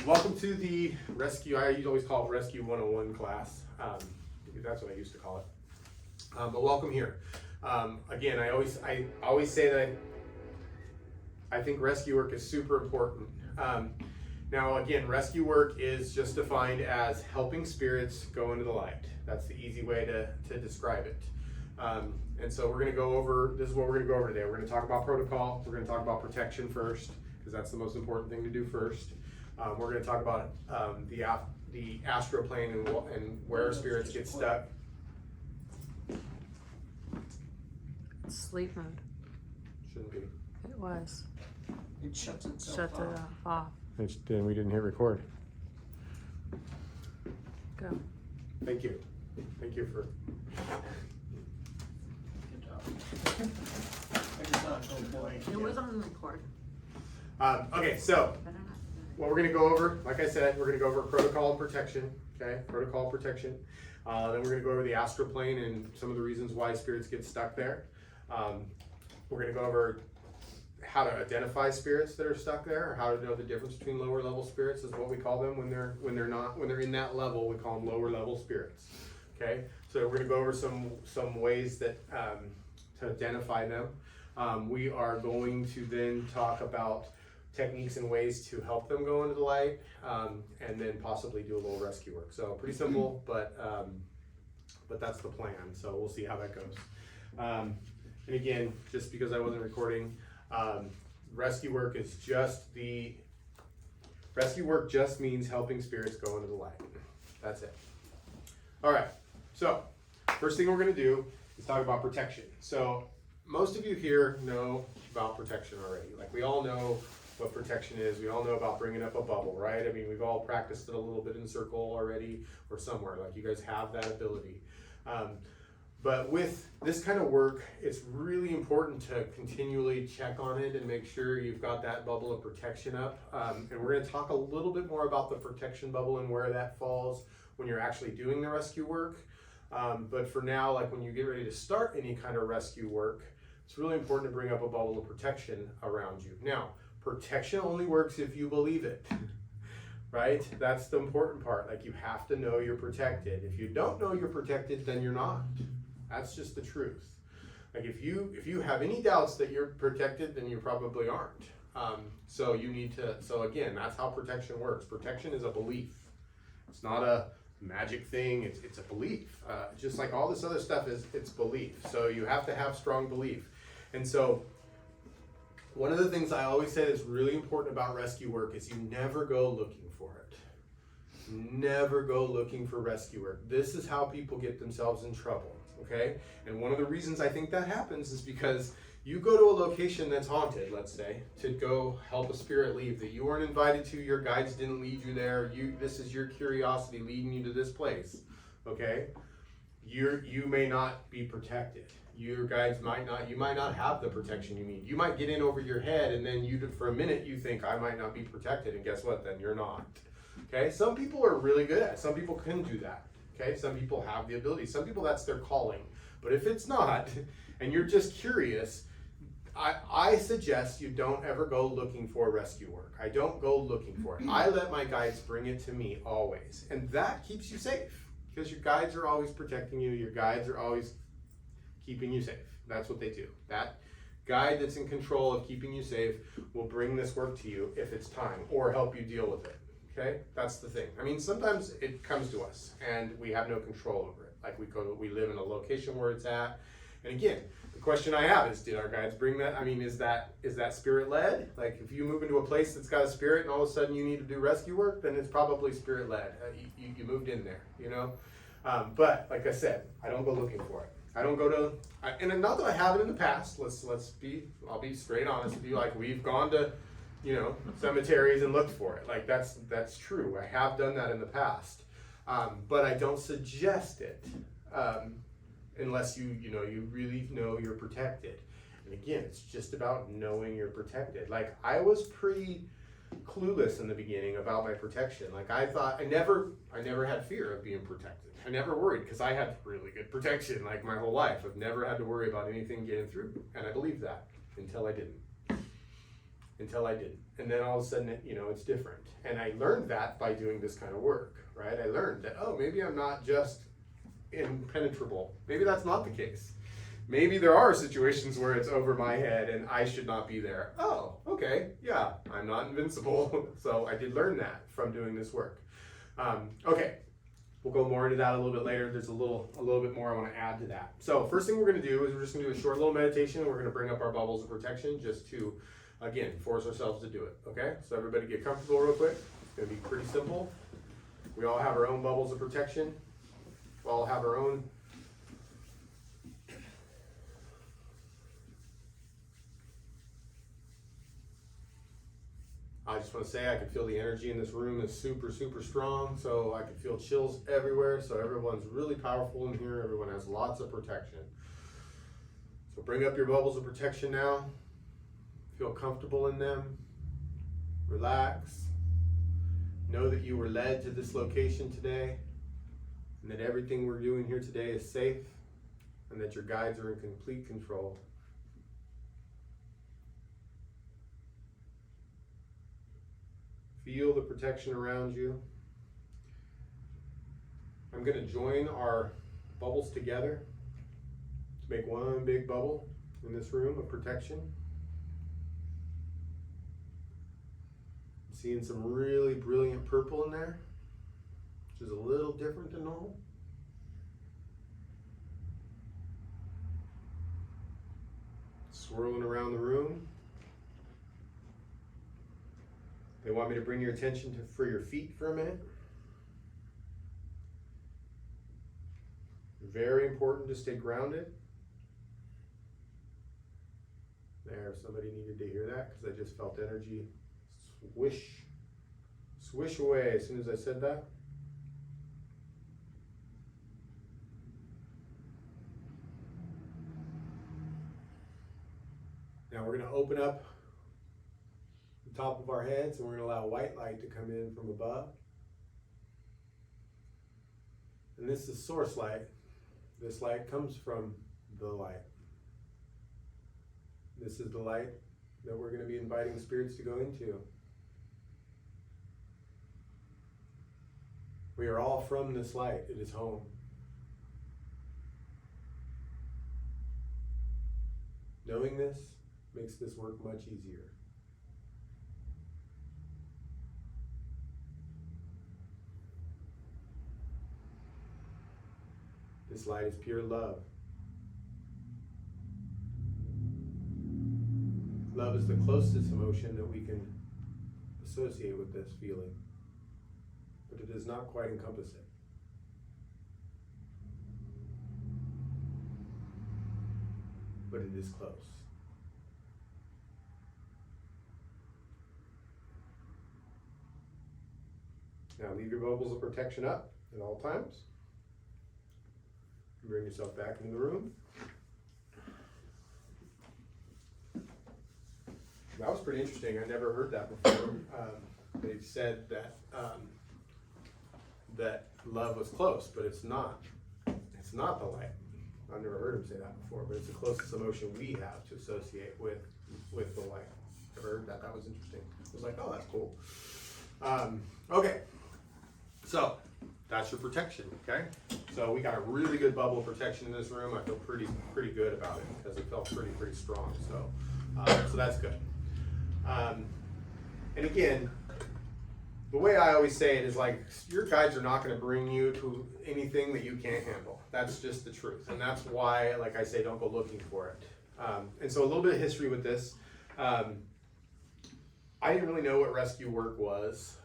Welcome to the Rescue, I always call it Rescue 101 class. That's what I used to call it. But welcome here. Again, I always say that I think rescue work is super important. Now again, rescue work is just defined as helping spirits go into the light. That's the easy way to describe it. And so we're going to go over, this is what we're going to go over today. We're going to talk about protocol. We're going to talk about protection first, because that's the most important thing to do first. We're going to talk about the astral plane and where spirits get stuck. Sleep mode. Shouldn't be. It was. It shuts itself Shut it off. Then we didn't hit record. Go. Thank you. Thank you for. Good job. I just thought, oh boy. It was on record. Okay, so what we're going to go over, like I said, we're going to go over protocol and protection. Okay, protocol protection. Then we're going to go over the astral plane and some of the reasons why spirits get stuck there. We're going to go over how to identify spirits that are stuck there, or how to know the difference between lower level spirits is what we call them when they're in that level. We call them lower level spirits. Okay, so we're going to go over some ways that to identify them. We are going to then talk about techniques and ways to help them go into the light, and then possibly do a little rescue work. So pretty simple, but that's the plan. So we'll see how that goes. And again, just because I wasn't recording, rescue work just means helping spirits go into the light. That's it. All right. So first thing we're going to do is talk about protection. So most of you here know about protection already. Like, we all know what protection is. We all know about bringing up a bubble, right? I mean, we've all practiced it a little bit in circle already or somewhere. Like, you guys have that ability. But with this kind of work, it's really important to continually check on it and make sure you've got that bubble of protection up. And we're going to talk a little bit more about the protection bubble and where that falls when you're actually doing the rescue work. But for now, like when you get ready to start any kind of rescue work, it's really important to bring up a bubble of protection around you. Now, protection only works if you believe it, right? That's the important part. Like, you have to know you're protected. If you don't know you're protected, then you're not. That's just the truth. Like, if you have any doubts that you're protected, then you probably aren't. So you need to, so again, that's how protection works. Protection is a belief. It's not a magic thing, it's a belief. Just like all this other stuff it's belief. So you have to have strong belief. And so one of the things I always say is really important about rescue work is you never go looking for it. Never go looking for rescue work. This is how people get themselves in trouble, okay? And one of the reasons I think that happens is because you go to a location that's haunted, let's say, to go help a spirit leave that you weren't invited to, your guides didn't lead you there, this is your curiosity leading you to this place, okay? You may not be protected. Your guides you might not have the protection you need. You might get in over your head, and then for a minute you think, I might not be protected, and guess what? Then you're not. Okay? Some people are really good at it. Some people can do that. Okay? Some people have the ability. Some people, that's their calling. But if it's not, and you're just curious, I suggest you don't ever go looking for rescue work. I don't go looking for it. I let my guides bring it to me always. And that keeps you safe, because your guides are always protecting you. Your guides are always keeping you safe. That's what they do. That guide that's in control of keeping you safe will bring this work to you if it's time, or help you deal with it. Okay? That's the thing. I mean, sometimes it comes to us and we have no control over it. Like, we live in a location where it's at. And again, the question I have is, did our guides bring that? I mean, is that spirit led? Like, if you move into a place that's got a spirit and all of a sudden you need to do rescue work, then it's probably spirit led. You moved in there, you know? But like I said, I don't go looking for it. I don't go to, and not that I haven't in the past. I'll be straight honest with you. Like, we've gone to, cemeteries and looked for it. Like, that's true. I have done that in the past, but I don't suggest it unless you really know you're protected. And again, it's just about knowing you're protected. Like, I was pretty clueless in the beginning about my protection. Like, I thought I never had fear of being protected. I never worried, because I had really good protection like my whole life. I've never had to worry about anything getting through, and I believed that until I didn't. until I didn't. And then all of a sudden, it's different. And I learned that by doing this kind of work, right? I learned that, oh, maybe I'm not just impenetrable. Maybe that's not the case. Maybe there are situations where it's over my head and I should not be there. Oh, okay, yeah, I'm not invincible. So I did learn that from doing this work. Okay, we'll go more into that a little bit later. There's a little bit more I want to add to that. So first thing we're going to do is we're just going to do a short little meditation. We're going to bring up our bubbles of protection just to, again, force ourselves to do it. Okay, so everybody get comfortable real quick. It's going to be pretty simple. We all have our own bubbles of protection. We all have our own. I just want to say I can feel the energy in this room is super, super strong. So I can feel chills everywhere. So everyone's really powerful in here. Everyone has lots of protection. So bring up your bubbles of protection now. Feel comfortable in them. Relax. Know that you were led to this location today, and that everything we're doing here today is safe, and that your guides are in complete control. Feel the protection around you. I'm going to join our bubbles together to make one big bubble in this room of protection. I'm seeing some really brilliant purple in there, which is a little different than normal. Swirling around the room. They want me to bring your attention for your feet for a minute. Very important to stay grounded. There, somebody needed to hear that because I just felt energy swish away as soon as I said that. Now we're going to open up the top of our heads and we're going to allow white light to come in from above. And this is source light. This light comes from the light. This is the light that we're going to be inviting spirits to go into. We are all from this light. It is home. Knowing this makes this work much easier. This light is pure love. Love is the closest emotion that we can associate with this feeling, but it does not quite encompass it. But it is close. Now leave your bubbles of protection up at all times. Bring yourself back into the room. That was pretty interesting. I never heard that before. They said that that love was close, but it's not. It's not the light. I've never heard him say that before, but it's the closest emotion we have to associate with the light. Never heard that. That was interesting. I was like, oh, that's cool. Okay, so that's your protection. Okay, so we got a really good bubble of protection in this room. I feel pretty good about it because it felt pretty strong. So so that's good. And again, the way I always say it is like, your guides are not going to bring you to anything that you can't handle. That's just the truth. And that's why, like I say, don't go looking for it. And so a little bit of history with this. I didn't really know what rescue work was.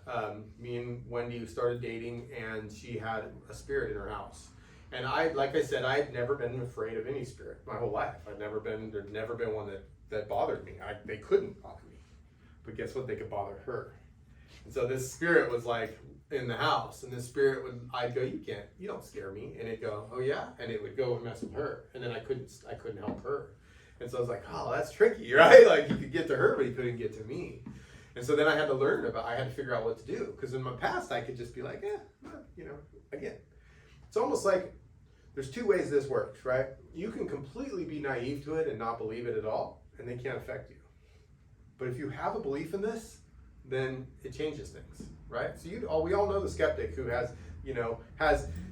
Me and Wendy started dating and she had a spirit in her house. And like I said, I'd never been afraid of any spirit my whole life. There'd never been one that bothered me. They couldn't bother me. But guess what? They could bother her. And so this spirit was like in the house, and this spirit I'd go, you don't scare me. And it'd go, oh yeah? And it would go and mess with her. And then I couldn't help her. And so I was like, oh, that's tricky, right? Like you could get to her, but you couldn't get to me. And so then I had to figure out what to do. Because in my past, I could just be like, again. It's almost like there's two ways this works, right? You can completely be naive to it and not believe it at all, and they can't affect you. But if you have a belief in this, then it changes things, right? So we all know the skeptic who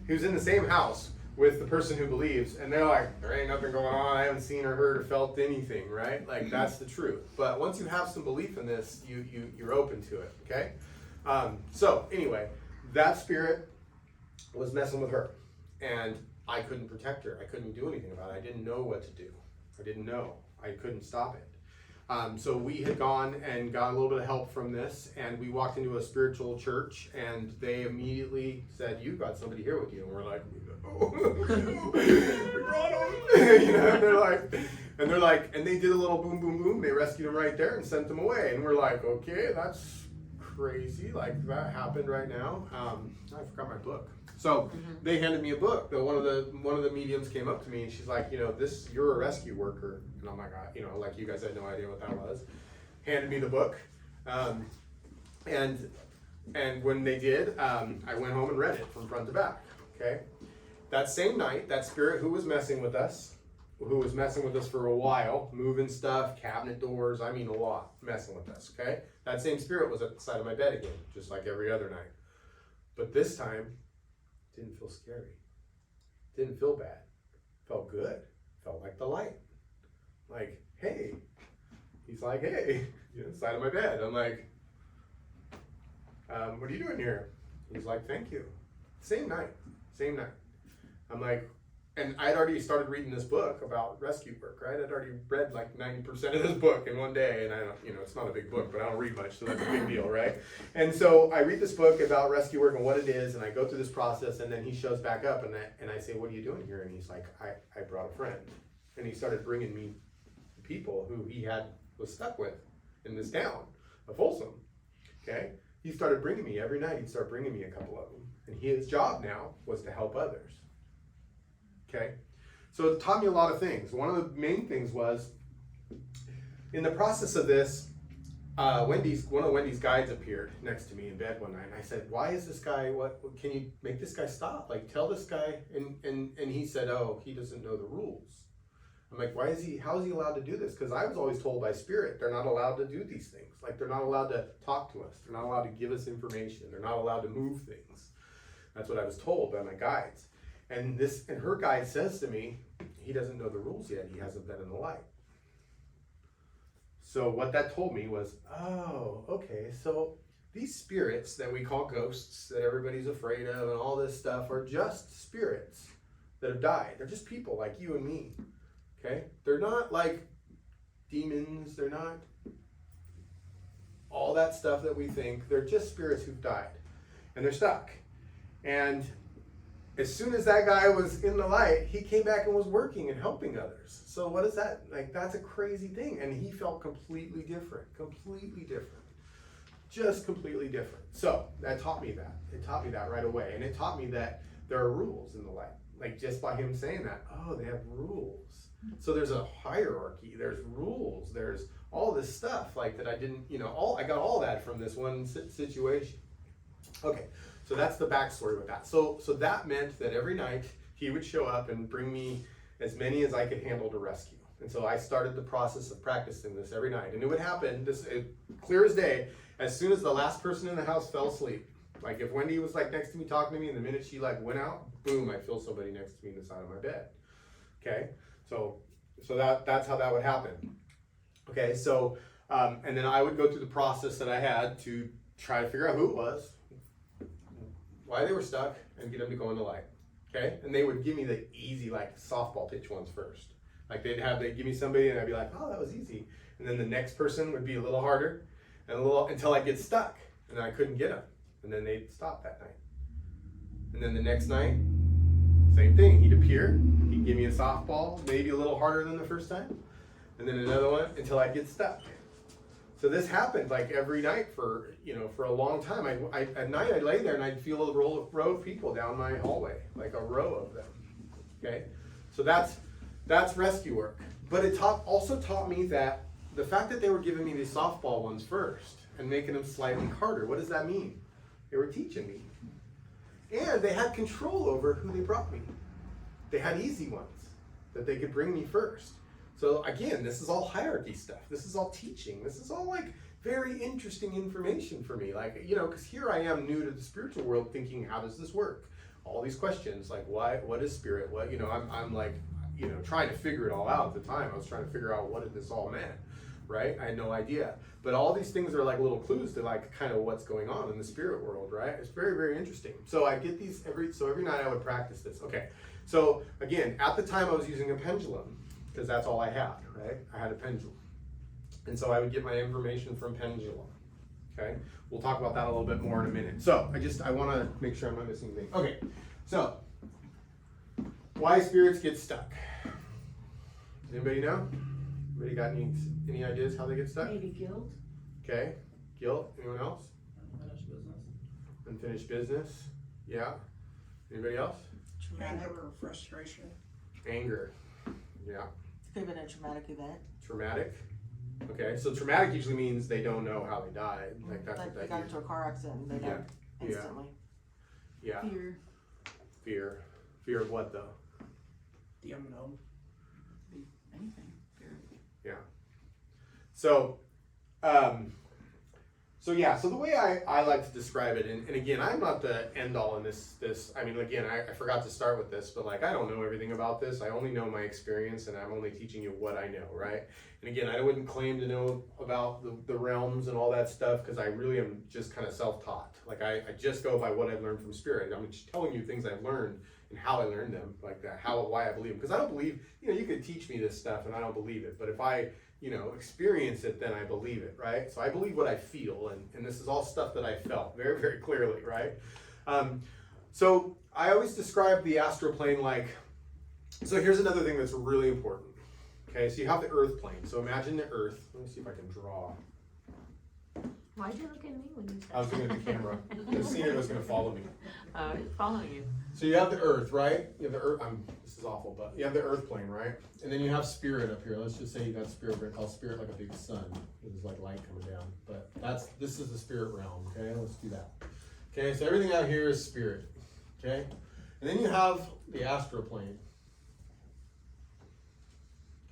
who's in the same house with the person who believes, and they're like, there ain't nothing going on, I haven't seen or heard or felt anything, right? Like, that's the truth. But once you have some belief in this, you're open to it, okay? So anyway, that spirit was messing with her, and I couldn't protect her. I couldn't do anything about it. I didn't know what to do. I didn't know. I couldn't stop it. So we had gone and got a little bit of help from this, and we walked into a spiritual church, and they immediately said, "You've got somebody here with you." And we're like, "Oh, we brought him." And they're like, and they did a little boom, boom, boom. They rescued him right there and sent him away. And we're like, "Okay, that's crazy. Like, that happened right now." I forgot my book. So they handed me a book. One of the mediums came up to me, and she's like, you're a rescue worker. And I'm like, like, you guys had no idea what that was. Handed me the book, and when they did, I went home and read it from front to back. Okay, that same night, that spirit who was messing with us for a while, moving stuff, cabinet doors, I mean a lot, messing with us. Okay, that same spirit was at the side of my bed again, just like every other night, but this time. Didn't feel scary. Didn't feel bad. Felt good. Felt like the light. Like, hey. He's like, hey. Side of my bed. I'm like, what are you doing here? He's like, thank you. Same night. I'm like, and I'd already started reading this book about rescue work, right? I'd already read like 90% of this book in one day, and I don't, it's not a big book, but I don't read much, so that's a big deal, right? And so I read this book about rescue work and what it is, and I go through this process, and then he shows back up, and I say, what are you doing here? And he's like, I brought a friend. And he started bringing me people who he was stuck with in this town of Folsom, okay? He started bringing me every night. He'd start bringing me a couple of them, and his job now was to help others. Okay, so it taught me a lot of things. One of the main things was, in the process of this, one of Wendy's guides appeared next to me in bed one night, and I said, "Why is this guy? What can you make this guy stop? Like, tell this guy." And he said, "Oh, he doesn't know the rules." I'm like, "How is he allowed to do this?" Because I was always told by spirit they're not allowed to do these things. Like, they're not allowed to talk to us. They're not allowed to give us information. They're not allowed to move things. That's what I was told by my guides. And her guide says to me, he doesn't know the rules yet. He hasn't been in the light. So what that told me was, oh, okay. So these spirits that we call ghosts, that everybody's afraid of, and all this stuff, are just spirits that have died. They're just people like you and me. Okay? They're not like demons. They're not all that stuff that we think. They're just spirits who've died, and they're stuck. And as soon as that guy was in the light, he came back and was working and helping others. So what is that? Like, that's a crazy thing. And he felt completely different. Just completely different. So that taught me that. It taught me that right away. And it taught me that there are rules in the light. Like, just by him saying that, oh, they have rules. So there's a hierarchy, there's rules, there's all this stuff like that I didn't, I got all that from this one situation. Okay. So that's the backstory with that. So that meant that every night he would show up and bring me as many as I could handle to rescue. And so I started the process of practicing this every night. And it would happen, clear as day, as soon as the last person in the house fell asleep. Like, if Wendy was like next to me talking to me, and the minute she like went out, boom, I feel somebody next to me in the side of my bed. Okay, so that's how that would happen. Okay, so and then I would go through the process that I had to try to figure out who it was, why they were stuck, and get them to go in the light. Okay, and they would give me the easy, like, softball pitch ones first. Like, they'd give me somebody, and I'd be like, oh, that was easy. And then the next person would be a little harder, and until I get stuck, and I couldn't get them. And then they'd stop that night. And then the next night, same thing. He'd appear, he'd give me a softball, maybe a little harder than the first time, and then another one until I'd get stuck. So this happened like every night for a long time. At night I'd lay there and I'd feel a row of people down my hallway, like a row of them. Okay, so that's rescue work. But it also taught me that the fact that they were giving me these softball ones first and making them slightly harder, what does that mean? They were teaching me, and they had control over who they brought me. They had easy ones that they could bring me first. So again, this is all hierarchy stuff. This is all teaching. This is all like very interesting information for me. Like, you know, because here I am new to the spiritual world thinking, how does this work? All these questions, like what is spirit? What, you know, I'm like, you know, trying to figure it all out at the time. I was trying to figure out what this all meant, right? I had no idea. But all these things are like little clues to like kind of what's going on in the spirit world, right? It's very, very interesting. So I get these every night I would practice this. Okay, so again, at the time I was using a pendulum because that's all I had, right? I had a pendulum. And so I would get my information from pendulum, okay? We'll talk about that a little bit more in a minute. So I want to make sure I'm not missing anything. Okay, so why spirits get stuck? Does anybody know? Anybody got any ideas how they get stuck? Maybe guilt. Okay, guilt. Anyone else? Unfinished business. Unfinished business. Yeah. Anybody else? Anger or frustration. Anger. Yeah. Could have been a traumatic event. Traumatic. Okay, so traumatic usually means they don't know how they died. Like that's Like what they that got means. into a car accident and they died Yeah. instantly. Yeah. Fear. Fear. Fear of what though? The unknown. Anything. Fear. So, so the way I like to describe it, and again, I'm not the end all in this, I mean, again, I forgot to start with this, but like, I don't know everything about this. I only know my experience and I'm only teaching you what I know, right? And again, I wouldn't claim to know about the realms and all that stuff because I really am just kind of self-taught. Like I just go by what I've learned from spirit. I'm just telling you things I've learned and how I learned them, like that, why I believe them. Because I don't believe, you know, you could teach me this stuff and I don't believe it. But if I, you know, experience it, then I believe it, right? So I believe what I feel, and this is all stuff that I felt very, very clearly, right? So I always describe the astral plane like, so here's another thing that's really important. Okay, so you have the earth plane. So imagine the earth. Let me see if I can draw. Why'd you look at me when you said I was looking at the camera. The senior was going to follow me. It's following you. So you have the earth, right? You have the earth. This is awful, but you have the earth plane, right? And then you have spirit up here. Let's just say you got spirit. We're gonna call spirit like a big sun. There's like light coming down. But this is the spirit realm. Okay, let's do that. Okay, so everything out here is spirit. Okay, and then you have the astral plane.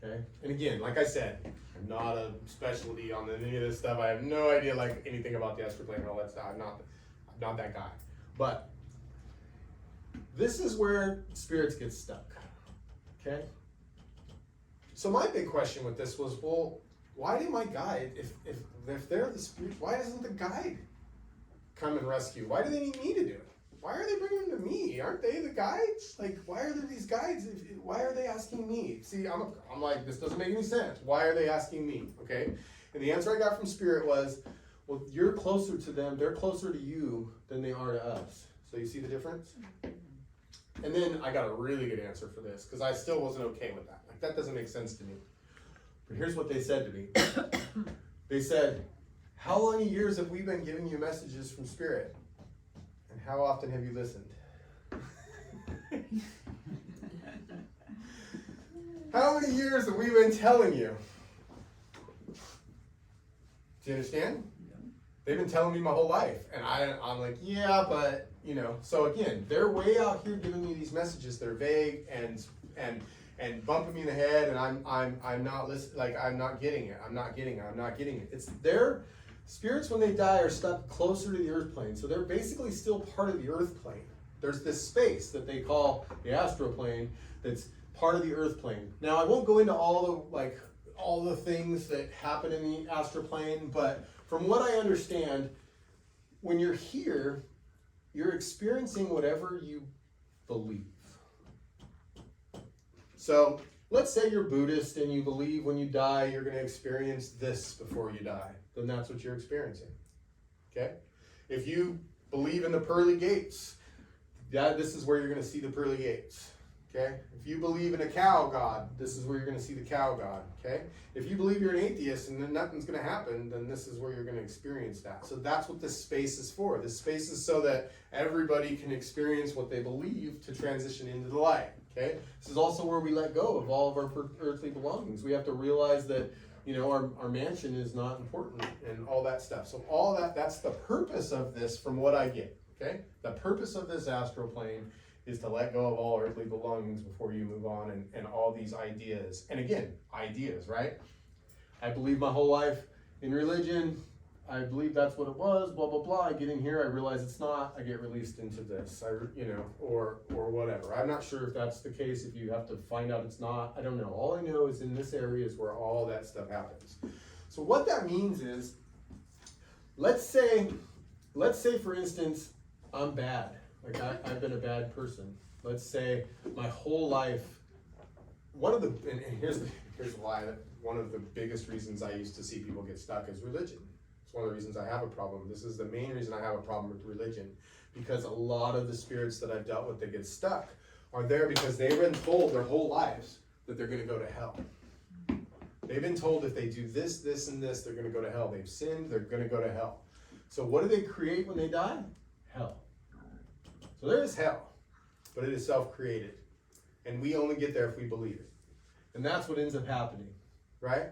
Okay, and again, like I said, I'm not a specialty on any of this stuff. I have no idea like anything about the astral plane and all that stuff. I'm not that guy. But this is where spirits get stuck. Okay? So my big question with this was, well, why did my guide, if they're the spirit, why doesn't the guide come and rescue? Why do they need me to do it? Why are they bringing them to me? Aren't they the guides? Like, why are there these guides? Why are they asking me? See, I'm like, this doesn't make any sense. Why are they asking me? Okay? And the answer I got from Spirit was, well, you're closer to them. They're closer to you than they are to us. So you see the difference? And then I got a really good answer for this because I still wasn't okay with that. Like, that doesn't make sense to me. But here's what they said to me. They said, how many years have we been giving you messages from Spirit? And how often have you listened? How many years have we been telling you? Do you understand? Yeah. They've been telling me my whole life. And I'm like, yeah, but, you know. So again, they're way out here giving me these messages that are vague and bumping me in the head, and I'm not listening. Like, I'm not getting it. I'm not getting it. It's their spirits when they die are stuck closer to the earth plane. So they're basically still part of the earth plane. There's this space that they call the astral plane that's part of the earth plane. Now I won't go into all the things that happen in the astral plane, but from what I understand, when you're here, you're experiencing whatever you believe. So let's say you're Buddhist and you believe when you die you're going to experience this before you die. Then that's what you're experiencing. Okay? If you believe in the pearly gates, this is where you're going to see the pearly gates. Okay? If you believe in a cow god, this is where you're going to see the cow god. Okay? If you believe you're an atheist and then nothing's going to happen, then this is where you're going to experience that. So that's what this space is for. This space is so that everybody can experience what they believe to transition into the light. Okay? This is also where we let go of all of our earthly belongings. We have to realize that, you know, our mansion is not important and all that stuff. So all that's the purpose of this from what I get. Okay? The purpose of this astral plane is to let go of all earthly belongings before you move on, and all these ideas. And again, ideas, right? I believe my whole life in religion. I believe that's what it was, blah, blah, blah. I get in here, I realize it's not, I get released into this, or whatever. I'm not sure if that's the case, if you have to find out it's not, I don't know. All I know is in this area is where all that stuff happens. So what that means is, let's say for instance, I'm bad. Like I've been a bad person. Let's say my whole life, and here's why, one of the biggest reasons I used to see people get stuck is religion. One of the reasons I have a problem. This is the main reason I have a problem with religion, because a lot of the spirits that I've dealt with that get stuck are there because they've been told their whole lives that they're going to go to hell. They've been told if they do this, this, and this, they're going to go to hell. They've sinned, they're going to go to hell. So what do they create when they die? Hell. So there is hell, but it is self-created. And we only get there if we believe it. And that's what ends up happening, right?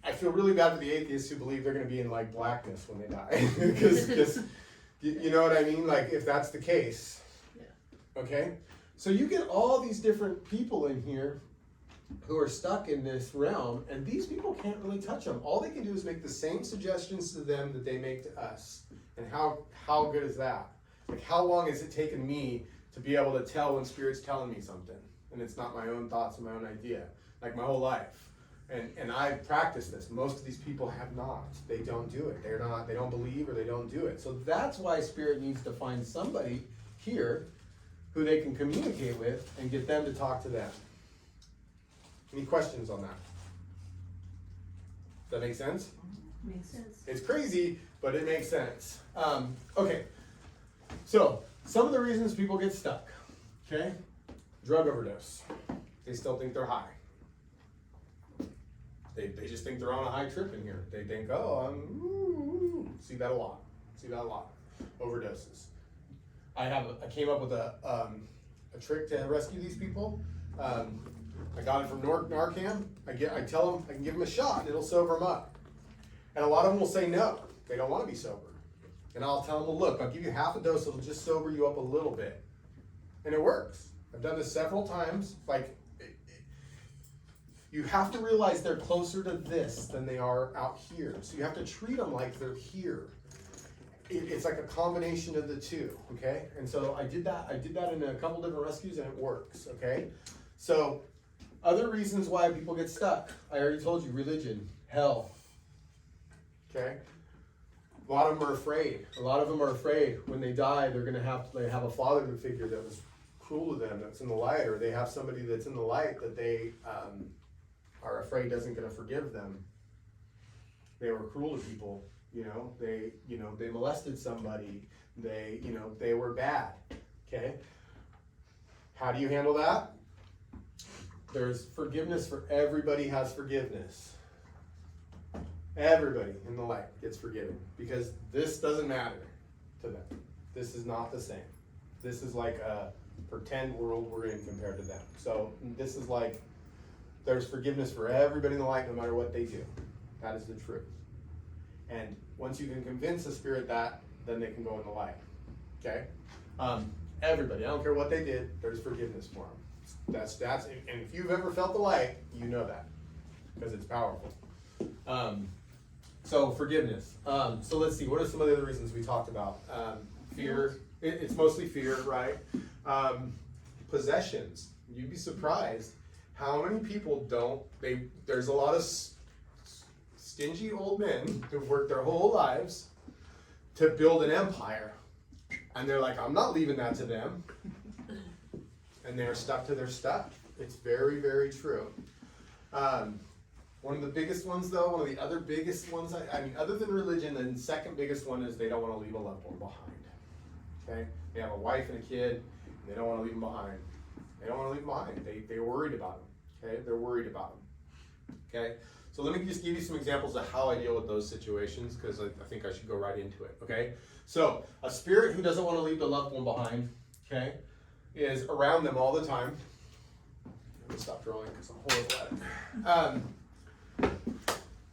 I feel really bad for the atheists who believe they're going to be in like blackness when they die, because you know what I mean. Like if that's the case, yeah. Okay. So you get all these different people in here who are stuck in this realm, and these people can't really touch them. All they can do is make the same suggestions to them that they make to us. And how good is that? Like how long has it taken me to be able to tell when Spirit's telling me something, and it's not my own thoughts and my own idea? Like my whole life. And I've practiced this. Most of these people have not. They don't do it. They don't believe, or they don't do it. So that's why Spirit needs to find somebody here who they can communicate with and get them to talk to them. Any questions on that? Does that make sense? Makes sense. It's crazy, but it makes sense. Okay. So some of the reasons people get stuck. Okay. Drug overdose. They still think they're high. They just think they're on a high trip in here. They think, oh, see that a lot. Overdoses. I came up with a trick to rescue these people. I got it from Narcan. I tell them I can give them a shot and it'll sober them up. And a lot of them will say no. They don't want to be sober. And I'll tell them, well, look, I'll give you half a dose. It'll just sober you up a little bit. And it works. I've done this several times. Like, you have to realize they're closer to this than they are out here. So you have to treat them like they're here. It's like a combination of the two, okay? And so I did that in a couple different rescues, and it works, okay? So other reasons why people get stuck. I already told you, religion, hell, okay? A lot of them are afraid. A lot of them are afraid when they die, they have a father figure that was cruel to them, that's in the light, or they have somebody that's in the light that they are afraid isn't going to forgive them. They were cruel to people, they molested somebody, they were bad, okay? How do you handle that? There's forgiveness for everybody has forgiveness. Everybody in the light gets forgiven, because this doesn't matter to them. This is not the same. This is like a pretend world we're in compared to them. So this is like, there's forgiveness for everybody in the light, no matter what they do. That is the truth. And once you can convince the Spirit that, then they can go in the light. Okay? Everybody, I don't care what they did, there's forgiveness for them. That's, and if you've ever felt the light, you know that, because it's powerful. So forgiveness. So let's see, what are some of the other reasons we talked about? Fear. It's mostly fear, right? Possessions. You'd be surprised how many people there's a lot of stingy old men who've worked their whole lives to build an empire. And they're like, I'm not leaving that to them. And they're stuck to their stuff. It's very, very true. One of the biggest ones, though, one of the other biggest ones, I mean, other than religion, the second biggest one is they don't want to leave a loved one behind. Okay? They have a wife and a kid, and they don't want to leave them behind. They don't want to leave them behind. They're worried about them. Okay? They're worried about them. Okay? So let me just give you some examples of how I deal with those situations, because I think I should go right into it. Okay? So a spirit who doesn't want to leave the loved one behind, okay, is around them all the time. Let me stop drawing because I'm horrible at it.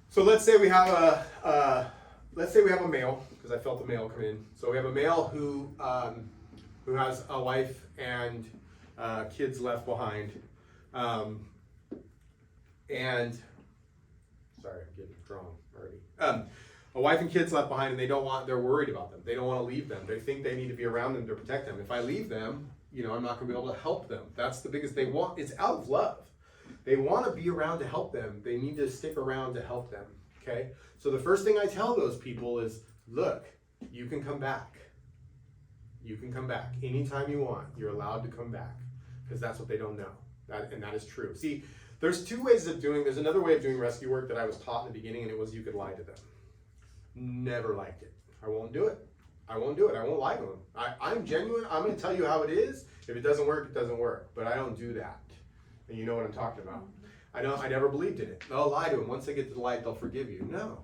So let's say we have a male, because I felt the male come in. So we have a male who who has a wife and kids left behind, and sorry, I'm getting drawn already. A wife and kids left behind, and they're worried about them. They don't want to leave them. They think they need to be around them to protect them. If I leave them, I'm not going to be able to help them. That's the biggest. It's out of love. They want to be around to help them. They need to stick around to help them. Okay? So the first thing I tell those people is, look, you can come back. You can come back anytime you want. You're allowed to come back, because that's what they don't know. And that is true. See, there's another way of doing rescue work that I was taught in the beginning, and it was you could lie to them. Never liked it. I won't do it. I won't lie to them. I'm genuine. I'm going to tell you how it is. If it doesn't work, it doesn't work. But I don't do that. And you know what I'm talking about. I never believed in it. They'll lie to them. Once they get to the light, they'll forgive you. No,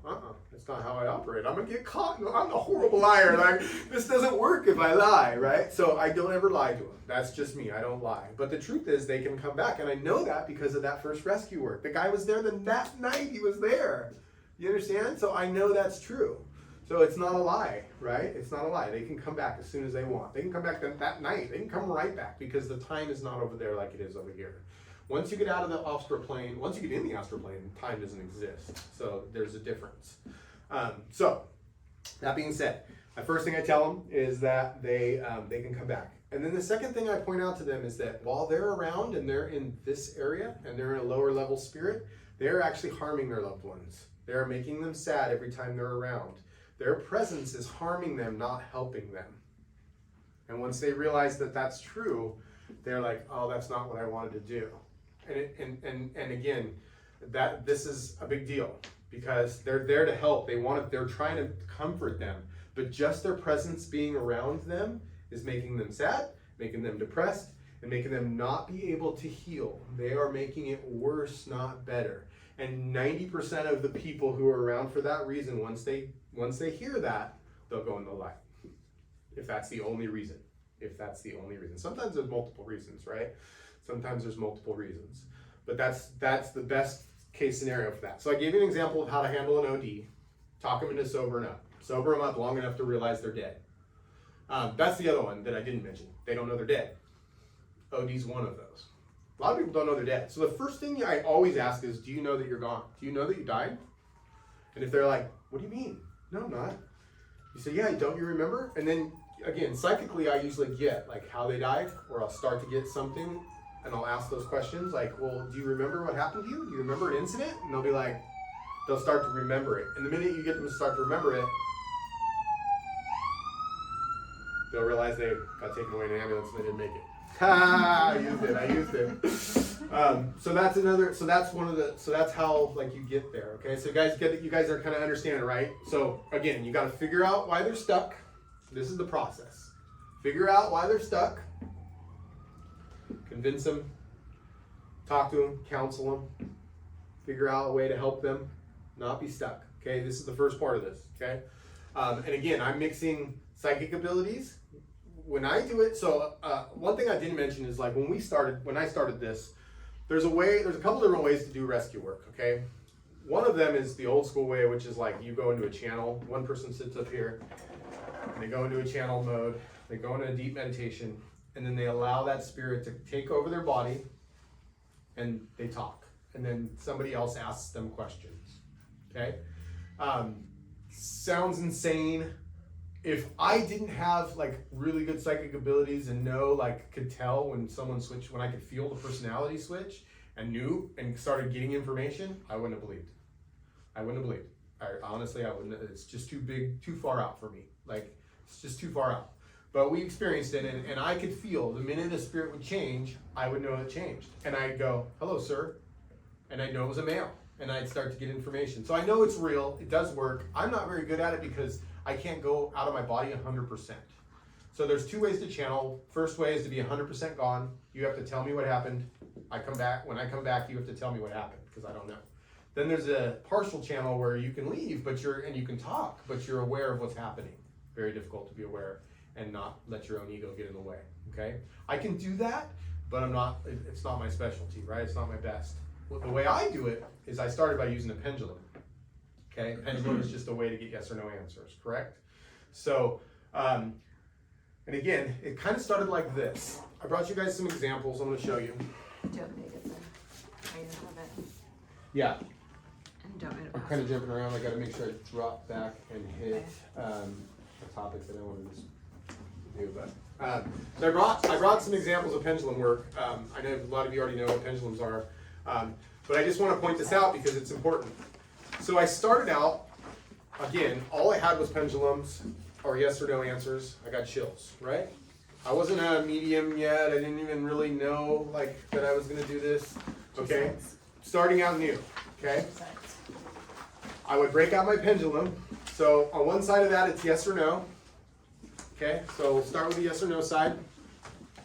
that's not how I operate. I'm going to get caught. I'm a horrible liar. Like, this doesn't work if I lie, right? So I don't ever lie to them. That's just me. I don't lie. But the truth is they can come back. And I know that because of that first rescue work. The guy was there that night. He was there. You understand? So I know that's true. So it's not a lie, right? It's not a lie. They can come back as soon as they want. They can come back that night. They can come right back because the time is not over there like it is over here. Once you get out of the astral plane, once you get in the astral plane, time doesn't exist. So there's a difference. So that being said, the first thing I tell them is that they can come back. And then the second thing I point out to them is that while they're around and they're in this area and they're in a lower level spirit, they're actually harming their loved ones. They're making them sad every time they're around. Their presence is harming them, not helping them. And once they realize that that's true, they're like, oh, that's not what I wanted to do. And again, this is a big deal because they're there to help. They're trying to comfort them, but just their presence being around them is making them sad, making them depressed, and making them not be able to heal. They are making it worse, not better. And 90% of the people who are around for that reason, once they hear that, they'll go in the light. If that's the only reason. Sometimes there's multiple reasons, right? Sometimes there's multiple reasons. But that's the best case scenario for that. So I gave you an example of how to handle an OD. Talk them into sobering up. Sober them up long enough to realize they're dead. That's the other one that I didn't mention. They don't know they're dead. OD's one of those. A lot of people don't know they're dead. So the first thing I always ask is, do you know that you're gone? Do you know that you died? And if they're like, what do you mean? No, I'm not. You say, yeah, don't you remember? And then, again, psychically, I usually get like how they died, or I'll start to get something, and I'll ask those questions like, well, do you remember what happened to you? Do you remember an incident? And they'll be like, they'll start to remember it. And the minute you get them to start to remember it, they'll realize they got taken away in an ambulance and they didn't make it. I used it. So that's how like you get there. Okay, so you guys are kind of understanding, right? So again, you got to figure out why they're stuck. This is the process. Figure out why they're stuck. Convince them. Talk to them. Counsel them. Figure out a way to help them not be stuck. Okay, this is the first part of this. Okay, and again, I'm mixing psychic abilities. When I do it, so one thing I didn't mention is like when I started this, there's a couple different ways to do rescue work, okay? One of them is the old school way, which is like you go into a channel, one person sits up here, and they go into a channel mode, they go into a deep meditation, and then they allow that spirit to take over their body, and they talk. And then somebody else asks them questions, okay? Sounds insane. If I didn't have like really good psychic abilities and could tell when someone switched, when I could feel the personality switch and knew and started getting information, I wouldn't have believed. I wouldn't. It's just too big, too far out for me. Like, it's just too far out. But we experienced it, and I could feel the minute a spirit would change, I would know it changed. And I'd go, hello, sir. And I'd know it was a male. And I'd start to get information. So I know it's real. It does work. I'm not very good at it because I can't go out of my body 100%. So there's two ways to channel. First way is to be 100% gone. You have to tell me what happened. I come back. When I come back, you have to tell me what happened because I don't know. Then there's a partial channel where you can leave, and you can talk, but you're aware of what's happening. Very difficult to be aware and not let your own ego get in the way. Okay, I can do that, but it's not my specialty, right? It's not my best. Well, the way I do it is I started by using a pendulum. Okay, pendulum is just a way to get yes or no answers, correct? So And again, it kind of started like this. I brought you guys some examples I'm going to show you. Do you want me to get the, I don't have it. Yeah, And don't want me to I'm pass kind it? of jumping around. I got to make sure I drop back and hit a topic that I wanted to do. But so I brought some examples of pendulum work. I know a lot of you already know what pendulums are, but I just want to point this out because it's important. So I started out, again, all I had was pendulums or yes or no answers. I got chills, right? I wasn't a medium yet. I didn't even really know like that I was going to do this. Okay, starting out new. Okay, I would break out my pendulum. So on one side of that, it's yes or no. Okay, so we'll start with the yes or no side.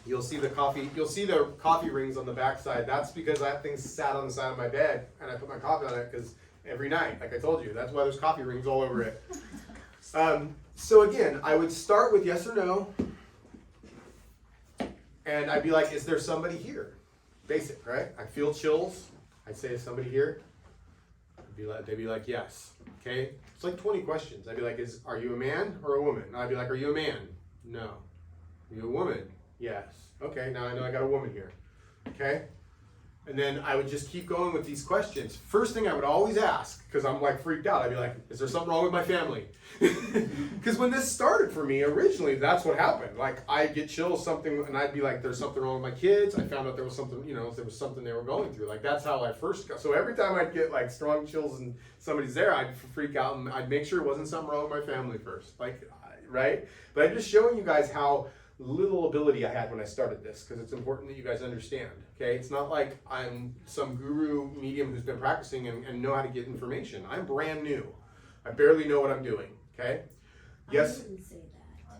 You'll see the coffee rings on the back side. That's because that thing sat on the side of my bed and I put my coffee on it because every night, like I told you, that's why there's coffee rings all over it. So again, I would start with yes or no. And I'd be like, is there somebody here? Basic, right? I feel chills. I'd say, is somebody here? They'd be like, yes. Okay? It's like 20 questions. I'd be like, are you a man or a woman? And I'd be like, are you a man? No. Are you a woman? Yes. Okay, now I know I got a woman here. Okay? And then I would just keep going with these questions. First thing I would always ask, because I'm like freaked out, I'd be like, is there something wrong with my family? Because when this started for me, originally, that's what happened. Like, I'd get chills, something, and I'd be like, there's something wrong with my kids. I found out there was something, there was something they were going through. Like, that's how I first got. So every time I'd get like strong chills and somebody's there, I'd freak out and I'd make sure it wasn't something wrong with my family first. Like, right? But I'm just showing you guys how little ability I had when I started this, because it's important that you guys understand. Okay, it's not like I'm some guru medium who's been practicing and know how to get information. I'm brand new. I barely know what I'm doing. Okay, yes. I wouldn't say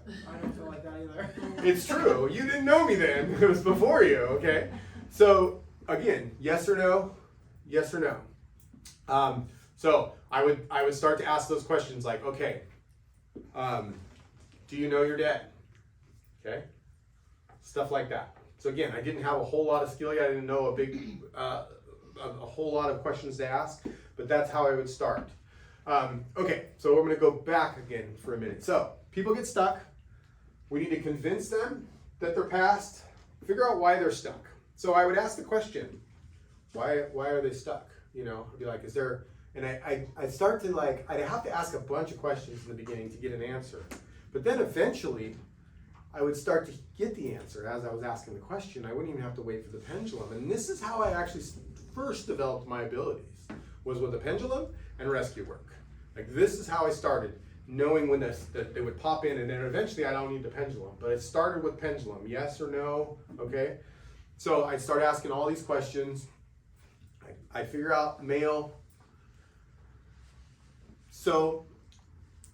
that. I don't feel like that either. It's true. You didn't know me then. It was before you. Okay, so again, yes or no, yes or no. So I would start to ask those questions like, okay, do you know your dad? Okay, stuff like that. So again, I didn't have a whole lot of skill yet. I didn't know a whole lot of questions to ask, but that's how I would start. Okay, so we're going to go back again for a minute. So people get stuck. We need to convince them that they're past. Figure out why they're stuck. So I would ask the question, why are they stuck? I'd be like, is there? And I'd start to I'd have to ask a bunch of questions in the beginning to get an answer, but then eventually, I would start to get the answer as I was asking the question. I wouldn't even have to wait for the pendulum. And this is how I actually first developed my abilities, was with the pendulum and rescue work. Like, this is how I started, knowing when that they would pop in, and then eventually I don't need the pendulum. But it started with pendulum, yes or no, okay? So I'd start asking all these questions. I figure out male. So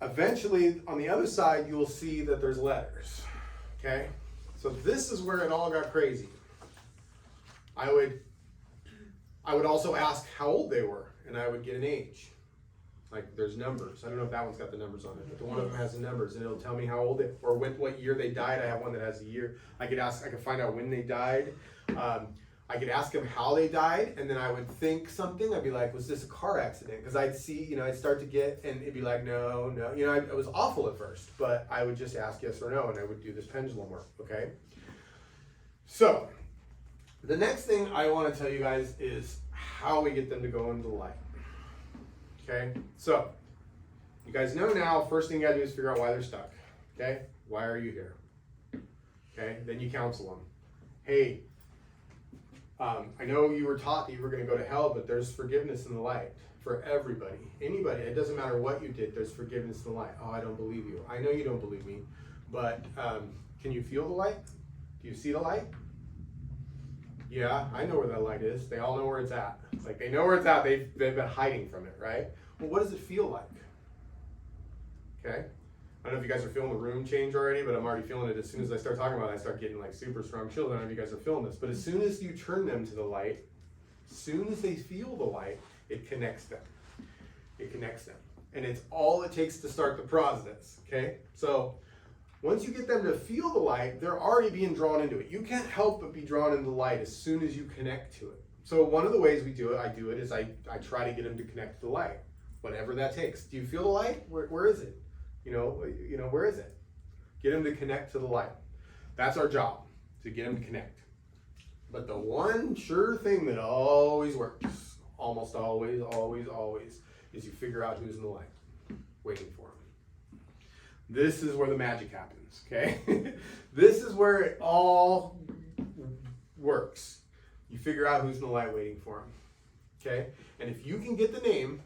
eventually, on the other side, you will see that there's letters. Okay, so this is where it all got crazy. I would also ask how old they were, and I would get an age. Like, there's numbers. I don't know if that one's got the numbers on it, but the one of them has the numbers, and it'll tell me how old or what year they died. I have one that has the year. I could find out when they died. I could ask them how they died, and then I would think something. I'd be like, was this a car accident? Because I'd see, I'd start to get, and it'd be like, no. It was awful at first, but I would just ask yes or no, and I would do this pendulum work, okay? So, the next thing I want to tell you guys is how we get them to go into the light, okay? So, you guys know now, first thing you got to do is figure out why they're stuck, okay? Why are you here? Okay, then you counsel them. Hey, I know you were taught that you were going to go to hell, but there's forgiveness in the light for everybody. Anybody, it doesn't matter what you did, there's forgiveness in the light. Oh, I don't believe you. I know you don't believe me, but can you feel the light? Do you see the light? Yeah, I know where that light is. They all know where it's at. It's like they know where it's at. They've been hiding from it, right? Well, what does it feel like? Okay? I don't know if you guys are feeling the room change already, but I'm already feeling it. As soon as I start talking about it, I start getting super strong chills. I don't know if you guys are feeling this, but as soon as you turn them to the light, as soon as they feel the light, it connects them. It connects them. And it's all it takes to start the process, okay? So once you get them to feel the light, they're already being drawn into it. You can't help but be drawn into the light as soon as you connect to it. So one of the ways I do it is I try to get them to connect to the light, whatever that takes. Do you feel the light? Where is it? Where is it? Get them to connect to the light. That's our job, to get them to connect. But the one sure thing that always works, almost always, is you figure out who's in the light, waiting for them. This is where the magic happens, okay? This is where it all works. You figure out who's in the light waiting for them, okay? And if you can get the name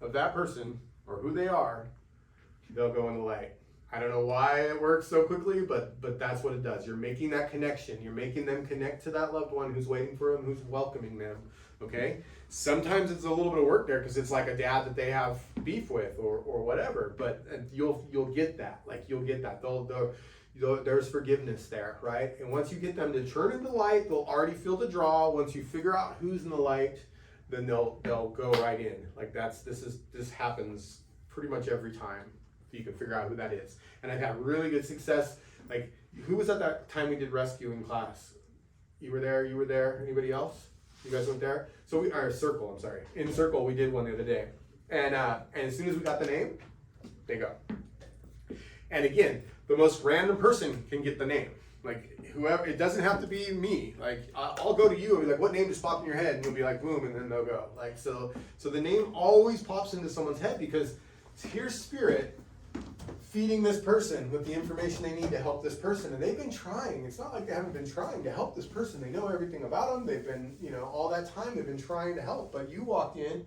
of that person or who they are, they'll go in the light. I don't know why it works so quickly, but that's what it does. You're making that connection. You're making them connect to that loved one who's waiting for them, who's welcoming them, okay? Sometimes it's a little bit of work there because it's like a dad that they have beef with or whatever, but you'll get that. Like, you'll get that. There's forgiveness there, right? And once you get them to turn into light, they'll already feel the draw. Once you figure out who's in the light, then they'll go right in. Like, this happens pretty much every time. You can figure out who that is. And I've had really good success. Like, who was at that time we did rescue in class? You were there. Anybody else? You guys went there? So Circle, I'm sorry. In Circle, we did one the other day. And as soon as we got the name, they go. And again, the most random person can get the name. Like, whoever, it doesn't have to be me. Like, I'll go to you and be like, what name just popped in your head? And you'll be like, boom, and then they'll go. Like, so the name always pops into someone's head because here's spirit feeding this person with the information they need to help this person. And they've been trying. It's not like they haven't been trying to help this person. They know everything about them. They've been, all that time they've been trying to help. But you walked in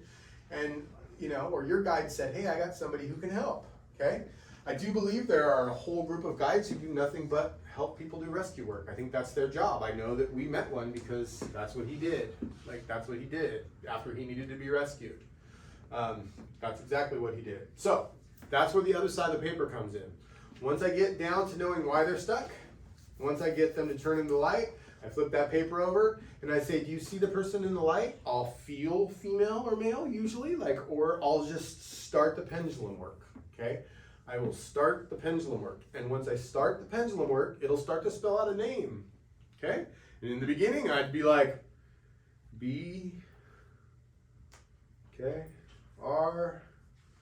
and, or your guide said, hey, I got somebody who can help, okay? I do believe there are a whole group of guides who do nothing but help people do rescue work. I think that's their job. I know that we met one because that's what he did. Like, that's what he did after he needed to be rescued. That's exactly what he did. So, that's where the other side of the paper comes in. Once I get down to knowing why they're stuck, once I get them to turn into light, I flip that paper over and I say, do you see the person in the light? I'll feel female or male usually, or I'll just start the pendulum work, okay? I will start the pendulum work. And once I start the pendulum work, it'll start to spell out a name, okay? And in the beginning, I'd be like, B, okay, R,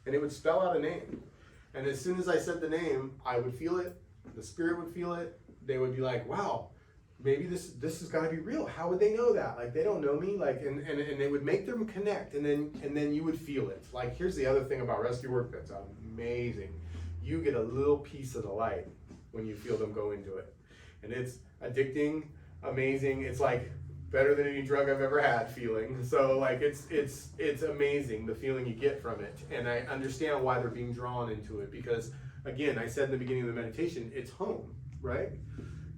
and it would spell out a name. And as soon as I said the name, I would feel it, the spirit would feel it, they would be like, wow, maybe this has got to be real. How would they know that? Like, they don't know me, like, and it would make them connect, and then you would feel it. Like, here's the other thing about rescue work that's amazing. You get a little piece of the light when you feel them go into it. And it's addicting, amazing. It's like better than any drug I've ever had feeling. So like it's amazing the feeling you get from it. And I understand why they're being drawn into it because again, I said in the beginning of the meditation, it's home, right?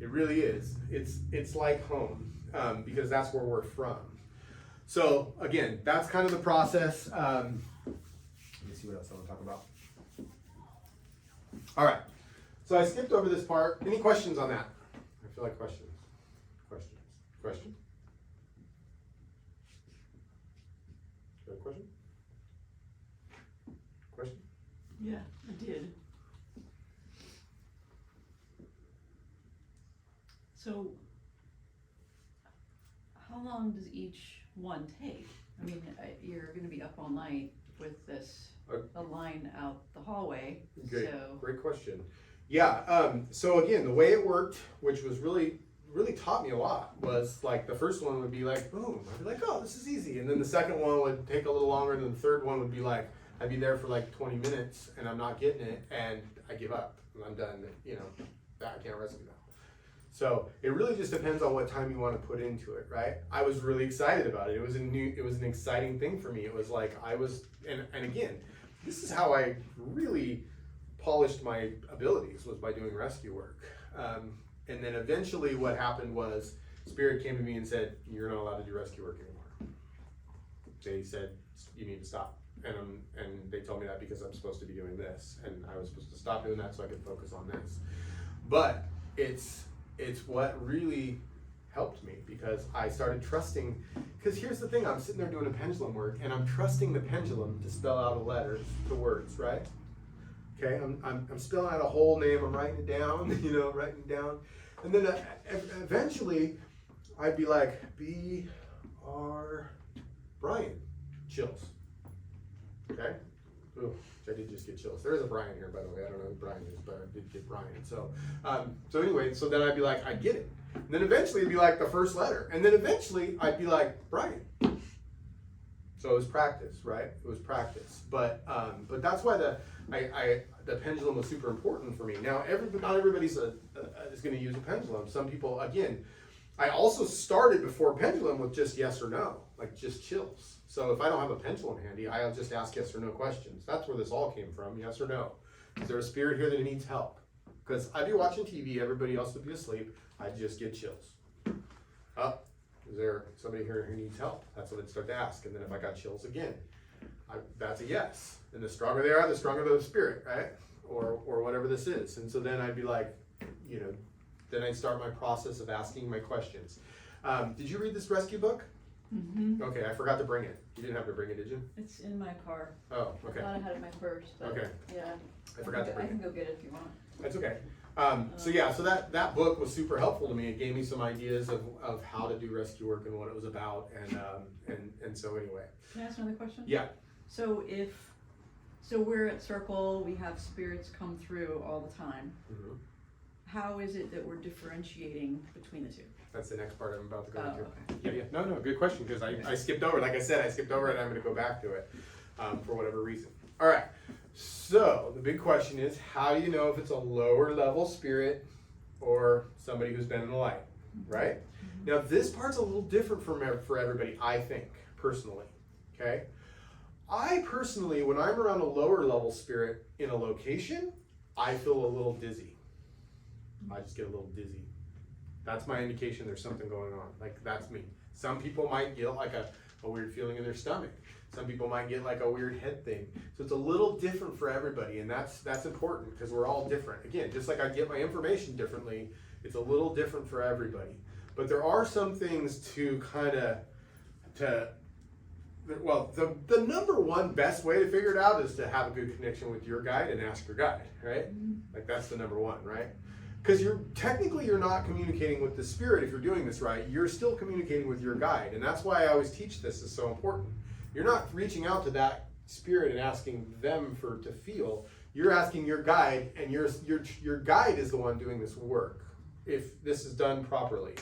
It really is. It's like home because that's where we're from. So again, that's kind of the process. Let me see what else I want to talk about. All right. So I skipped over this part. Any questions on that? I feel like questions. Question? You have a question? Question? Yeah, I did. So, how long does each one take? I mean, you're going to be up all night with this a line out the hallway. Okay, So great question. Yeah. So again, the way it worked, which was really taught me a lot, was like the first one would be like boom. I'd be like, oh, this is easy, and then the second one would take a little longer, and then the third one would be like I'd be there for like 20 minutes, and I'm not getting it, and I give up. I'm done. I can't rescue now. So it really just depends on what time you want to put into it, right? I was really excited about it. It was an exciting thing for me. It was like and again, this is how I really polished my abilities, was by doing rescue work. And then eventually what happened was Spirit came to me and said, you're not allowed to do rescue work anymore. They said, you need to stop. And they told me that because I'm supposed to be doing this, and I was supposed to stop doing that so I could focus on this. But it's what really helped me, because I started trusting, because here's the thing, I'm sitting there doing a pendulum work, and I'm trusting the pendulum to spell out the words, right? Okay, I'm spelling out a whole name, I'm writing it down, writing it down. And then eventually, I'd be like, B.R. Brian, chills. Okay? Ooh, I did just get chills. There is a Brian here, by the way. I don't know who Brian is, but I did get Brian. So, so anyway, so then I'd be like, I get it. And then eventually it'd be like the first letter. And then eventually I'd be like, Brian. So it was practice, right? It was practice. But that's why the pendulum was super important for me. Now, not everybody's is going to use a pendulum. Some people, again, I also started before pendulum with just yes or no, like just chills. So if I don't have a pendulum handy, I'll just ask yes or no questions. That's where this all came from, yes or no. Is there a spirit here that needs help? Because I'd be watching TV, everybody else would be asleep, I'd just get chills. Oh, is there somebody here who needs help? That's what I'd start to ask. And then if I got chills again, that's a yes. And the stronger they are, the stronger the spirit, right? Or whatever this is. And so then I'd be like, you know, then I'd start my process of asking my questions. Did you read this rescue book? Mm-hmm. Okay, I forgot to bring it. You didn't have to bring it, did you? It's in my car. Oh, okay. I thought I had it in my purse, but Okay. yeah. I forgot to bring I can it. go get it if you want. That's okay. So yeah, so that book was super helpful to me. It gave me some ideas of how to do rescue work and what it was about, and so anyway. Can I ask another question? Yeah. So we're at Circle, we have spirits come through all the time. Mm-hmm. How is it that we're differentiating between the two? That's the next part I'm about to go into. Okay. Yeah. No, good question, because I skipped over. Like I said, I skipped over it, and I'm going to go back to it for whatever reason. All right. So the big question is, how do you know if it's a lower level spirit or somebody who's been in the light, right? Mm-hmm. Now this part's a little different for everybody, I think, personally. Okay. I personally, when I'm around a lower level spirit in a location, I feel a little dizzy. I just get a little dizzy. That's my indication there's something going on. Like, that's me. Some people might get like a weird feeling in their stomach. Some people might get like a weird head thing. So it's a little different for everybody, and that's important because we're all different. Again, just like I get my information differently, it's a little different for everybody. But there are some things to well, the number one best way to figure it out is to have a good connection with your guide and ask your guide, right? Like, that's the number one, right? Because you're not communicating with the spirit if you're doing this right. You're still communicating with your guide, and that's why I always teach this is so important. You're not reaching out to that spirit and asking them to feel. You're asking your guide, and your guide is the one doing this work. If this is done properly,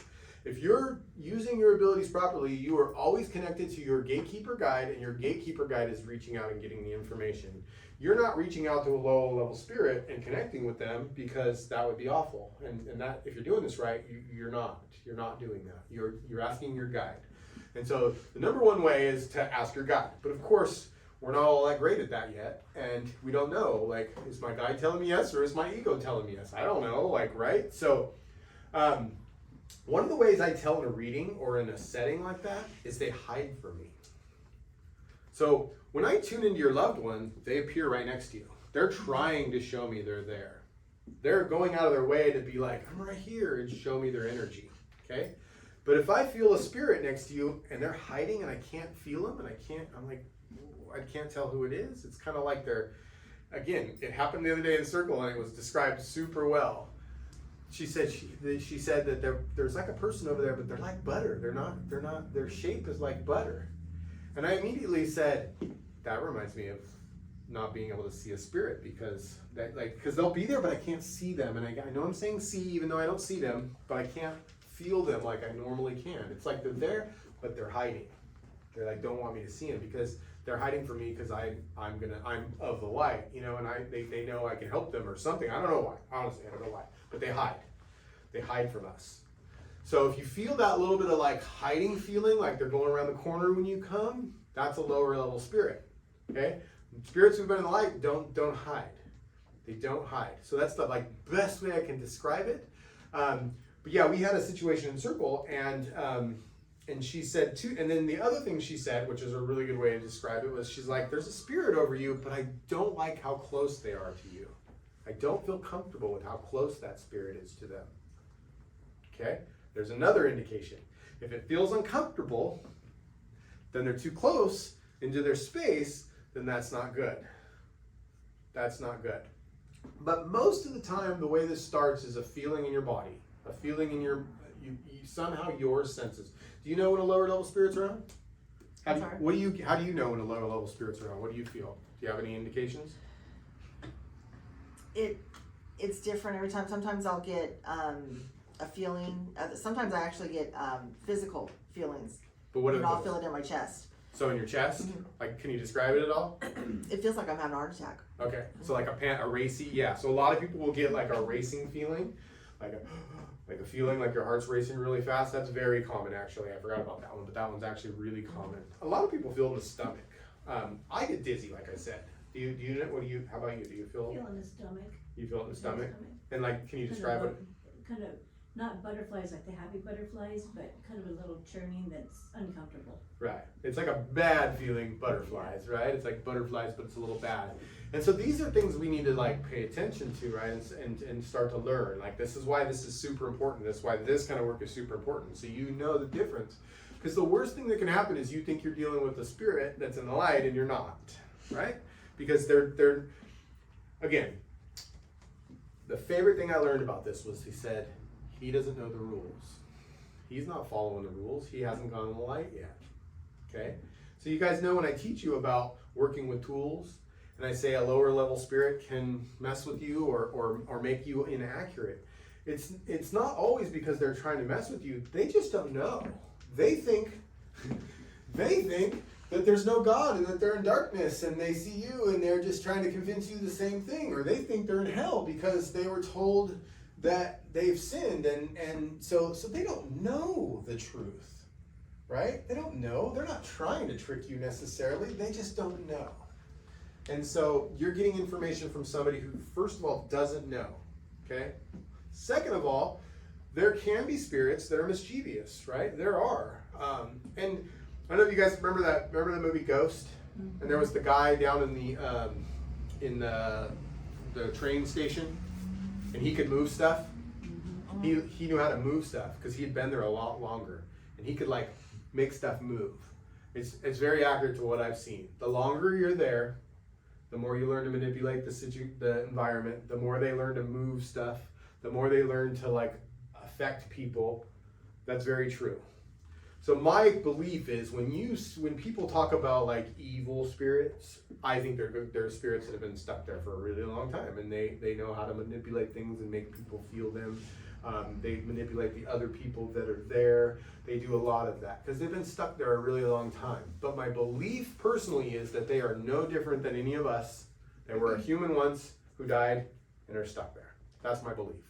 if you're using your abilities properly, you are always connected to your gatekeeper guide, and your gatekeeper guide is reaching out and getting the information. You're not reaching out to a low level spirit and connecting with them, because that would be awful. And that, if you're doing this right, you're not doing that. You're asking your guide. And so the number one way is to ask your guide. But of course, we're not all that great at that yet, and we don't know, like, is my guide telling me yes, or is my ego telling me yes? I don't know, like, right? So one of the ways I tell in a reading or in a setting like that is they hide from me. So when I tune into your loved one, they appear right next to you. They're trying to show me they're there. They're going out of their way to be like, I'm right here, and show me their energy, okay? But if I feel a spirit next to you and they're hiding and I can't feel them and I can't tell who it is, it's kind of like again, it happened the other day in Circle and it was described super well. She said that there's like a person over there, but they're like butter. They're not, their shape is like butter. And I immediately said, that reminds me of not being able to see a spirit, because they'll be there, but I can't see them. And I know I'm saying see, even though I don't see them, but I can't feel them like I normally can. It's like they're there, but they're hiding. They're like, don't want me to see them, because they're hiding from me, because I'm of the light, you know, and they know I can help them or something. I don't know why. Honestly, I don't know why. But they hide. They hide from us. So if you feel that little bit of like hiding feeling, like they're going around the corner when you come, that's a lower level spirit. Okay? Spirits who've been in the light don't hide. They don't hide. So that's the like best way I can describe it. But yeah, we had a situation in Circle, and she said too, and then the other thing she said, which is a really good way to describe it, was she's like, there's a spirit over you, but I don't like how close they are to you. I don't feel comfortable with how close that spirit is to them. Okay? There's another indication. If it feels uncomfortable, then they're too close into their space, then that's not good. That's not good. But most of the time, the way this starts is a feeling in your body, a feeling in somehow your senses. Do you know when a lower level spirit's around? How do you know when a lower level spirit's around? What do you feel? Do you have any indications? It's different every time. Sometimes I'll get a feeling. Sometimes I actually get physical feelings. But what are And I'll those? feel it in my chest. So in your chest? Mhm. Like, can you describe it at all? It feels like I'm having a heart attack. Okay, so like a racy, yeah. So a lot of people will get like a racing feeling, like a feeling like your heart's racing really fast. That's very common, actually. I forgot about that one, but that one's actually really common. A lot of people feel it in the stomach. I get dizzy, like I said. Do you know? How about you? Do you feel? Feel in the stomach. You feel it in the stomach? And like, can you describe it? Kind of, not butterflies like the happy butterflies, but kind of a little churning that's uncomfortable. Right. It's like a bad feeling butterflies, right? It's like butterflies, but it's a little bad. And so these are things we need to like pay attention to, right? And start to learn. Like, this is why this is super important. That's why this kind of work is super important. So you know the difference. Because the worst thing that can happen is you think you're dealing with a spirit that's in the light and you're not, right? Because they're again, the favorite thing I learned about this was he said, he doesn't know the rules. He's not following the rules. He hasn't gone in the light yet. Okay? So you guys know when I teach you about working with tools, and I say a lower level spirit can mess with you or make you inaccurate, it's not always because they're trying to mess with you. They just don't know. They think that there's no God and that they're in darkness and they see you and they're just trying to convince you the same thing, or they think they're in hell because they were told that they've sinned, and so they don't know the truth, right? They don't know. They're not trying to trick you necessarily. They just don't know. And so you're getting information from somebody who, first of all, doesn't know, okay? Second of all, there can be spirits that are mischievous, right? There are. And I don't know if you guys remember the movie Ghost? Mm-hmm. And there was the guy down in the train station, and he could move stuff. Mm-hmm. He knew how to move stuff because he had been there a lot longer, and he could like make stuff move. It's very accurate to what I've seen. The longer you're there, the more you learn to manipulate the environment, the more they learn to move stuff, the more they learn to like affect people. That's very true. So my belief is when people talk about like evil spirits, I think they're spirits that have been stuck there for a really long time, and they know how to manipulate things and make people feel them. They manipulate the other people that are there. They do a lot of that because they've been stuck there a really long time. But my belief personally is that they are no different than any of us. They were a human once who died and are stuck there. That's my belief.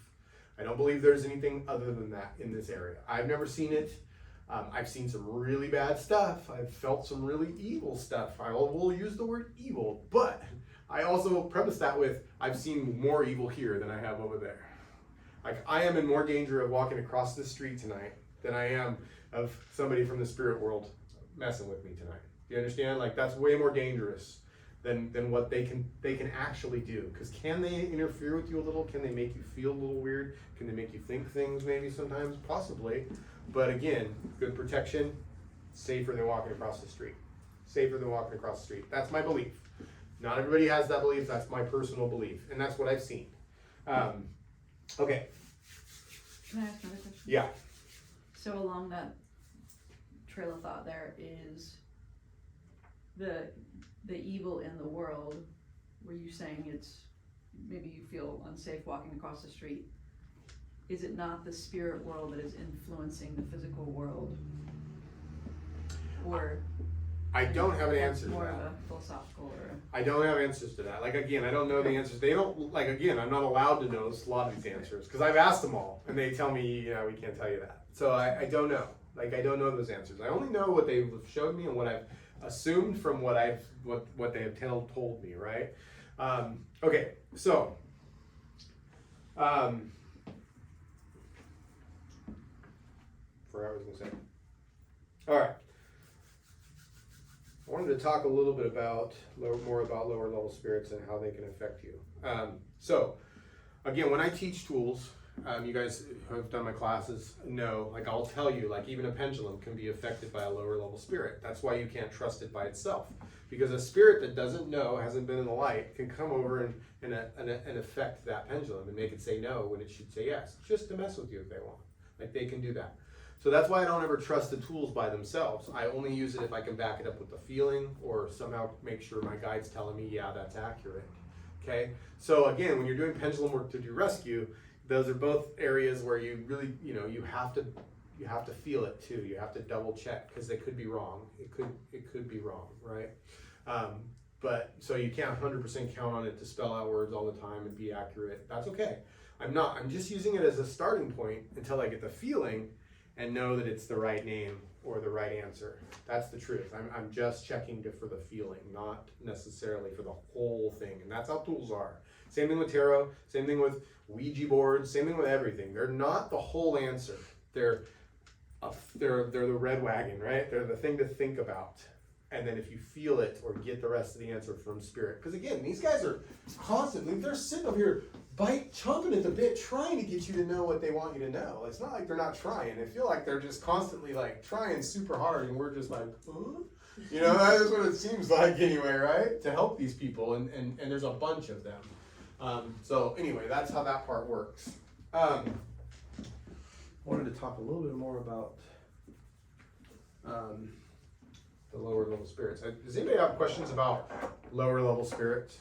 I don't believe there's anything other than that in this area. I've never seen it. I've seen some really bad stuff. I've felt some really evil stuff. I will use the word evil, but I also preface that with I've seen more evil here than I have over there. Like, I am in more danger of walking across the street tonight than I am of somebody from the spirit world messing with me tonight. Do you understand? Like, that's way more dangerous than what they can actually do. Because can they interfere with you a little? Can they make you feel a little weird? Can they make you think things maybe sometimes? Possibly. But again, good protection, safer than walking across the street. Safer than walking across the street. That's my belief. Not everybody has that belief. That's my personal belief. And that's what I've seen. Okay. Can I ask another question? Yeah. So along that trail of thought, there is the evil in the world. Were you saying it's maybe you feel unsafe walking across the street? Is it not the spirit world that is influencing the physical world? Or I don't have an answer to more of that. a philosophical or I don't have answers to that. Like, again, I don't know the answers. They don't, like, again, I'm not allowed to know a lot of these answers because I've asked them all and they tell me, yeah, we can't tell you that. So I don't know. Like, I don't know those answers. I only know what they've showed me and what I've assumed from what they have told me, right? Okay, so forgot what I was gonna say. All right. I wanted to talk a little bit more about lower level spirits and how they can affect you. So again, when I teach tools, you guys who have done my classes know, like, I'll tell you, like, even a pendulum can be affected by a lower level spirit. That's why you can't trust it by itself. Because a spirit that doesn't know, hasn't been in the light, can come over and affect that pendulum and make it say no when it should say yes, just to mess with you if they want. Like, they can do that. So that's why I don't ever trust the tools by themselves. I only use it if I can back it up with a feeling or somehow make sure my guide's telling me, yeah, that's accurate. Okay? So again, when you're doing pendulum work to do rescue, those are both areas where you really, you have to feel it too. You have to double check because they could be wrong. It could be wrong, right? But so you can't 100% count on it to spell out words all the time and be accurate. That's okay. I'm just using it as a starting point until I get the feeling and know that it's the right name or the right answer. That's the truth. I'm just checking for the feeling, not necessarily for the whole thing. And that's how tools are. Same thing with tarot, same thing with Ouija boards, same thing with everything. They're not the whole answer. They're the red wagon, right? They're the thing to think about. And then if you feel it or get the rest of the answer from spirit. Because again, these guys are constantly, they're sitting over here chomping at the bit trying to get you to know what they want you to know. It's not like they're not trying. I feel like they're just constantly like trying super hard and we're just like, huh? That is what it seems like anyway, right? To help these people and there's a bunch of them. So anyway, that's how that part works. Wanted to talk a little bit more about the lower level spirits. Does anybody have questions about lower level spirits?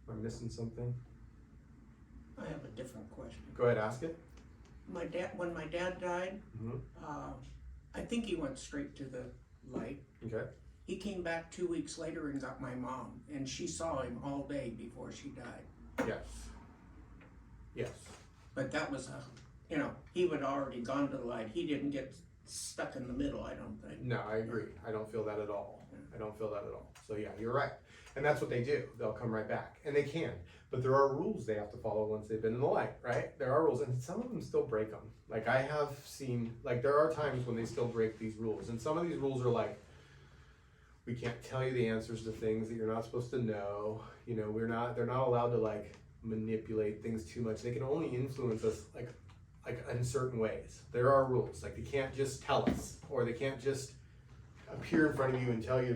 Am I missing something? I have a different question. Go ahead, ask it. When my dad died, Mm-hmm. I think he went straight to the light. Okay. He came back 2 weeks later and got my mom, and she saw him all day before she died. Yes. Yes. But that was he would already gone to the light. He didn't get stuck in the middle, I don't think. No, I agree. I don't feel that at all. I don't feel that at all. So yeah, you're right. And that's what they do. They'll come right back. And they can. But there are rules they have to follow once they've been in the light, right? There are rules. And some of them still break them. Like I have seen, there are times when they still break these rules. And some of these rules are like, we can't tell you the answers to things that you're not supposed to know. They're not allowed to manipulate things too much. They can only influence us like in certain ways. There are rules. Like they can't just tell us, or they can't just appear in front of you and tell you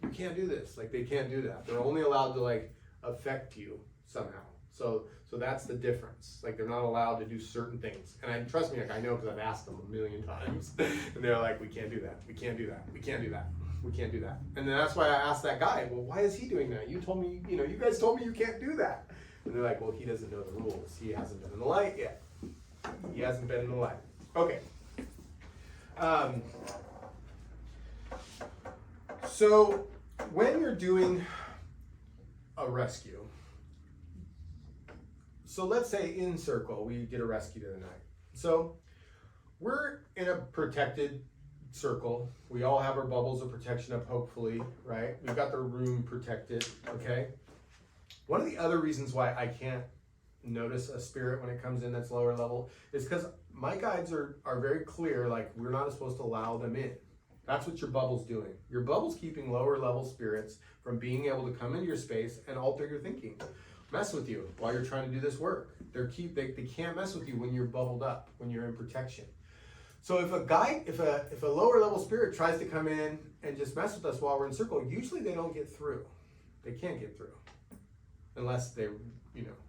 you can't do this. They can't do that. They're only allowed to affect you somehow. So that's the difference. They're not allowed to do certain things. And trust me, I know because I've asked them a million times. And they're like, we can't do that. We can't do that. We can't do that. We can't do that. And then that's why I asked that guy, well, why is he doing that? You told me, you guys told me you can't do that. And they're like, well, he doesn't know the rules. He hasn't been in the light yet. He hasn't been in the light. Okay. So when you're doing a rescue, so let's say in circle, we get a rescue to the night. So we're in a protected circle. We all have our bubbles of protection up, hopefully, right? We've got the room protected, okay? One of the other reasons why I can't notice a spirit when it comes in that's lower level is because my guides are very clear, we're not supposed to allow them in. That's what your bubble's doing. Your bubble's keeping lower level spirits from being able to come into your space and alter your thinking. Mess with you while you're trying to do this work. They can't mess with you when you're bubbled up, when you're in protection. So if a lower level spirit tries to come in and just mess with us while we're in circle, usually they don't get through. They can't get through. Unless they,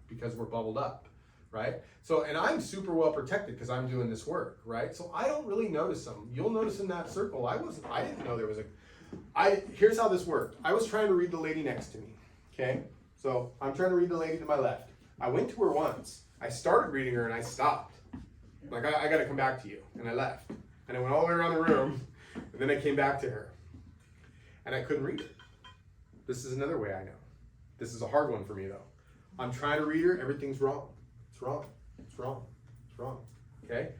because we're bubbled up, right? So, and I'm super well protected because I'm doing this work, right? So I don't really notice them. You'll notice in that circle, I didn't know there was here's how this worked. I was trying to read the lady next to me, okay? So I'm trying to read the lady to my left. I went to her once. I started reading her and I stopped. I got to come back to you. And I left. And I went all the way around the room and then I came back to her. And I couldn't read it. This is another way I know. This is a hard one for me though. I'm trying to read her, everything's wrong. It's wrong. It's wrong. It's wrong. Okay?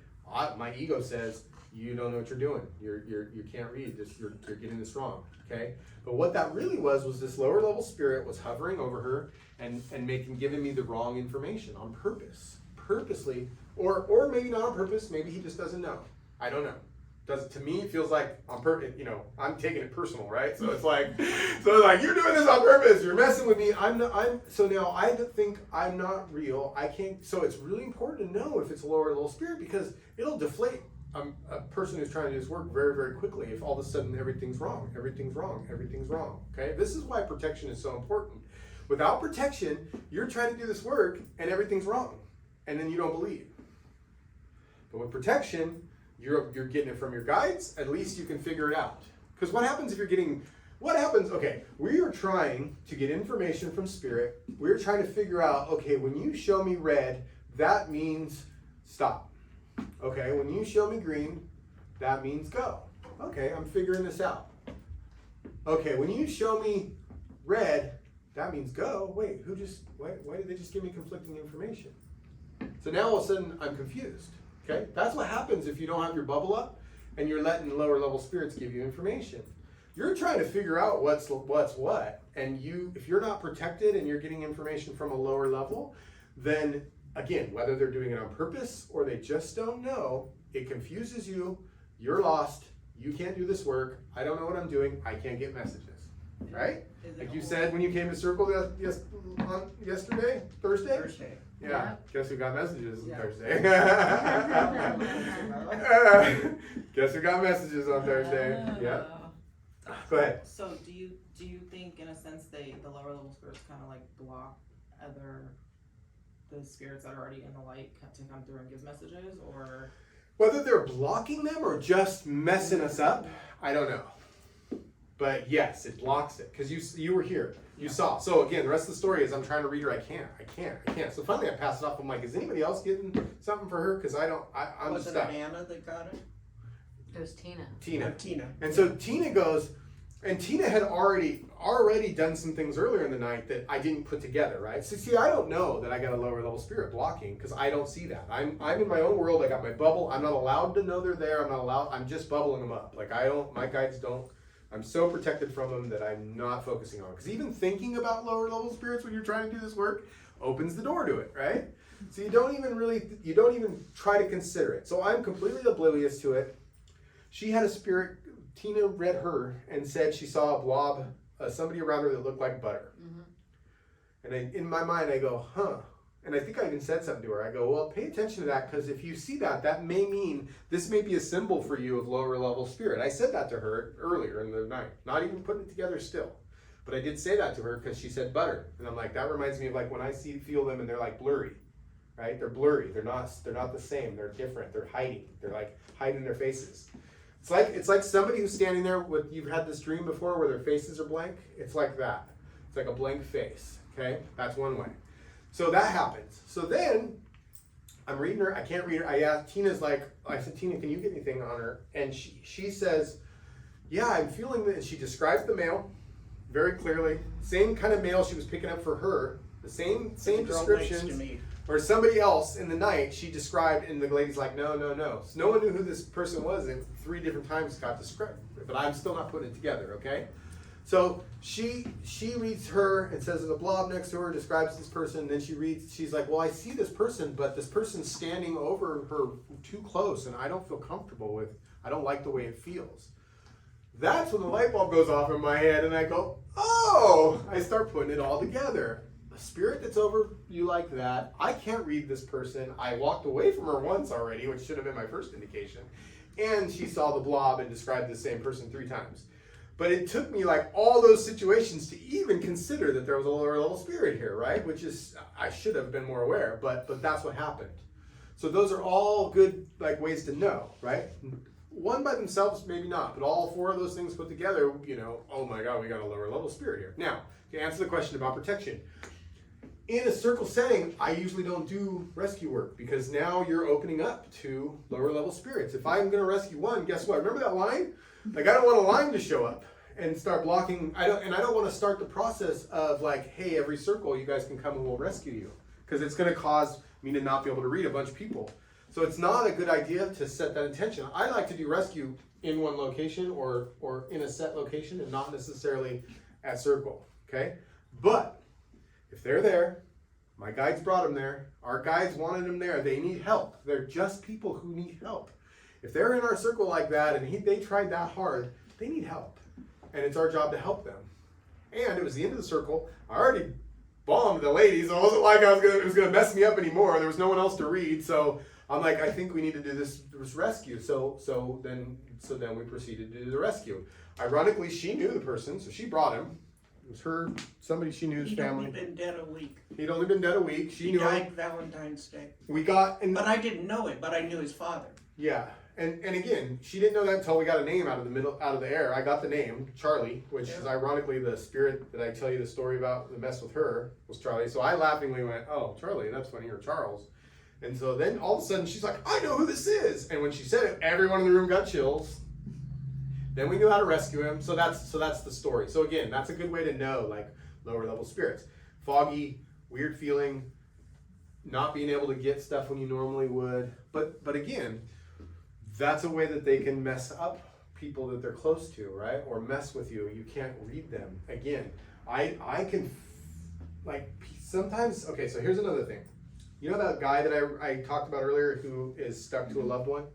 My ego says, you don't know what you're doing. You can't read this. You're getting this wrong. Okay? But what that really was this lower level spirit was hovering over her and giving me the wrong information on purpose. Purposely, or maybe not on purpose, maybe he just doesn't know. I don't know. To me, it feels like on purpose, I'm taking it personal, right? So it's like, you're doing this on purpose. You're messing with me. So now I think I'm not real. I can't. So it's really important to know if it's a lower level spirit because it'll deflate a person who's trying to do this work very, very quickly. If all of a sudden everything's wrong, everything's wrong, everything's wrong. Okay, this is why protection is so important. Without protection, you're trying to do this work and everything's wrong, and then you don't believe. But with protection, you're getting it from your guides, at least you can figure it out. Because what happens if you're getting, okay, we are trying to get information from spirit. We're trying to figure out, okay, when you show me red, that means stop. Okay, when you show me green, that means go. Okay, I'm figuring this out. Okay, when you show me red, that means go. Wait, why did they just give me conflicting information? So now all of a sudden I'm confused. Okay, that's what happens if you don't have your bubble up and you're letting lower level spirits give you information. You're trying to figure out what's what, and if you're not protected and you're getting information from a lower level, then again, whether they're doing it on purpose or they just don't know, it confuses you. You're lost. You can't do this work. I don't know what I'm doing. I can't get messages. Right? Like you said when you came to Circle yesterday, Thursday? Thursday. Yeah. Guess who got messages on Yeah. Thursday? Guess who got messages on Thursday? Yeah. Go ahead. So do you think in a sense the lower level spirits kind of like block the spirits that are already in the light to come through and give messages, or? Whether they're blocking them or just messing us up, I don't know. But yes, it blocks it because you were here, you saw. So again, the rest of the story is I'm trying to read her. I can't. So finally, I passed it off. I'm like, is anybody else getting something for her? Because I'm Was it stuck. Anna that got it? It was Tina. Tina. And so Tina goes, and Tina had already done some things earlier in the night that I didn't put together, right? So see, I don't know that I got a lower level spirit blocking because I don't see that. I'm in my own world. I got my bubble. I'm not allowed to know they're there. I'm just bubbling them up. Like my guides don't. I'm so protected from them that I'm not focusing on. Because even thinking about lower level spirits when you're trying to do this work opens the door to it, right? So you don't even try to consider it. So I'm completely oblivious to it. She had a spirit. Tina read her and said she saw a blob, somebody around her that looked like butter. Mm-hmm. And in my mind, I go, huh. And I think I even said something to her. I go, well, pay attention to that because if you see that may mean this may be a symbol for you of lower level spirit. I said that to her earlier in the night, not even putting it together still. But I did say that to her because she said butter. And I'm like, that reminds me of like when I feel them and they're like blurry, right? They're blurry. They're not the same. They're different. They're hiding. They're like hiding their faces. It's like somebody who's standing there with, you've had this dream before where their faces are blank. It's like that. It's like a blank face. Okay, that's one way. So that happens. So then I'm reading her. I can't read her. I asked Tina's like, I said, Tina, can you get anything on her? And she says, yeah, I'm feeling that. And she describes the mail very clearly. Same kind of mail she was picking up for her. The same descriptions. Or somebody else in the night she described, and the lady's like, no. So no one knew who this person was, and 3 different times got described. But I'm still not putting it together, okay? So she reads her and says there's a blob next to her, describes this person, and then she's like, well, I see this person, but this person's standing over her too close, and I don't feel comfortable I don't like the way it feels. That's when the light bulb goes off in my head, and I go, oh! I start putting it all together. A spirit that's over you like that, I can't read this person. I walked away from her once already, which should have been my first indication. And she saw the blob and described the same person 3 times. But it took me like all those situations to even consider that there was a lower level spirit here, right? Which is, I should have been more aware, but that's what happened. So those are all good like ways to know, right? One by themselves, maybe not, but all 4 of those things put together, oh my God, we got a lower level spirit here. Now, to answer the question about protection. In a circle setting, I usually don't do rescue work because now you're opening up to lower level spirits. If I'm going to rescue one, guess what? Remember that line? Like I don't want a line to show up and start blocking. I don't want to start the process of like, hey, every circle you guys can come and we'll rescue you because it's going to cause me to not be able to read a bunch of people. So it's not a good idea to set that intention. I like to do rescue in one location or in a set location and not necessarily at circle. Okay, but if they're there, my guides brought them there. Our guides wanted them there. They need help. They're just people who need help. If they're in our circle like that and they tried that hard, they need help. And it's our job to help them. And it was the end of the circle. I already bombed the ladies. It wasn't like it was going to mess me up anymore. There was no one else to read. So I'm like, I think we need to do this rescue. So then we proceeded to do the rescue. Ironically, she knew the person, so she brought him. It was somebody she knew, his family. He'd only been dead a week. He'd only been dead a week. She knew died him. Valentine's Day. We got, But I didn't know it, but I knew his father. Yeah, And again, she didn't know that until we got a name out of the air. I got the name, Charlie, which is ironically the spirit that I tell you the story about that messed with her was Charlie. So I laughingly went, oh, Charlie, that's funny, or Charles. And so then all of a sudden she's like, I know who this is. And when she said it, everyone in the room got chills. Then we knew how to rescue him. So that's the story. So again, that's a good way to know like lower level spirits. Foggy, weird feeling, not being able to get stuff when you normally would. But again, that's a way that they can mess up people that they're close to, right? Or mess with you. You can't read them. Again, I can, like, sometimes, okay, so here's another thing. You know that guy that I talked about earlier who is stuck to a loved one?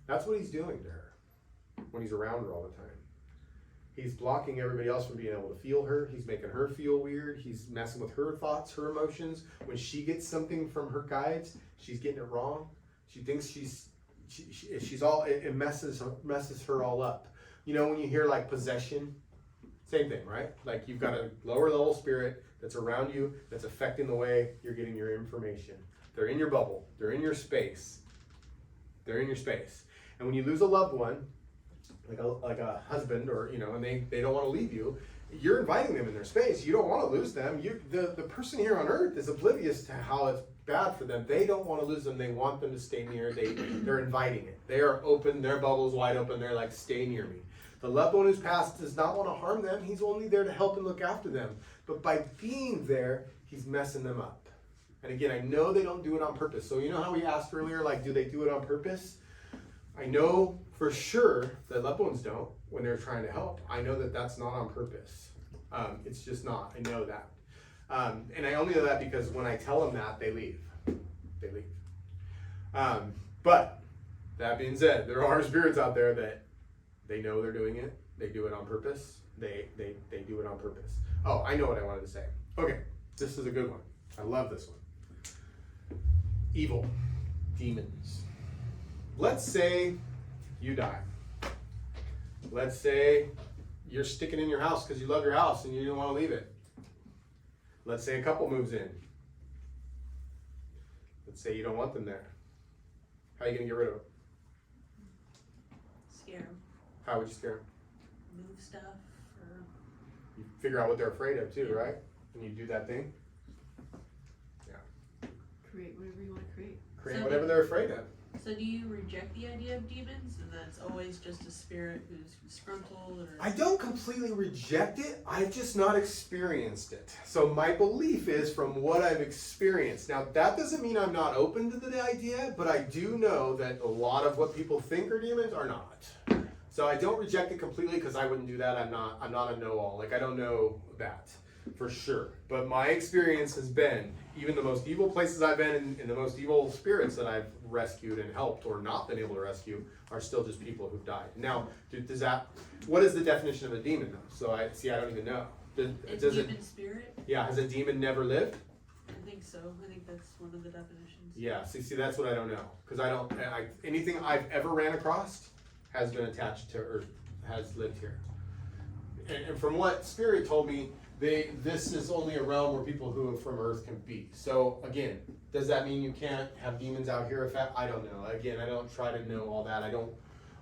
That's what he's doing to her when he's around her all the time. He's blocking everybody else from being able to feel her. He's making her feel weird. He's messing with her thoughts, her emotions. When she gets something from her guides, she's getting it wrong. She thinks she's all, it messes her all up. You know, when you hear like possession, same thing, right? Like you've got a lower level spirit that's around you that's affecting the way you're getting your information. They're in your bubble. They're in your space. They're in your space. And when you lose a loved one, like a husband, or you know, and they don't want to leave you, you're inviting them in their space. You don't want to lose them. The person here on earth is oblivious to how it's bad for them. They don't want to lose them. They want them to stay near. They're inviting it. They are open. Their bubble is wide open. They're like, stay near me. The loved one who's passed does not want to harm them. He's only there to help and look after them. But by being there, he's messing them up. And again, I know they don't do it on purpose. So you know how we asked earlier, like, do they do it on purpose? I know for sure that loved ones don't when they're trying to help. I know that that's not on purpose. It's just not. I know that. And I only know that because when I tell them that, they leave. They leave. But that being said, there are spirits out there that they know they're doing it. They do it on purpose. They do it on purpose. Oh, I know what I wanted to say. Okay, this is a good one. I love this one. Evil. Demons. Let's say you die. Let's say you're sticking in your house because you love your house and you don't want to leave it. Let's say a couple moves in. Let's say you don't want them there. How are you going to get rid of them? Scare them. How would you scare them? Move stuff, or You figure out what they're afraid of too, right? And you do that thing. Yeah. Create whatever you want to create. Create So whatever they're afraid of. so do you reject the idea of demons, and that's always just a spirit who's disgruntled, or I don't completely reject it. I've just not experienced it. So my belief is from what I've experienced. Now that doesn't mean I'm not open to the idea, but I do know that a lot of what people think are demons are not. So I don't reject it completely because I wouldn't do that. I'm not a know-all. Like I don't know that for sure. But my experience has been, even the most evil places I've been in the most evil spirits that I've rescued and helped or not been able to rescue are still just people who've died. Now, what is the definition of a demon though? So I don't even know. it's a demon spirit? Yeah, has a demon never lived? I think so. I think that's one of the definitions. Yeah, see, that's what I don't know. Because anything I've ever ran across has been attached to, or has lived here. And from what Spirit told me, this is only a realm where people who are from Earth can be. So again, does that mean you can't have demons out here? I don't know. Again, I don't try to know all that.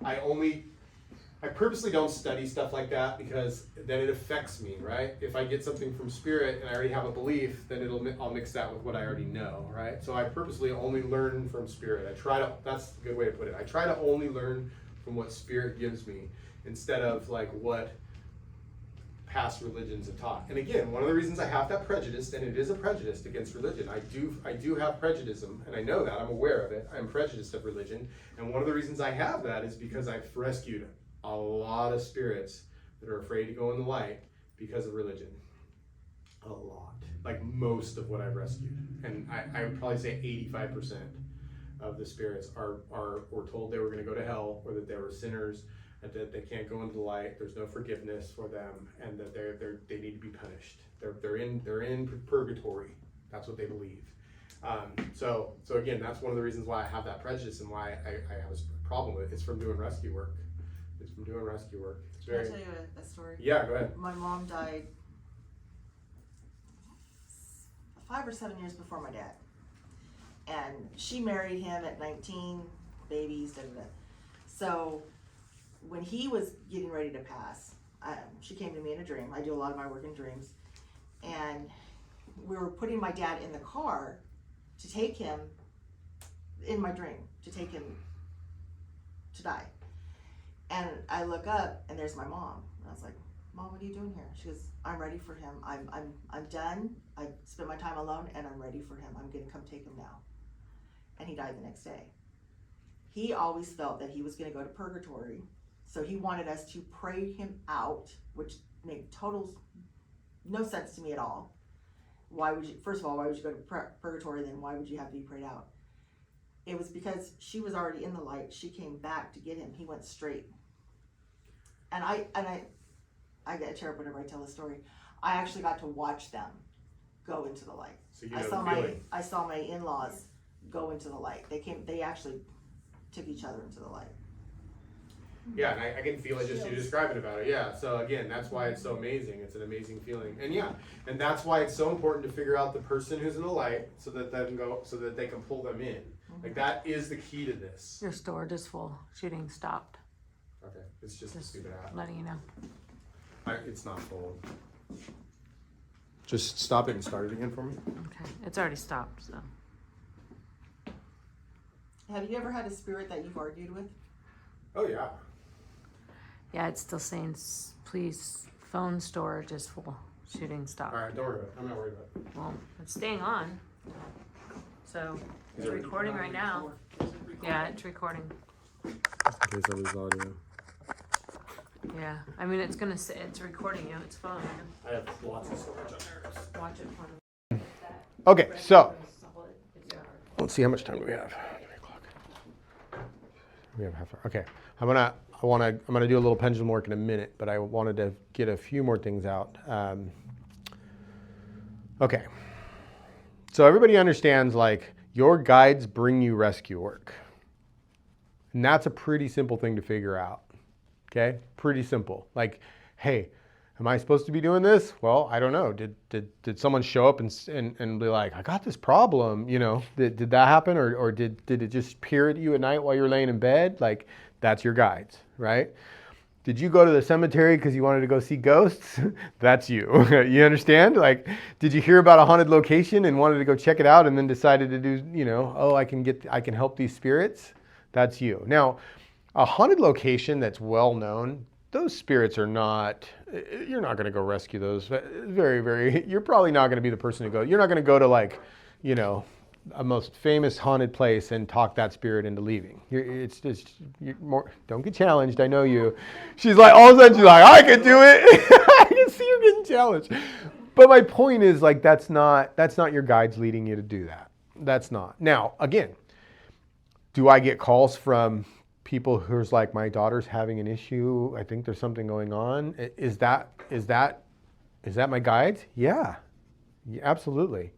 I purposely don't study stuff like that because then it affects me, right? If I get something from Spirit and I already have a belief, then I'll mix that with what I already know, right? So I purposely only learn from Spirit. That's a good way to put it. I try to only learn from what Spirit gives me instead of like what past religions have taught. And again, one of the reasons I have that prejudice, and it is a prejudice against religion. I do have prejudice, and I know that. I'm aware of it. I'm prejudiced of religion. And one of the reasons I have that is because I've rescued a lot of spirits that are afraid to go in the light because of religion. A lot. Like most of what I've rescued. And I would probably say 85% of the spirits were told they were going to go to hell, or that they were sinners, and that they can't go into the light. There's no forgiveness for them, and that they need to be punished. They're in purgatory. That's what they believe. So again, that's one of the reasons why I have that prejudice and why I have a problem with it. It's from doing rescue work. It's Can I tell you a story? Yeah, go ahead. My mom died 5 or 7 years before my dad. And she married him at 19, babies, da, da, da. So when he was getting ready to pass, she came to me in a dream. I do a lot of my work in dreams. And we were putting my dad in the car to take him, in my dream, to take him to die. And I look up and there's my mom. And I was like, Mom, what are you doing here? She goes, I'm ready for him. I'm done. I spent my time alone and I'm ready for him. I'm gonna come take him now. And he died the next day. He always felt that he was gonna go to purgatory. So he wanted us to pray him out, which made total no sense to me at all. Why would you, first of all, why would you go to purgatory, then why would you have to be prayed out? It was because she was already in the light. She came back to get him. He went straight. And I get a tear up whenever I tell the story. I actually got to watch them go into the light. So you know the feeling. I saw my in-laws go into the light. They actually took each other into the light. Yeah, and I can feel it just you describing about it. Yeah, so again, that's why it's so amazing. It's an amazing feeling, and yeah, and that's why it's so important to figure out the person who's in the light, so that they can pull them in. Like that is the key to this. Your storage is full. Shooting stopped. Okay, it's just a stupid app. Letting you know. It's not full. Just stop it and start it again for me. Okay, it's already stopped. So Have you ever had a spirit that you've argued with? Oh yeah. yeah, it's still saying, please, phone storage is full. Shooting stopped. All right, don't worry about it. I'm not worried about it. Well, it's staying on. So it's Is it recording right now. Yeah, it's recording. In case I lose audio. Yeah, I mean it's gonna say it's recording you. It's fine. I have lots of storage on there. Watch it for me. Okay, so let's see how much time do we have. 3 o'clock. We have half hour. Okay, I'm gonna do a little pendulum work in a minute, but I wanted to get a few more things out. Okay, so everybody understands like your guides bring you rescue work, and that's a pretty simple thing to figure out. Okay, pretty simple. Like, hey, am I supposed to be doing this? Well, I don't know. Did someone show up and be like, I got this problem? You know, did that happen, or did it just peer at you at night while you're laying in bed? Like, that's your guides, right? Did you go to the cemetery because you wanted to go see ghosts? That's you. You understand? Like, did you hear about a haunted location and wanted to go check it out and then decided to do, you know, oh, I can help these spirits? That's you. Now, a haunted location that's well known, those spirits are not, you're not going to go rescue those. You're probably not going to be the person to go. You're not going to go to like, you know, a most famous haunted place and talk that spirit into leaving. Don't get challenged. I know you. She's like, all of a sudden she's like, I can do it. I can see you getting challenged. But my point is like, that's not your guides leading you to do that. That's not. Now, again, do I get calls from people who's like, my daughter's having an issue, I think there's something going on? Is that my guides? Yeah, absolutely.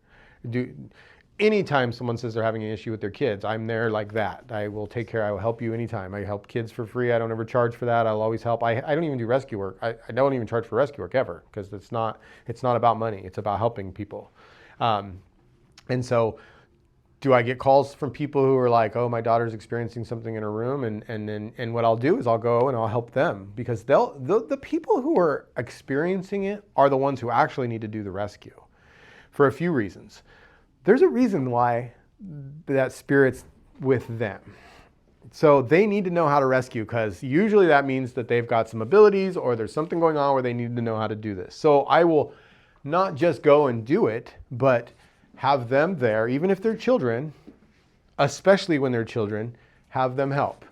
Anytime someone says they're having an issue with their kids, I'm there like that. I will take care, I will help you anytime. I help kids for free. I don't ever charge for that. I'll always help. I don't even do rescue work. I don't even charge for rescue work ever, because it's not about money. It's about helping people. And so do I get calls from people who are like, oh, my daughter's experiencing something in her room, and what I'll do is I'll go and I'll help them, because the people who are experiencing it are the ones who actually need to do the rescue for a few reasons. There's a reason why that spirit's with them. So they need to know how to rescue, because usually that means that they've got some abilities or there's something going on where they need to know how to do this. So I will not just go and do it, but have them there, even if they're children, especially when they're children, have them help,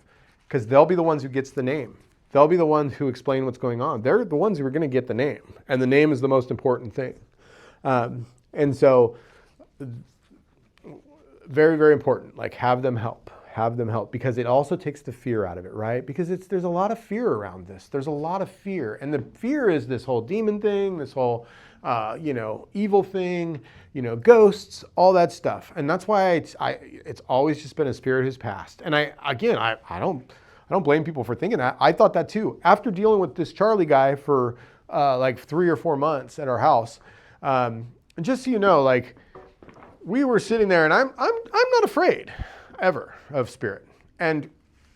because they'll be the ones who gets the name. They'll be the ones who explain what's going on. They're the ones who are going to get the name, and the name is the most important thing. And so very, very important, like have them help, because it also takes the fear out of it, right? Because there's a lot of fear around this. There's a lot of fear, and the fear is this whole demon thing, this whole, evil thing, ghosts, all that stuff. And that's why it's always just been a spirit who's passed. And I don't blame people for thinking that. I thought that too. After dealing with this Charlie guy for like 3 or 4 months at our house, and just so you know, like, we were sitting there, and I'm not afraid ever of spirit. and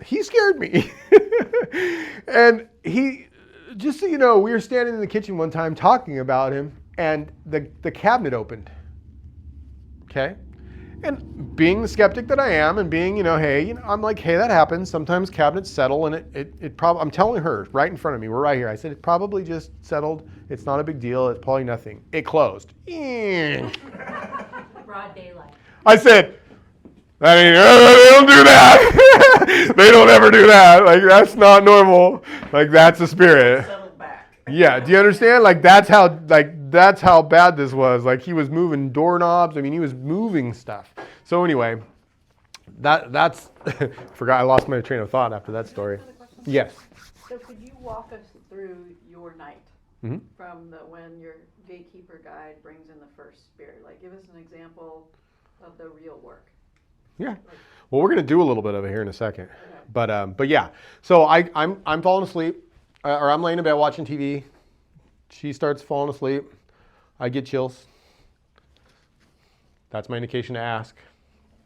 he scared me. And he, just so you know, we were standing in the kitchen one time talking about him, and the cabinet opened. Okay? And being the skeptic that I am, and being, hey, I'm like, hey, that happens. Sometimes cabinets settle, and it probably, I'm telling her right in front of me, we're right here. I said, it probably just settled. It's not a big deal. It's probably nothing. It closed. Broad daylight. I said, they don't do that. They don't ever do that. Like, that's not normal. Like, that's a spirit. Settled back. Yeah, do you understand? Like, that's how bad this was. Like, he was moving doorknobs. I mean, he was moving stuff. So anyway, that's forgot. I lost my train of thought after that story. Yes. So could you walk us through your night Mhm. from when your gatekeeper guide brings in the first spirit? Like, give us an example of the real work. Yeah. Well, we're gonna do a little bit of it here in a second. But yeah. So I'm falling asleep, or I'm laying in bed watching TV. She starts falling asleep. I get chills. That's my indication to ask.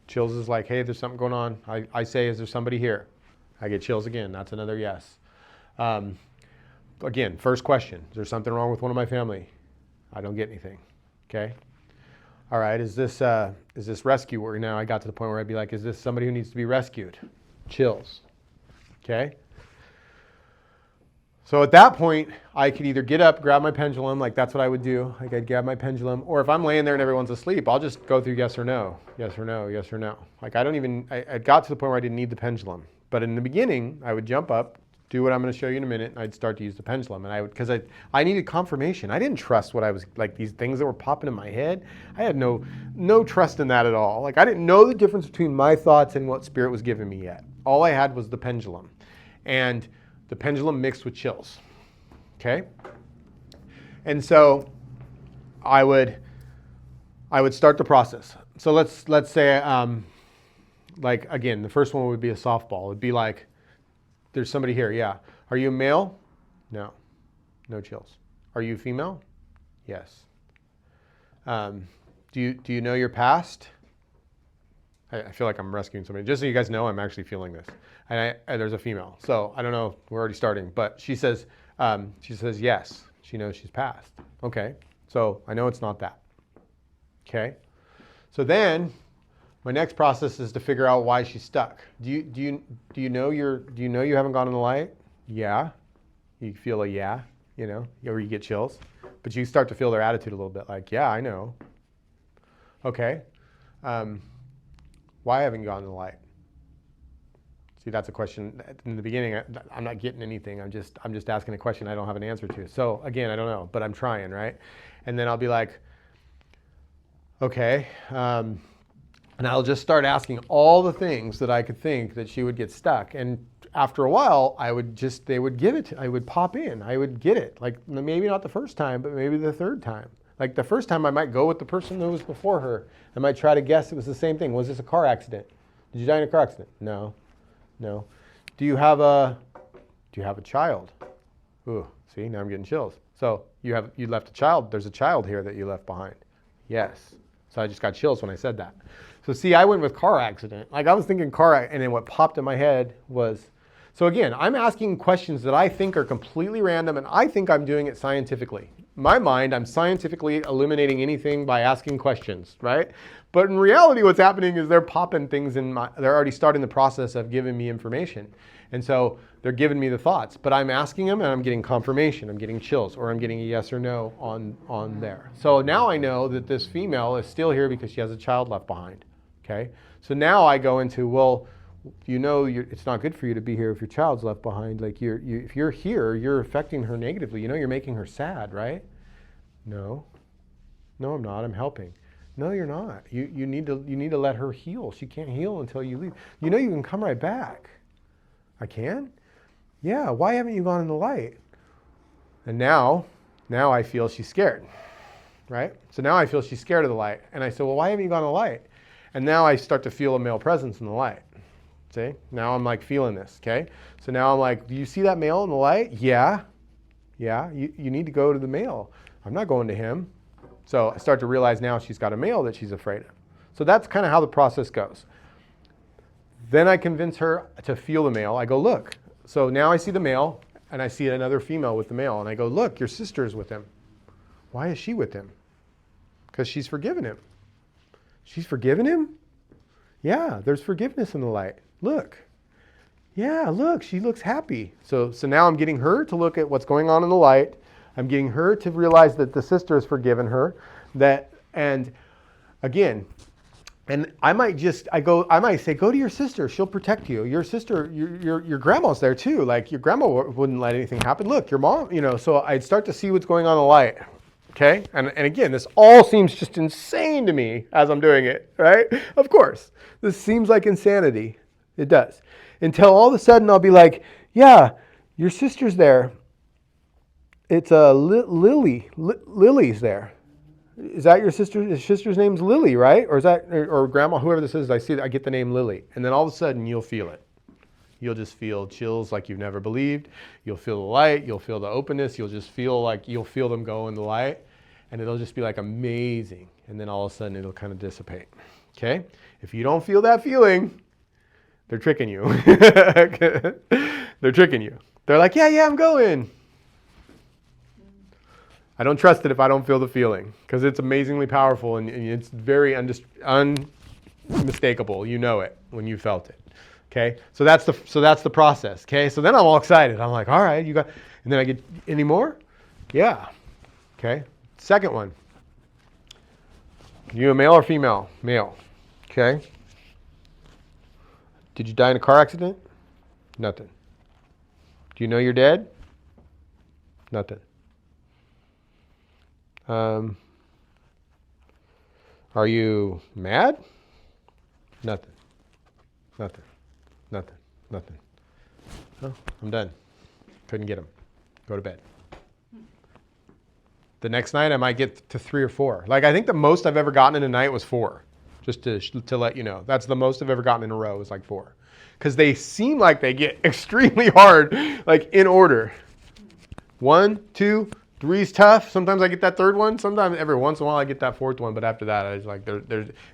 Chills is like, hey, there's something going on. I say, is there somebody here? I get chills again. That's another yes. Again, first question, is there something wrong with one of my family? I don't get anything. Okay. All right, is this rescue work? Now I got to the point where I'd be like, is this somebody who needs to be rescued? Chills. Okay. So at that point, I could either get up, grab my pendulum, like that's what I would do. Like I'd grab my pendulum, or if I'm laying there and everyone's asleep, I'll just go through yes or no, yes or no, yes or no. Like I got to the point where I didn't need the pendulum. But in the beginning, I would jump up, do what I'm going to show you in a minute, and I'd start to use the pendulum. And because I needed confirmation. I didn't trust what I was, like these things that were popping in my head. I had no trust in that at all. Like I didn't know the difference between my thoughts and what Spirit was giving me yet. All I had was the pendulum. And the pendulum mixed with chills. Okay? And so I would start the process. So let's say, like again, the first one would be a softball. It would be like, there's somebody here, yeah. Are you a male? No. No chills. Are you female? Yes. Do you know your past? I feel like I'm rescuing somebody. Just so you guys know, I'm actually feeling this. And there's a female. So I don't know, we're already starting. But she says yes. She knows she's passed. Okay. So I know it's not that. Okay. So then my next process is to figure out why she's stuck. Do you know you haven't gone in the light? Yeah. You feel a yeah, or you get chills. But you start to feel their attitude a little bit like, yeah, I know. Okay. Why haven't you gone in the light? See, that's a question. In the beginning, I'm not getting anything. I'm just asking a question I don't have an answer to. So again, I don't know, but I'm trying, right? And then I'll be like, okay. And I'll just start asking all the things that I could think that she would get stuck. And after a while, they would give it. I would pop in. I would get it. Like maybe not the first time, but maybe the third time. Like the first time I might go with the person who was before her. I might try to guess it was the same thing. Was this a car accident? Did you die in a car accident? No. No. Do you have a child? Ooh, see, now I'm getting chills. So you left a child. There's a child here that you left behind. Yes. So I just got chills when I said that. So see, I went with car accident. Like I was thinking and then what popped in my head was, so again, I'm asking questions that I think are completely random, and I think I'm doing it scientifically. In my mind, I'm scientifically eliminating anything by asking questions, right? But in reality, what's happening is they're popping things they're already starting the process of giving me information. And so they're giving me the thoughts, but I'm asking them and I'm getting confirmation. I'm getting chills, or I'm getting a yes or no on there. So now I know that this female is still here because she has a child left behind. Okay. So now I go into, well, it's not good for you to be here if your child's left behind. Like if you're here, you're affecting her negatively. You're making her sad, right? No, I'm not. I'm helping. No, you're not. You need to let her heal. She can't heal until you leave. You can come right back. I can? Yeah. Why haven't you gone in the light? And now I feel she's scared, right? So now I feel she's scared of the light. And I say, well, why haven't you gone in the light? And now I start to feel a male presence in the light. See? Now I'm like feeling this, okay? So now I'm like, do you see that male in the light? Yeah. Yeah, you need to go to the male. I'm not going to him. So I start to realize now she's got a male that she's afraid of. So that's kind of how the process goes. Then I convince her to feel the male. I go, look. So now I see the male, and I see another female with the male, and I go, look, your sister's with him. Why is she with him? Because she's forgiven him. She's forgiven him? Yeah, there's forgiveness in the light. Look. Yeah, look, she looks happy. So now I'm getting her to look at what's going on in the light. I'm getting her to realize that the sister has forgiven her. And again, and I might say, go to your sister. She'll protect you. Your sister, your grandma's there too. Like your grandma wouldn't let anything happen. Look, your mom, so I'd start to see what's going on in the light. Okay. And again, this all seems just insane to me as I'm doing it, right? Of course, this seems like insanity. It does. Until all of a sudden I'll be like, yeah, your sister's there. It's Lily. Lily's there. Is that your sister? Your sister's name's Lily, right? Or is that, or grandma, whoever this is, I get the name Lily. And then all of a sudden you'll feel it. You'll just feel chills like you've never believed. You'll feel the light. You'll feel the openness. You'll just feel like you'll feel them go in the light. And it'll just be like amazing. And then all of a sudden it'll kind of dissipate. Okay? If you don't feel that feeling, they're tricking you. They're tricking you. They're like, yeah, I'm going. I don't trust it if I don't feel the feeling, because it's amazingly powerful and it's very unmistakable. You know it when you felt it. Okay, so that's the process. Okay, so then I'm all excited. I'm like, all right, you got, and then I get, any more? Yeah. Okay. Second one. You a male or female? Male. Okay. Did you die in a car accident? Nothing. Do you know you're dead? Nothing. Are you mad? Nothing. Oh, I'm done. Couldn't get him. Go to bed. The next night I might get to 3 or 4. Like I think the most I've ever gotten in a night was 4. Just to let you know. That's the most I've ever gotten in a row is like 4. Because they seem like they get extremely hard, like in order. 1, 2, 3's tough. Sometimes I get that 3rd one. Sometimes every once in a while I get that 4th one. But after that, I was like,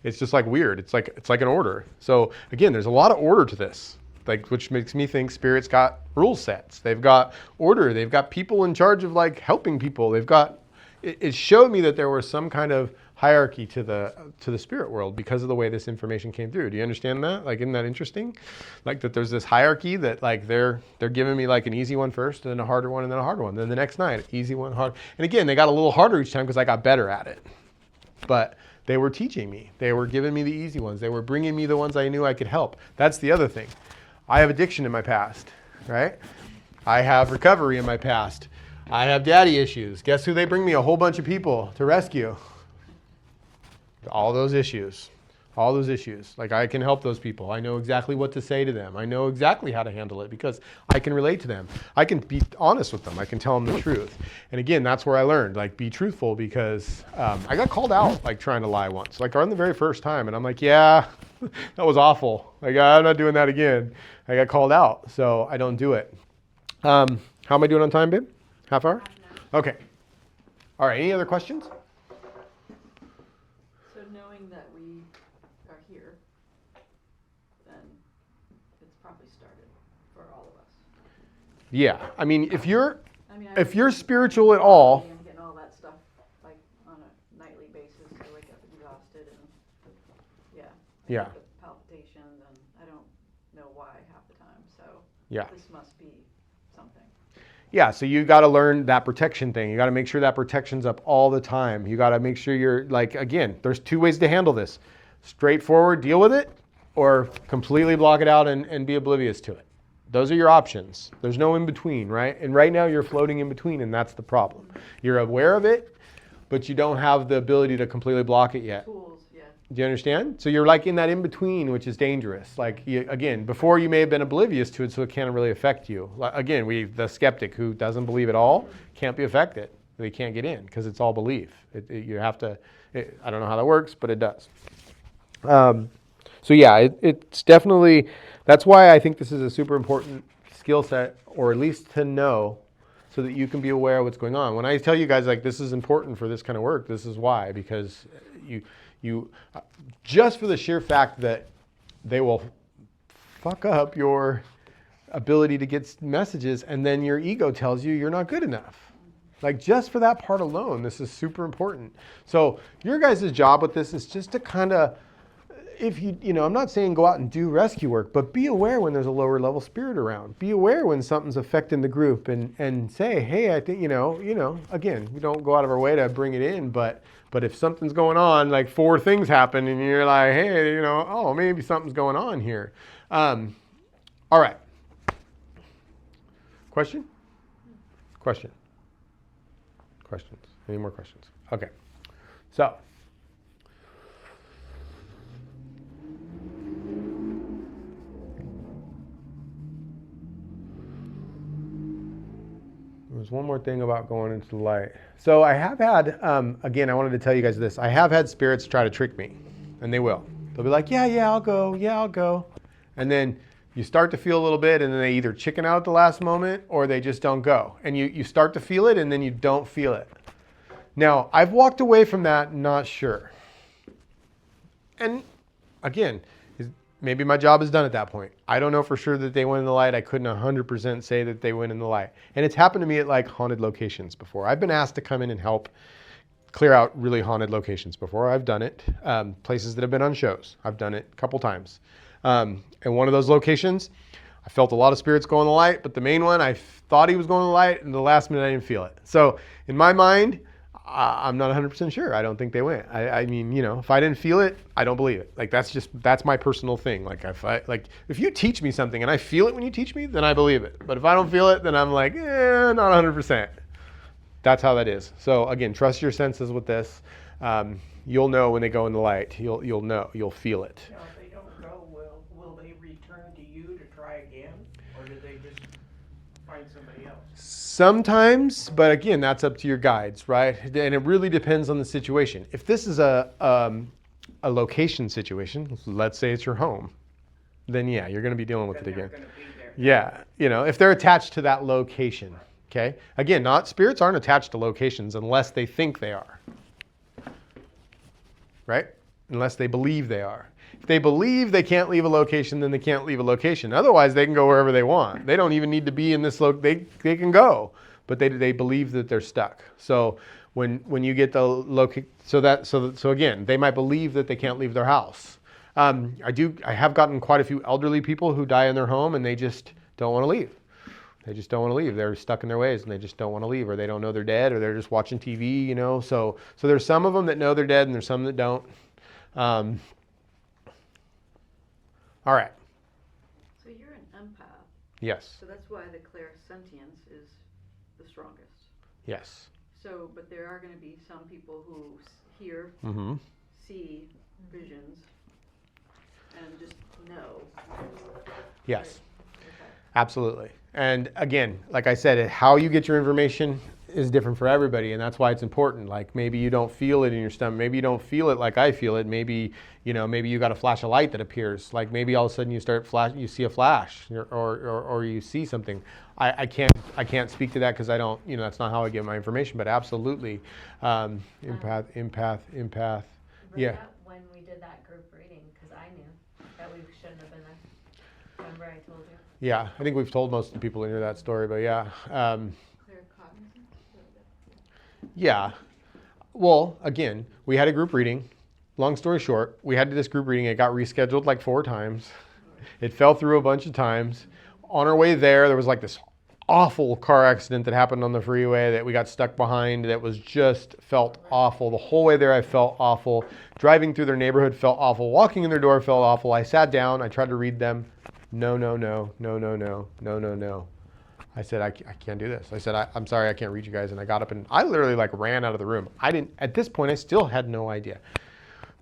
it's just like weird. It's like an order. So again, there's a lot of order to this, like which makes me think Spirit's got rule sets. They've got order. They've got people in charge of like helping people. They've got. It showed me that there was some kind of hierarchy to the spirit world because of the way this information came through. Do you understand that? Like, isn't that interesting? Like that there's this hierarchy that like they're giving me like an easy one first and then a harder one and then a harder one. Then the next night, easy one, hard. And again, they got a little harder each time because I got better at it. But they were teaching me. They were giving me the easy ones. They were bringing me the ones I knew I could help. That's the other thing. I have addiction in my past, right? I have recovery in my past. I have daddy issues. Guess who they bring me? A whole bunch of people to rescue. All those issues. Like I can help those people. I know exactly what to say to them. I know exactly how to handle it because I can relate to them. I can be honest with them. I can tell them the truth. And again, that's where I learned, like be truthful because I got called out like trying to lie once, like on the very first time. And I'm like, yeah, that was awful. Like I'm not doing that again. I got called out, so I don't do it. How am I doing on time, babe? Half hour? Okay. All right, any other questions? So knowing that we are here, then it's probably started for all of us. Yeah, I mean, if you're If spiritual at all, I'm getting all that stuff like on a nightly basis. I wake up exhausted and I Yeah. get the palpitations and I don't know why half the time. So Yeah. this must be something. Yeah, so you got to learn that protection thing. You got to make sure that protection's up all the time. You got to make sure you're like, again, there's 2 ways to handle this. Straightforward, deal with it, or completely block it out and be oblivious to it. Those are your options. There's no in between, right? And right now you're floating in between and that's the problem. You're aware of it, but you don't have the ability to completely block it yet. Tools, yeah. Do you understand? So you're like in that in-between, which is dangerous. Like, again, before you may have been oblivious to it, so it can't really affect you. Again, the skeptic who doesn't believe at all can't be affected. They can't get in because it's all belief. You have to, I don't know how that works, but it does. So yeah, it's definitely, that's why I think this is a super important skill set, or at least to know, so that you can be aware of what's going on. When I tell you guys like this is important for this kind of work, this is why, because you just for the sheer fact that they will fuck up your ability to get messages, and then your ego tells you you're not good enough. Like, just for that part alone, this is super important. So your guys' job with this is just to kind of, if you know, I'm not saying go out and do rescue work, but be aware when there's a lower level spirit around. Be aware when something's affecting the group, and say, hey, I think, you know, again, we don't go out of our way to bring it in, but if something's going on, like 4 things happen, and you're like, hey, you know, oh, maybe something's going on here. All right. Question? Questions? Any more questions? Okay. So, there's one more thing about going into the light. So I have had, again, I wanted to tell you guys this. I have had spirits try to trick me, and they will. They'll be like, yeah, I'll go. And then you start to feel a little bit, and then they either chicken out at the last moment, or they just don't go. And you start to feel it, and then you don't feel it. Now, I've walked away from that not sure. And again, maybe my job is done at that point. I don't know for sure that they went in the light. I couldn't 100% say that they went in the light. And it's happened to me at like haunted locations before. I've been asked to come in and help clear out really haunted locations before. I've done it. Places that have been on shows. I've done it a couple times. And one of those locations, I felt a lot of spirits go in the light, but the main one, I thought he was going in the light, and the last minute I didn't feel it. So in my mind, I'm not 100% sure. I don't think they went. I mean, you know, if I didn't feel it, I don't believe it. Like, that's my personal thing. Like, if you teach me something and I feel it when you teach me, then I believe it. But if I don't feel it, then I'm like, not 100%. That's how that is. So again, trust your senses with this. You'll know when they go in the light. You'll know. You'll feel it. Now, if they don't go, will they return to you to try again? Or do they just find somebody else? Sometimes, but again, that's up to your guides, right? And it really depends on the situation. If this is a location situation, let's say it's your home, then yeah, you're going to be dealing with it again. Yeah, you know, if they're attached to that location, okay? Again, spirits aren't attached to locations unless they think they are, right? Unless they believe they are. If they believe they can't leave a location, then they can't leave a location. Otherwise, they can go wherever they want. They don't even need to be in this they can go, but they believe that they're stuck. So when you get the so again, they might believe that they can't leave their house. I have gotten quite a few elderly people who die in their home, and they just don't want to leave. They just don't want to leave. They're stuck in their ways, and they just don't want to leave, or they don't know they're dead, or they're just watching TV, you know. So there's some of them that know they're dead, and there's some that don't. All right. So you're an empath, Yes. so that's why the clairsentience is the strongest. Yes. So, but there are gonna be some people who hear, Mm-hmm. see visions, and just know. Yes. Okay. Absolutely. And again, like I said, how you get your information is different for everybody, and that's why it's important. Like, maybe you don't feel it in your stomach. Maybe you don't feel it like I feel it. Maybe, you know, maybe you got a flash of light that appears. Like, maybe all of a sudden you see a flash, or you see something. I can't speak to that because I don't, you know, that's not how I get my information. But absolutely, empath. Remember Yeah. that when we did that group reading, because I knew that we shouldn't have been there. Remember I told you? Yeah, I think we've told most of the people in here that story, but yeah. Yeah. Well, again, we had a group reading. Long story short, we had this group reading. It got rescheduled like 4 times. It fell through a bunch of times. On our way there was like this awful car accident that happened on the freeway that we got stuck behind that was just felt awful. The whole way there I felt awful. Driving through their neighborhood felt awful. Walking in their door felt awful. I sat down. I tried to read them. No. I said, I can't do this. I said, I'm sorry, I can't read you guys. And I got up and I literally like ran out of the room. At this point, I still had no idea.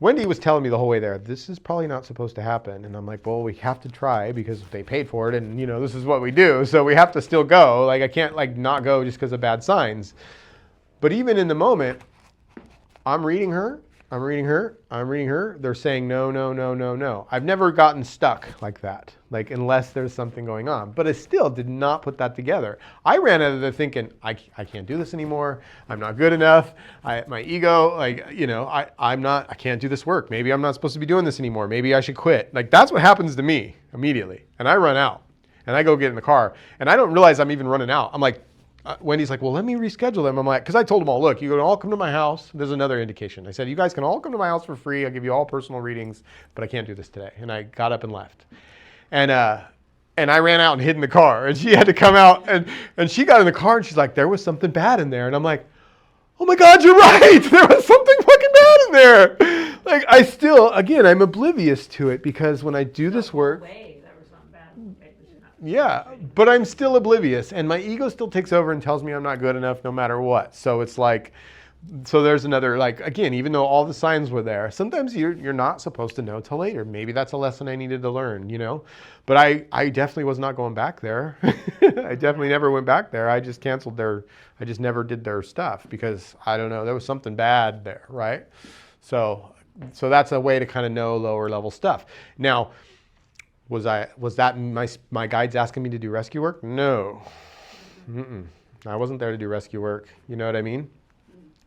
Wendy was telling me the whole way there, this is probably not supposed to happen. And I'm like, well, we have to try because they paid for it. And, you know, this is what we do. So we have to still go. Like, I can't like not go just because of bad signs. But even in the moment, I'm reading her I'm reading her. They're saying no, no, no, no, no. I've never gotten stuck like that, like unless there's something going on. But I still did not put that together. I ran out of there thinking, I can't do this anymore. I'm not good enough. My ego, like, you know, I can't do this work. Maybe I'm not supposed to be doing this anymore. Maybe I should quit. Like that's what happens to me immediately. And I run out and I go get in the car and I don't realize I'm even running out. I'm like, Wendy's like, well, let me reschedule them. I'm like, because I told them all, look, you can all come to my house. There's another indication. I said, you guys can all come to my house for free. I'll give you all personal readings, but I can't do this today. And I got up and left. And I ran out and hid in the car. And she had to come out. And she got in the car and she's like, there was something bad in there. And I'm like, oh my God, you're right. There was something fucking bad in there. Like I still, again, I'm oblivious to it because when I do this work. Yeah, but I'm still oblivious and my ego still takes over and tells me I'm not good enough no matter what. So it's like, so there's another, like, again, even though all the signs were there, sometimes you're not supposed to know till later. Maybe that's a lesson I needed to learn, you know? But I definitely was not going back there. I definitely never went back there. I just canceled I just never did their stuff because, I don't know, there was something bad there, right? So that's a way to kind of know lower level stuff. Now, was that my guides asking me to do rescue work? No. I wasn't there to do rescue work. You know what I mean?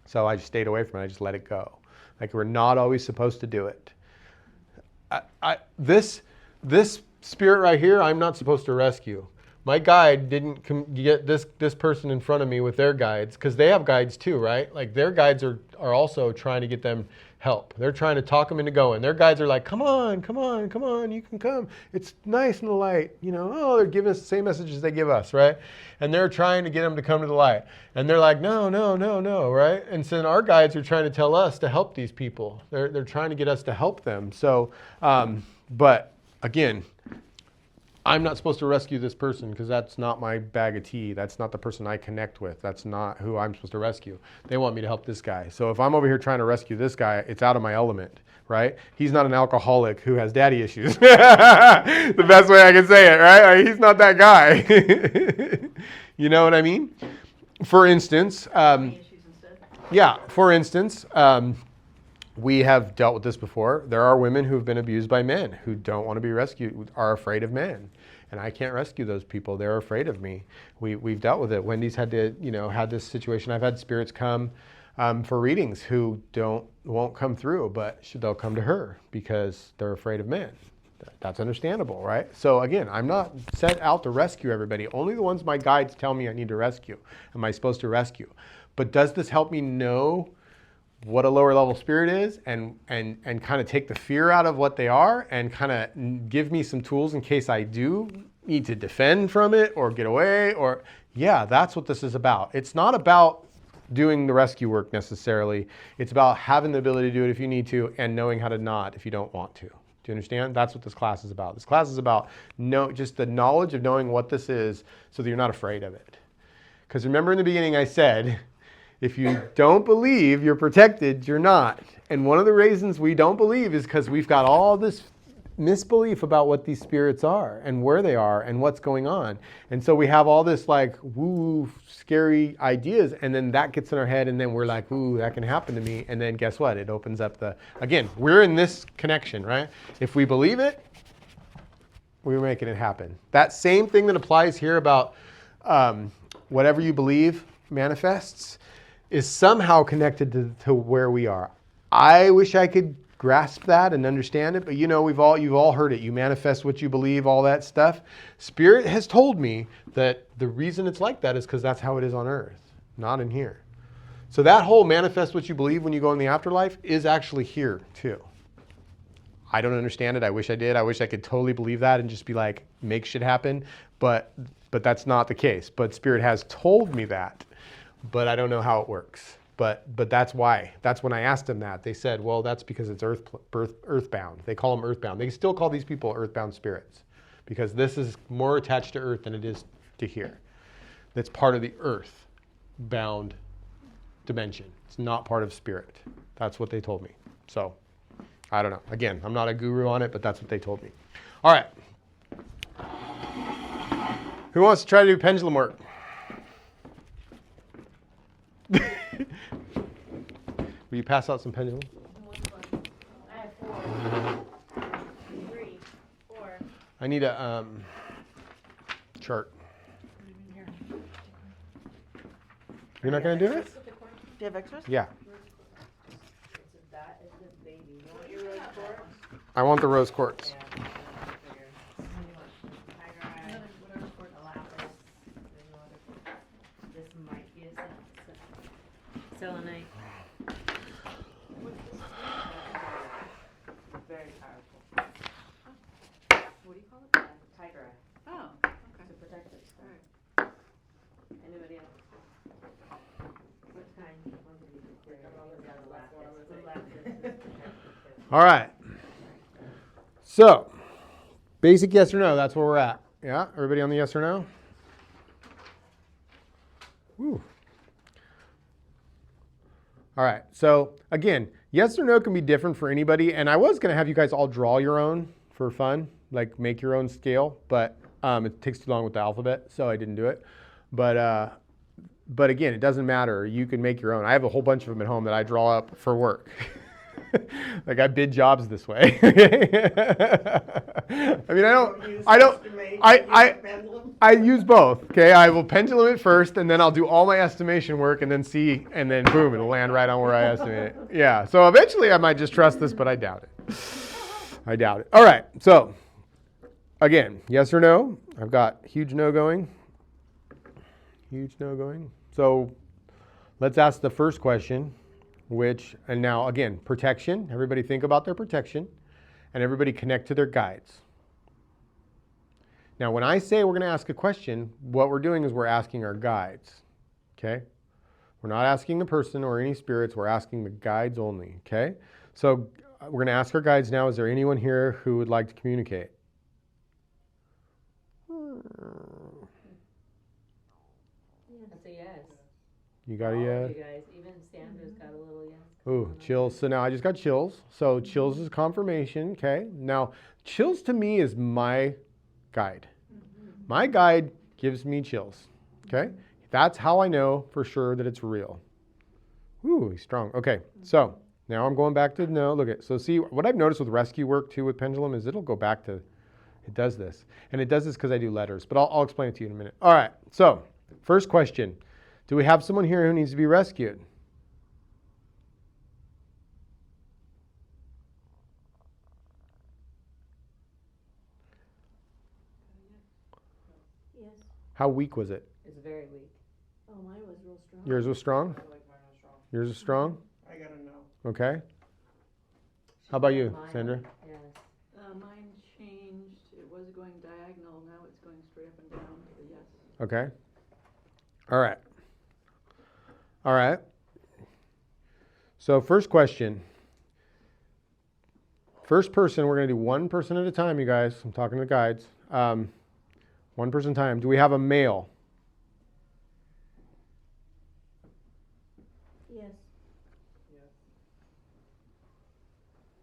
So I just stayed away from it. I just let it go. Like we're not always supposed to do it. This spirit right here, I'm not supposed to rescue. My guide didn't get this person in front of me with their guides because they have guides too, right? Like their guides are also trying to get them help. They're trying to talk them into going. Their guides are like, come on, come on, come on, you can come. It's nice in the light. You know, oh, they're giving us the same messages they give us, right? And they're trying to get them to come to the light. And they're like, no, no, no, no, right? And so then our guides are trying to tell us to help these people. They're trying to get us to help them. So, but again, I'm not supposed to rescue this person because that's not my bag of tea. That's not the person I connect with. That's not who I'm supposed to rescue. They want me to help this guy. So if I'm over here trying to rescue this guy, it's out of my element, right? He's not an alcoholic who has daddy issues. The best way I can say it, right? Like, he's not that guy. You know what I mean? For instance, we have dealt with this before. There are women who've been abused by men who don't want to be rescued, are afraid of men. And I can't rescue those people. They're afraid of me. We've dealt with it. Wendy's had this situation. I've had spirits come for readings who won't come through, but they'll come to her because they're afraid of men. That's understandable, right? So again, I'm not set out to rescue everybody. Only the ones my guides tell me I need to rescue. Am I supposed to rescue? But does this help me know what a lower level spirit is and kind of take the fear out of what they are and kind of give me some tools in case I do need to defend from it or get away or, yeah, that's what this is about. It's not about doing the rescue work necessarily. It's about having the ability to do it if you need to and knowing how to not if you don't want to. Do you understand? That's what this class is about. This class is about just the knowledge of knowing what this is so that you're not afraid of it. Because remember in the beginning I said, if you don't believe you're protected, you're not. And one of the reasons we don't believe is because we've got all this misbelief about what these spirits are and where they are and what's going on. And so we have all this like woo scary ideas and then that gets in our head and then we're like, ooh, that can happen to me. And then guess what? It opens up again, we're in this connection, right? If we believe it, we're making it happen. That same thing that applies here about whatever you believe manifests is somehow connected to where we are. I wish I could grasp that and understand it, but you know, you've all heard it. You manifest what you believe, all that stuff. Spirit has told me that the reason it's like that is because that's how it is on earth, not in here. So that whole manifest what you believe when you go in the afterlife is actually here too. I don't understand it. I wish I did. I wish I could totally believe that and just be like, make shit happen. But that's not the case. But Spirit has told me that. But I don't know how it works. But that's why. That's when I asked them that. They said, well, that's because it's earthbound. They call them earthbound. They still call these people earthbound spirits because this is more attached to earth than it is to here. That's part of the earthbound dimension. It's not part of spirit. That's what they told me. So I don't know. Again, I'm not a guru on it, but that's what they told me. All right. Who wants to try to do pendulum work? Will you pass out some pendulum? What need a chart. You're not gonna do it? Do you have extras? Yeah. I want the rose quartz. This might be a selenite. Very powerful. What do you call it? Tiger eye. Oh, To okay. protect it. Alright. Anybody else? What kind? All right. So, basic yes or no, that's where we're at. Yeah? Everybody on the yes or no? Woo. All right. So, again, yes or no can be different for anybody. And I was going to have you guys all draw your own for fun, like make your own scale, but it takes too long with the alphabet, so I didn't do it. But again, it doesn't matter. You can make your own. I have a whole bunch of them at home that I draw up for work. Like I bid jobs this way. I mean, I use both. Okay, I will pendulum it first, and then I'll do all my estimation work, and then see, and then boom, it'll land right on where I estimate it. Yeah. So eventually, I might just trust this, but I doubt it. I doubt it. All right. So again, yes or no? I've got huge no going. Huge no going. So let's ask the first question. And now again, protection. Everybody think about their protection, and everybody connect to their guides. Now, when I say we're going to ask a question, what we're doing is we're asking our guides, okay? We're not asking the person or any spirits, we're asking the guides only, okay? So we're going to ask our guides now, is there anyone here who would like to communicate? That's a yes. You got a All of yes? you guys, even Sandra's got a little yes. Ooh, chills. So now I just got chills. So chills is confirmation, okay? Now, chills to me is my guide. My guide gives me chills, okay? That's how I know for sure that it's real. Ooh, he's strong. Okay, so now I'm going back to no. Look at, so see, what I've noticed with rescue work too with Pendulum is it'll go back to, it does this. And it does this because I do letters, but I'll explain it to you in a minute. All right, so first question. Do we have someone here who needs to be rescued? Yes. How weak was it? It's very weak. Oh, mine was real strong. Yours was strong? Yours was strong? I gotta know. Okay. How about you, Mine, Sandra? Yes. Mine changed, it was going diagonal, now it's going straight up and down to the yes. Okay. All right. All right. So first question. First person, we're going to do one person at a time, you guys. I'm talking to the guides. One person at a time. Do we have a male? Yes.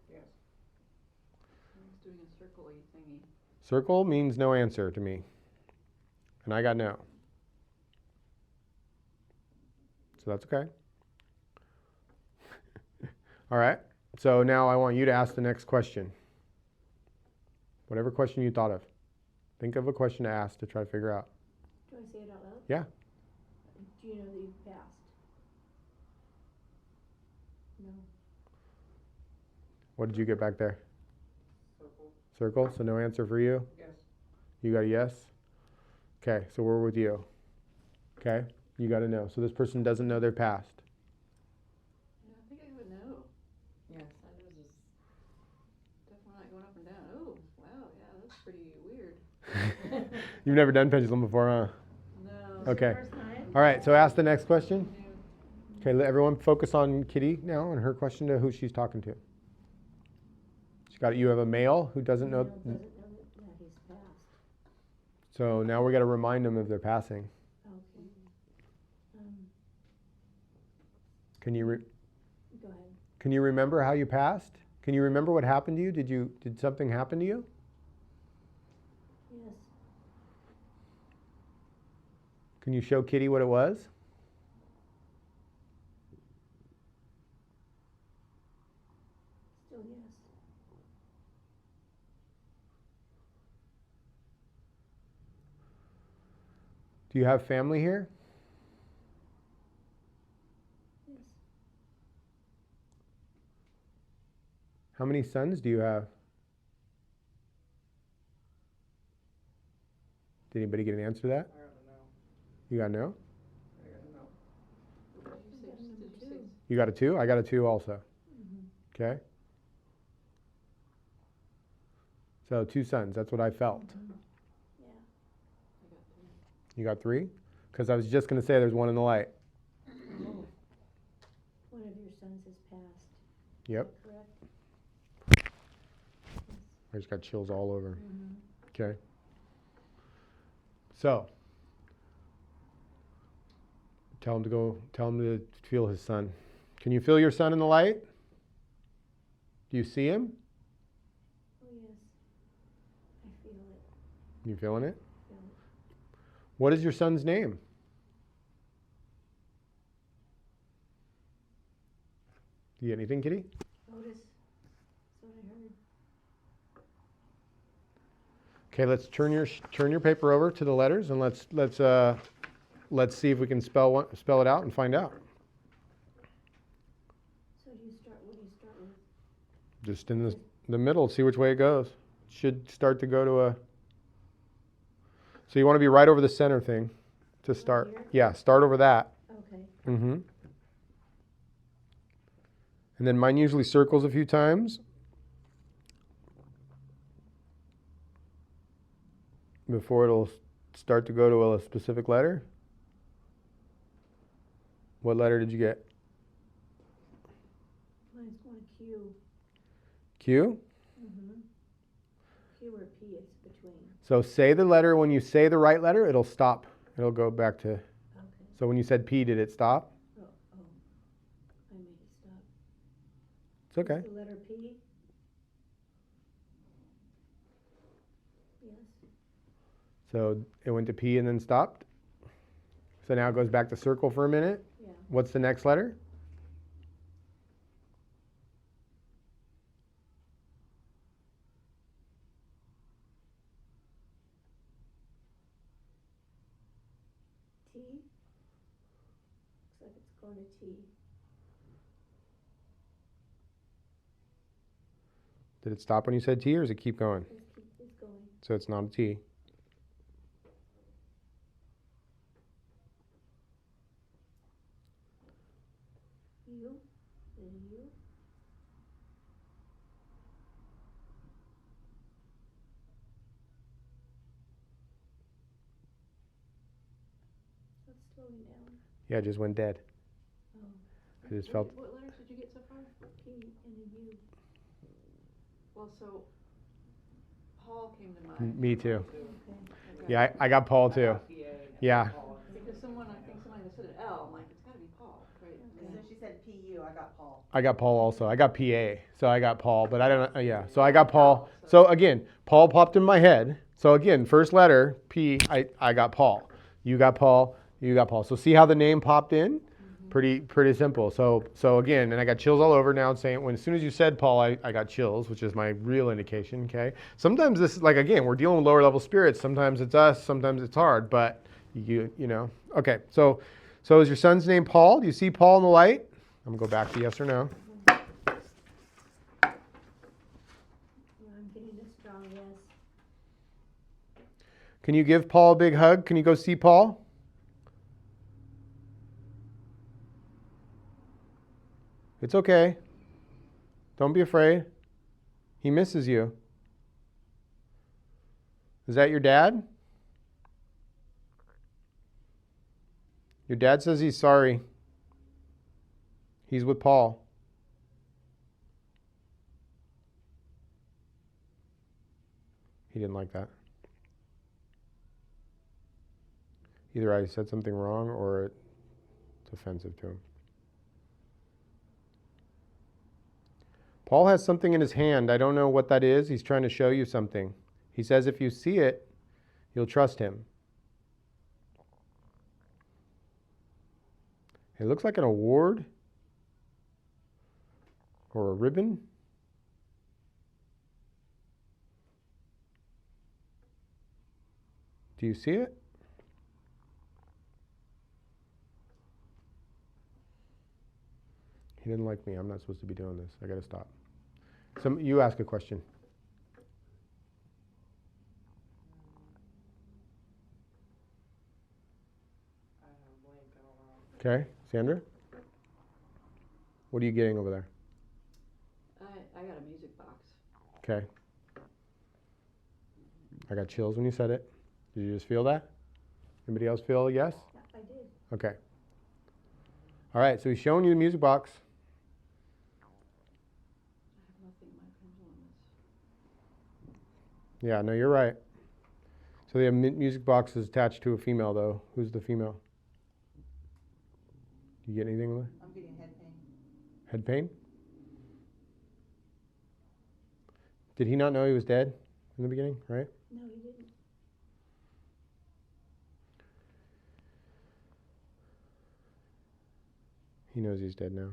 It's doing a circle-y thingy. Circle means no answer to me. And I got no. So that's okay. All right. So now I want you to ask the next question. Whatever question you thought of. Think of a question to ask to try to figure out. Do I say it out loud? Yeah. Do you know that you've passed? No. What did you get back there? Circle. So no answer for you? Yes. You got a yes? Okay, so we're with you. Okay, you got to know. So this person doesn't know their past. Yeah, I think I would know. Yes, Sandra's is. Definitely not going up and down. Oh, wow, yeah, that's pretty weird. You've never done pendulum before, huh? No. Okay. First time? All right, so ask the next question. New. Okay, let everyone focus on Kitty now and her question to who she's talking to. She got it. You have a male who doesn't know. Male doesn't know that he's passed. So now we got to remind them of their passing. Okay. Can you Go ahead. can you remember how you passed? Can you remember what happened to you? Did something happen to you? Yes. Can you show Kitty what it was? Still yes. Do you have family here? Yes. How many sons do you have? Did anybody get an answer to that? I don't know. You got no? I don't know. Did you say, Number did you say? two. You got a 2? I got a 2 also. Mm-hmm. Okay. So 2 sons. That's what I felt. Yeah. I got 3. You got 3? Because I was just going to say there's 1 in the light. Oh. One of your sons has passed. Yep. Correct? I just got chills all over. Mm-hmm. Okay. So, tell him to feel his son. Can you feel your son in the light? Do you see him? Oh, yes. I feel it. You feeling it? Feel it. What is your son's name? Do you get anything, Kitty? Otis. That's what I heard. Okay, let's turn your paper over to the letters and let's see if we can spell it out and find out. So what do you start with? Just in the middle, see which way it goes. Should start to go to a. So you want to be right over the center thing to start. here? Yeah, start over that. Okay. Mm-hmm. And then mine usually circles a few times before it'll start to go to a specific letter. What letter did you get? Mine's going to Q. Q? Mm-hmm. Q or P is between. So say the letter, when you say the right letter, it'll stop. It'll go back to. Okay. So when you said P, did it stop? Oh. I made it stop. It's okay. Is the letter P? Yes. So it went to P and then stopped. So now it goes back to circle for a minute. Yeah. What's the next letter? T? Looks like it's going to T. Did it stop when you said T or does it keep going? It's going. So it's not a T. U? Is it a U? It's slowing down. Yeah, it just went dead. Oh. I just felt. What letters did you get so far? P and a U. Well, so Paul came to mind. Me too. Okay. Yeah, I got Paul too. Yeah. Because I think somebody said an L, I'm like, it's gotta be Paul, right? So she said PU, I got Paul. I got Paul also. I got PA. So I got Paul, but I don't know. Yeah. So I got Paul. So again, Paul popped in my head. So again, first letter, P, I got Paul. You got Paul. You got Paul. So see how the name popped in? Pretty simple. So again, and I got chills all over now saying, as soon as you said Paul, I got chills, which is my real indication, okay? Sometimes this is like, again, we're dealing with lower level spirits. Sometimes it's us, sometimes it's hard, but you know. Okay, so is your son's name Paul? Do you see Paul in the light? I'm gonna go back to yes or no. Yeah, I'm getting a strong yes. Can you give Paul a big hug? Can you go see Paul? It's okay. Don't be afraid. He misses you. Is that your dad? Your dad says he's sorry. He's with Paul. He didn't like that. Either I said something wrong or it's offensive to him. Paul has something in his hand. I don't know what that is. He's trying to show you something. He says if you see it, you'll trust him. It looks like an award or a ribbon. Do you see it? He didn't like me. I'm not supposed to be doing this. I gotta stop. You ask a question. Okay, Sandra? What are you getting over there? I got a music box. Okay. I got chills when you said it. Did you just feel that? Anybody else feel a yes? I did. Okay. All right, so he's showing you the music box. I have nothing in my pendulum is. Yeah, no, you're right. So the music box is attached to a female, though. Who's the female? You get anything with it? I'm getting head pain. Head pain? Did he not know he was dead in the beginning, right? No, he didn't. He knows he's dead now.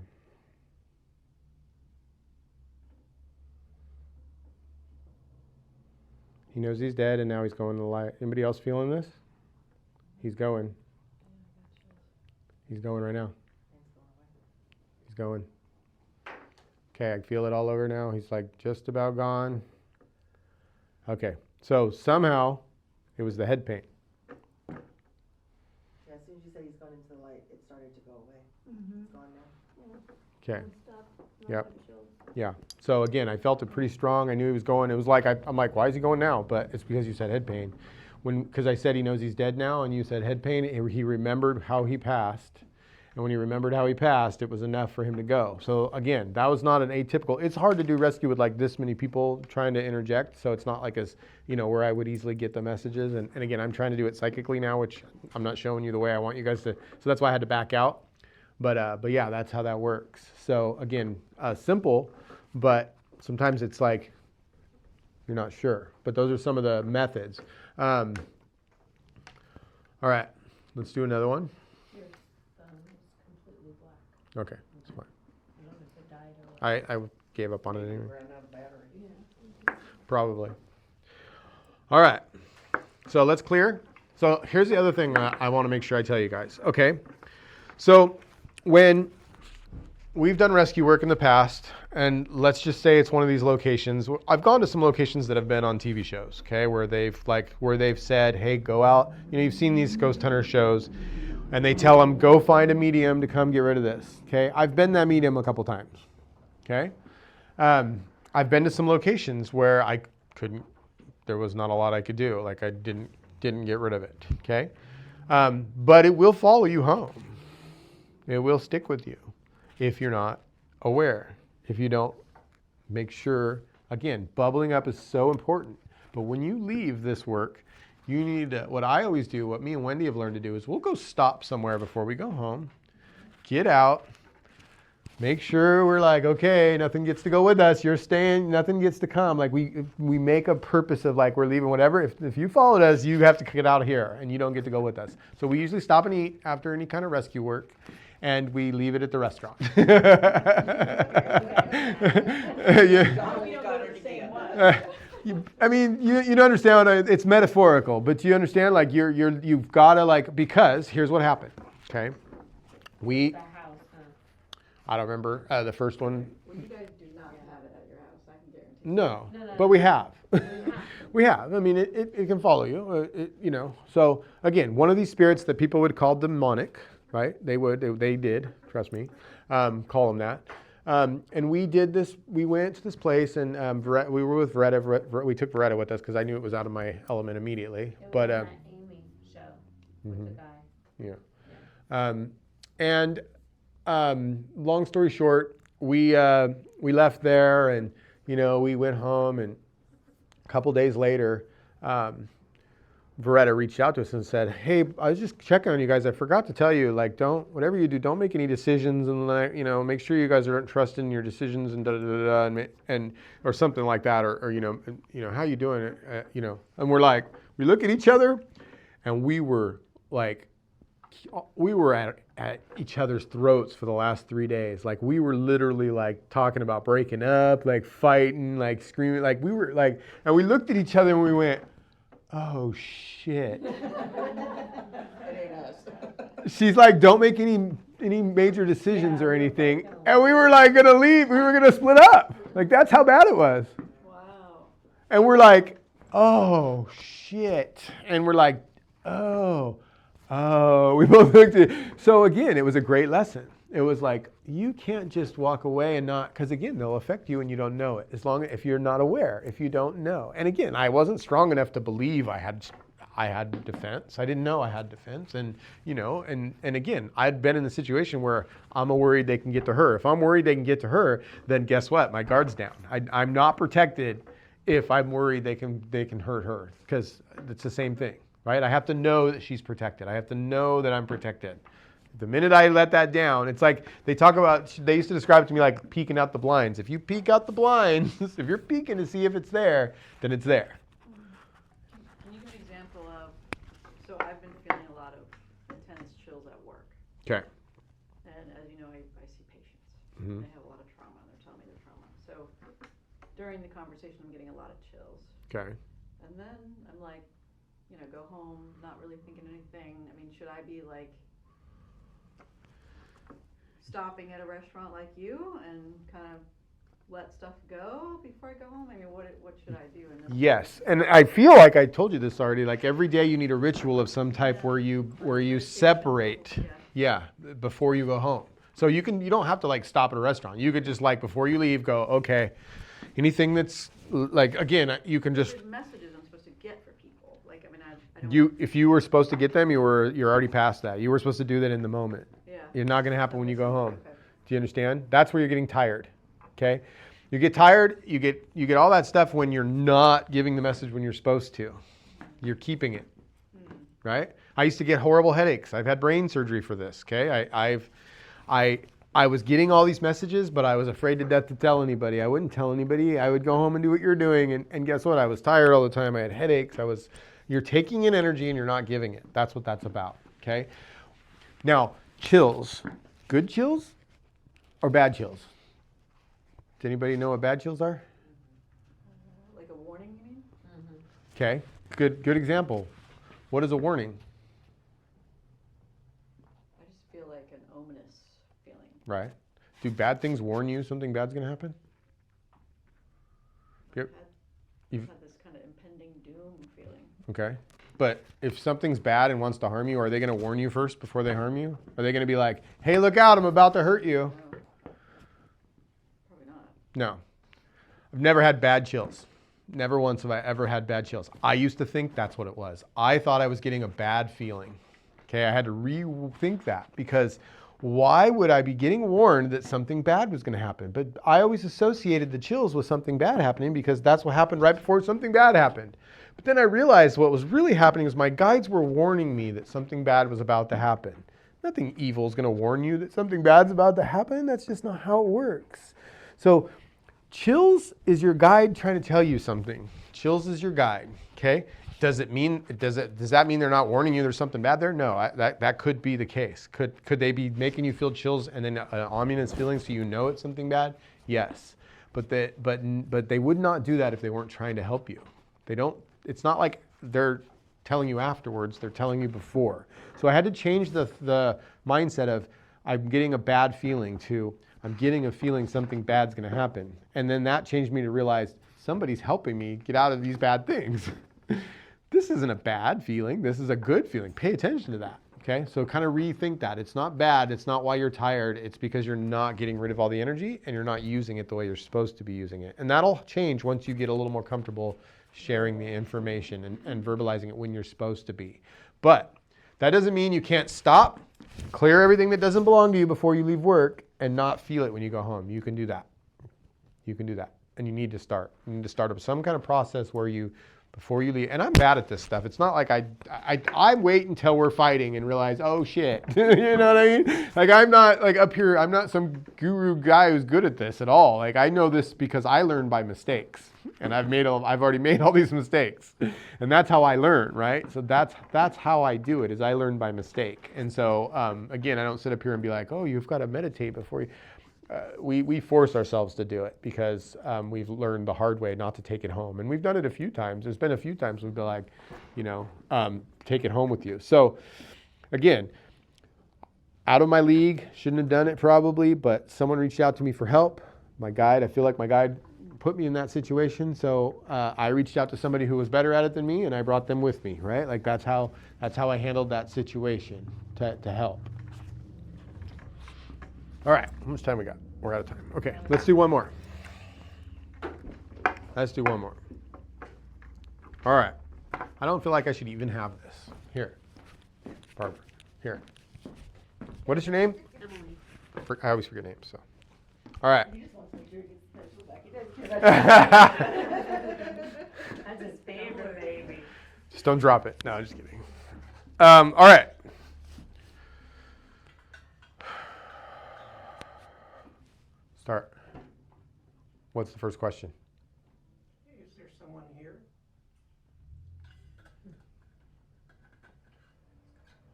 He knows he's dead, and now he's going to the light. Anybody else feeling this? He's going. He's going right now. He's going. Okay, I feel it all over now. He's like just about gone. Okay, so somehow it was the head pain. Yeah, as soon as you said he's going into the light, it started to go away. Mm-hmm. It's gone now. Okay. Stop. Yep. Yeah. So again, I felt it pretty strong. I knew he was going. It was like I'm like, why is he going now? But it's because you said head pain. Because I said he knows he's dead now, and you said head pain. He remembered how he passed, and when he remembered how he passed, it was enough for him to go. So again, that was not an atypical. It's hard to do rescue with like this many people trying to interject. So it's not like as where I would easily get the messages. And again, I'm trying to do it psychically now, which I'm not showing you the way I want you guys to. So that's why I had to back out. But yeah, that's how that works. So again, simple, but sometimes it's like you're not sure. But those are some of the methods. All right, let's do another one. Your phone is completely black. Okay, that's fine. I don't know if it died or what. I gave up on it anyway. Ran out of battery. Probably. All right, so let's clear. So here's the other thing I want to make sure I tell you guys. Okay, so when we've done rescue work in the past, and let's just say it's one of these locations. I've gone to some locations that have been on TV shows, okay, where they've said, hey, go out. You've seen these ghost hunter shows, and they tell them, go find a medium to come get rid of this, okay? I've been that medium a couple times, okay? I've been to some locations where there was not a lot I could do, like I didn't get rid of it, okay? But it will follow you home. It will stick with you if you're not aware, if you don't make sure. Again, bubbling up is so important. But when you leave this work, you need to, what I always do, what me and Wendy have learned to do is we'll go stop somewhere before we go home, get out, make sure we're like, okay, nothing gets to go with us. You're staying, nothing gets to come. Like we make a purpose of like we're leaving whatever. If you followed us, you have to get out of here and you don't get to go with us. So we usually stop and eat after any kind of rescue work. And we leave it at the restaurant. I mean, you don't understand. It's metaphorical, but you understand. Like you've got to like, because here's what happened. Okay, The house, I don't remember the first one. Well, you guys do not have it at your house, I can guarantee. No, No. but we have. We have. I mean, it can follow you. So again, one of these spirits that people would call demonic. Right? They did, trust me, call them that. And we did this, we went to this place and we were with Veretta. We took Veretta with us because I knew it was out of my element immediately. It was But on that Amy show with the guy. yeah. Long story short, we left there and, we went home and a couple days later, Veretta reached out to us and said, hey, I was just checking on you guys. I forgot to tell you, like, whatever you do, don't make any decisions and, make sure you guys are trusting your decisions and and or something like that. Or how you doing it? And we're like, we look at each other and we were at each other's throats for the last 3 days. Like we were literally like talking about breaking up, like fighting, like screaming, like we were like, and we looked at each other and we went, oh shit. It ain't us. She's like, don't make any any major decisions or anything. And we were like gonna leave. We were gonna split up. Like that's how bad it was. Wow. And we're like, oh shit. And we're like, oh. We both looked at it. So again, it was a great lesson. It was like, you can't just walk away and not, because again, they'll affect you and you don't know it. If you're not aware, if you don't know. And again, I wasn't strong enough to believe I had defense. I didn't know I had defense. And, and again, I'd been in the situation where I'm worried they can get to her. If I'm worried they can get to her, then guess what? My guard's down. I'm not protected if I'm worried they can hurt her, because it's the same thing, right? I have to know that she's protected. I have to know that I'm protected. The minute I let that down, it's like they used to describe it to me like peeking out the blinds. If you peek out the blinds, if you're peeking to see if it's there, then it's there. Can you give an example of, so I've been feeling a lot of intense chills at work. Okay. And as you know, I see patients. Mhm. They have a lot of trauma and they're telling me their trauma. So during the conversation, I'm getting a lot of chills. Okay. And then I'm like, go home, not really thinking anything. I mean, should I be like stopping at a restaurant like you and kind of let stuff go before I go home? I mean, what should I do in this? Yes, and I feel like I told you this already. Like every day, you need a ritual of some type where you separate. Yeah, before you go home. So you don't have to like stop at a restaurant. You could just like before you leave, go okay. Anything that's like again, you can just. There's messages I'm supposed to get for people. Like I mean, I don't. If you were supposed to get them, you're already past that. You were supposed to do that in the moment. Yeah. It's not going to happen when you go home. Okay. Do you understand? That's where you're getting tired. Okay? You get tired, you get all that stuff when you're not giving the message when you're supposed to. You're keeping it. Right? I used to get horrible headaches. I've had brain surgery for this, okay? I was getting all these messages, but I was afraid to death to tell anybody. I wouldn't tell anybody. I would go home and do what you're doing, and guess what? I was tired all the time. I had headaches. You're taking in energy and you're not giving it. That's what that's about, okay? Now, chills. Good chills or bad chills? Does anybody know what bad chills are? Like a warning, you mean? Okay, good example. What is a warning? I just feel like an ominous feeling. Right. Do bad things warn you something bad's going to happen? Yep. I've had this kind of impending doom feeling. Okay. But if something's bad and wants to harm you, are they going to warn you first before they harm you? Are they going to be like, hey, look out, I'm about to hurt you? No. Probably not. No. I've never had bad chills. Never once have I ever had bad chills. I used to think that's what it was. I thought I was getting a bad feeling. Okay, I had to rethink that because why would I be getting warned that something bad was going to happen? But I always associated the chills with something bad happening because that's what happened right before something bad happened. But then I realized what was really happening was my guides were warning me that something bad was about to happen. Nothing evil is going to warn you that something bad's about to happen. That's just not how it works. So chills is your guide trying to tell you something. Chills is your guide, okay? Does that mean they're not warning you there's something bad there? No, that could be the case. Could they be making you feel chills and then an ominous feeling so you know it's something bad? Yes. But they would not do that if they weren't trying to help you. They don't. It's not like they're telling you afterwards, they're telling you before. So I had to change the mindset of I'm getting a bad feeling to I'm getting a feeling something bad's going to happen. And then that changed me to realize somebody's helping me get out of these bad things. This isn't a bad feeling. This is a good feeling. Pay attention to that. Okay? So kind of rethink that. It's not bad. It's not why you're tired. It's because you're not getting rid of all the energy and you're not using it the way you're supposed to be using it. And that'll change once you get a little more comfortable sharing the information and verbalizing it when you're supposed to be. But that doesn't mean you can't stop, clear everything that doesn't belong to you before you leave work and not feel it when you go home. You can do that. You can do that. And you need to start. You need to start up some kind of process where you, before you leave, and I'm bad at this stuff. It's not like I wait until we're fighting and realize, oh shit, you know what I mean? Like I'm not like up here, I'm not some guru guy who's good at this at all. Like I know this because I learn by mistakes, and I've already made all these mistakes, and that's how I learn, right? So that's how I do it, is I learn by mistake. And so again, I don't sit up here and be like, oh, you've got to meditate before you. We force ourselves to do it because we've learned the hard way not to take it home. And we've done it a few times. There's been a few times we've been like, take it home with you. So again, out of my league. Shouldn't have done it probably, but someone reached out to me for help. My guide, I feel like my guide put me in that situation. So I reached out to somebody who was better at it than me, and I brought them with me, right? Like that's how I handled that situation to help. All right, how much time we got? We're out of time. Okay, let's do one more. Let's do one more. All right. I don't feel like I should even have this. Here. Barbara. Here. What is your name? Emily. I always forget names, so. All right. He just wants to make sure he gets pencil back. He doesn't care That's his favorite baby. Just don't drop it. No, I'm just kidding. All right. Start. What's the first question? Is there someone here?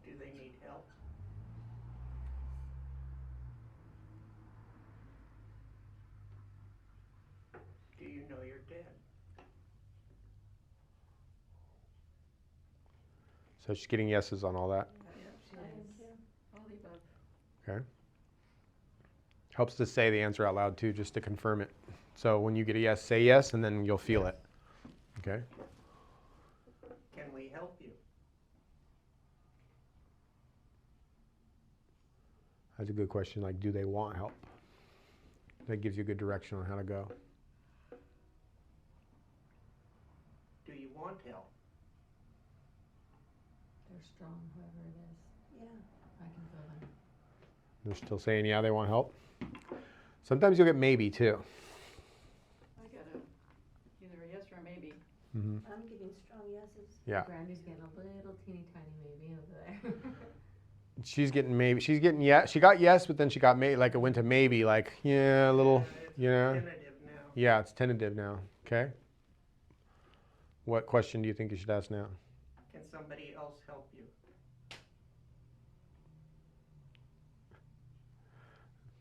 Do they need help? Do you know you're dead? So she's getting yeses on all that. All the above. Okay. Helps to say the answer out loud too, just to confirm it. So when you get a yes, say yes, and then you'll feel it. Okay. Can we help you? That's a good question. Like, do they want help? That gives you a good direction on how to go. Do you want help? They're strong, whoever it is. Yeah. I can feel them. They're still saying, yeah, they want help. Sometimes you'll get maybe too. I got either a yes or a maybe. Mm-hmm. I'm getting strong yeses. Yeah. Brandy's getting a little teeny tiny maybe over there. She's getting maybe. She's getting yes. She got yes, but then she got maybe. Like it went to maybe. Like yeah, a little. It's Yeah. tentative now. Yeah, it's tentative now. Okay. What question do you think you should ask now? Can somebody else help you?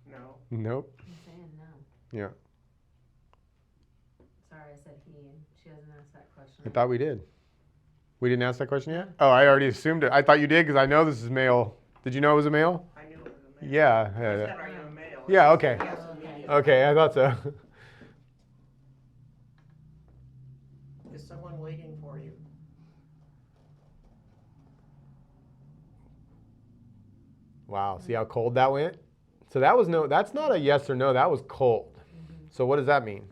No. Nope. I'm saying no. Yeah. Sorry, I said he, and she hasn't asked that question. I thought we did. We didn't ask that question yet? Oh, I already assumed it. I thought you did because I know this is male. Did you know it was a male? I knew it was a male. Yeah. I Yeah. said, Yeah. are you a male? Yeah, okay. Yes, Oh, okay. immediately. Okay, I thought so. Is someone waiting for you? Wow. See how cold that went? So that was no. That's not a yes or no. That was cold. So what does that mean?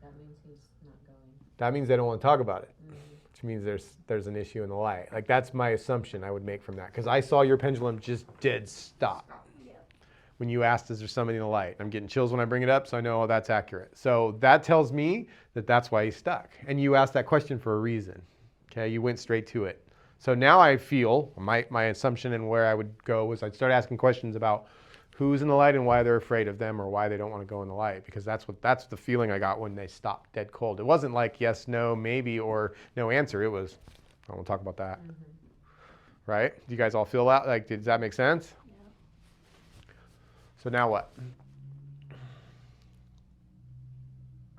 That means he's not going. That means they don't want to talk about it, which means there's an issue in the light. Like that's my assumption I would make from that because I saw your pendulum just dead stop when you asked, "Is there somebody in the light?" I'm getting chills when I bring it up, so I know that's accurate. So that tells me that that's why he's stuck. And you asked that question for a reason. Okay, you went straight to it. So now I feel my assumption and where I would go was I'd start asking questions about who's in the light and why they're afraid of them or why they don't want to go in the light, because that's the feeling I got when they stopped dead cold. It wasn't like yes, no, maybe, or no answer. It was, I won't talk about that. Right? Do you guys all feel that? Like, does that make sense? Yeah. So now what?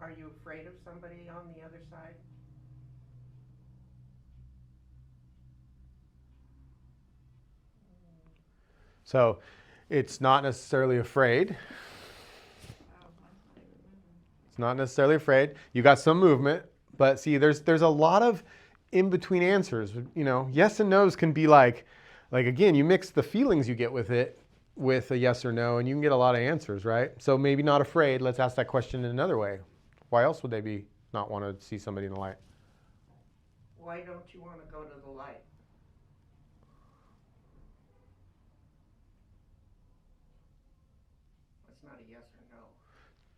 Are you afraid of somebody on the other side? So it's not necessarily afraid. It's not necessarily afraid. You got some movement, but see, there's a lot of in-between answers. You know, yes and no's can be like again, you mix the feelings you get with it with a yes or no, and you can get a lot of answers, right? So maybe not afraid. Let's ask that question in another way. Why else would they be not want to see somebody in the light? Why don't you want to go to the light? That's not a yes or no.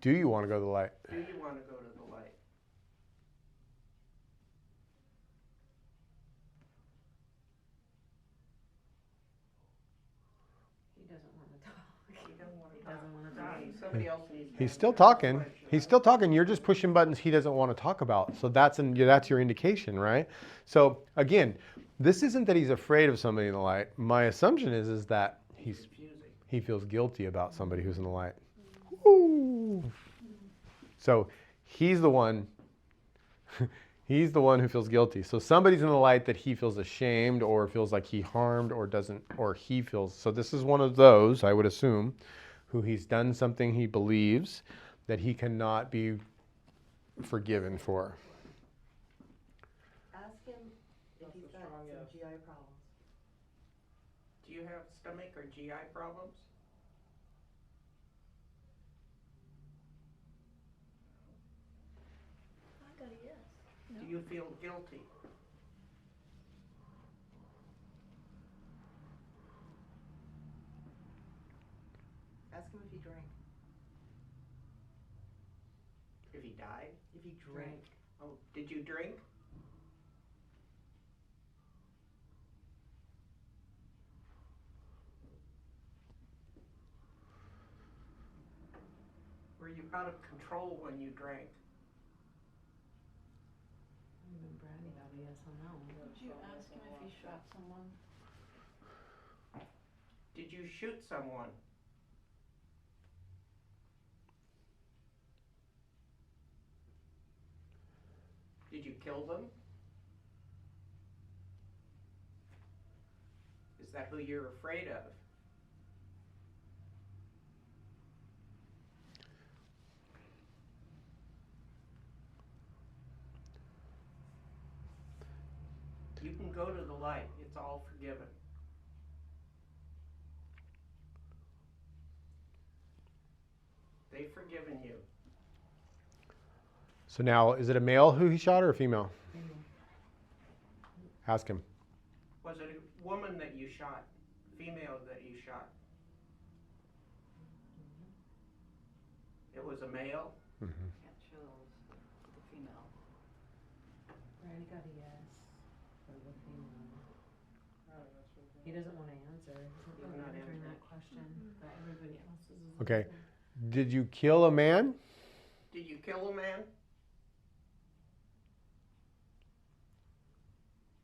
Do you want to go to the light? Do you want to go to the light? He doesn't want to talk. He doesn't want to He doesn't want to talk. talk. Somebody else needs to He's answer still that talking. question. He's still talking. You're just pushing buttons he doesn't want to talk about. So that's your indication, right? So again, this isn't that he's afraid of somebody in the light. My assumption is that Confusing. he feels guilty about somebody who's in the light. Ooh. So he's the one. He's the one who feels guilty. So somebody's in the light that he feels ashamed or feels like he harmed or doesn't, or he feels. So this is one of those, I would assume, who he's done something he believes that he cannot be forgiven for. Ask him if he's got some GI problems. Do you have stomach or GI problems? I got a yes. No. Do you feel guilty? Ask him if he drank. If he died? If he drank. Oh, did you drink? Were you out of control when you drank? Brandy got a yes or no. Did you ask him if he shot someone? Did you shoot someone? Did you kill them? Is that who you're afraid of? You can go to the light. It's all forgiven. They've forgiven you. So now, is it a male who he shot or a female? Ask him. Was it a woman that you shot? Female that you shot? It was a male? Mm-hmm. Got chills with the female. Brandy got a yes for the female. He doesn't want to answer. He's not not answering answering. that question, but everybody else is. Okay. Did you kill a man? Did you kill a man?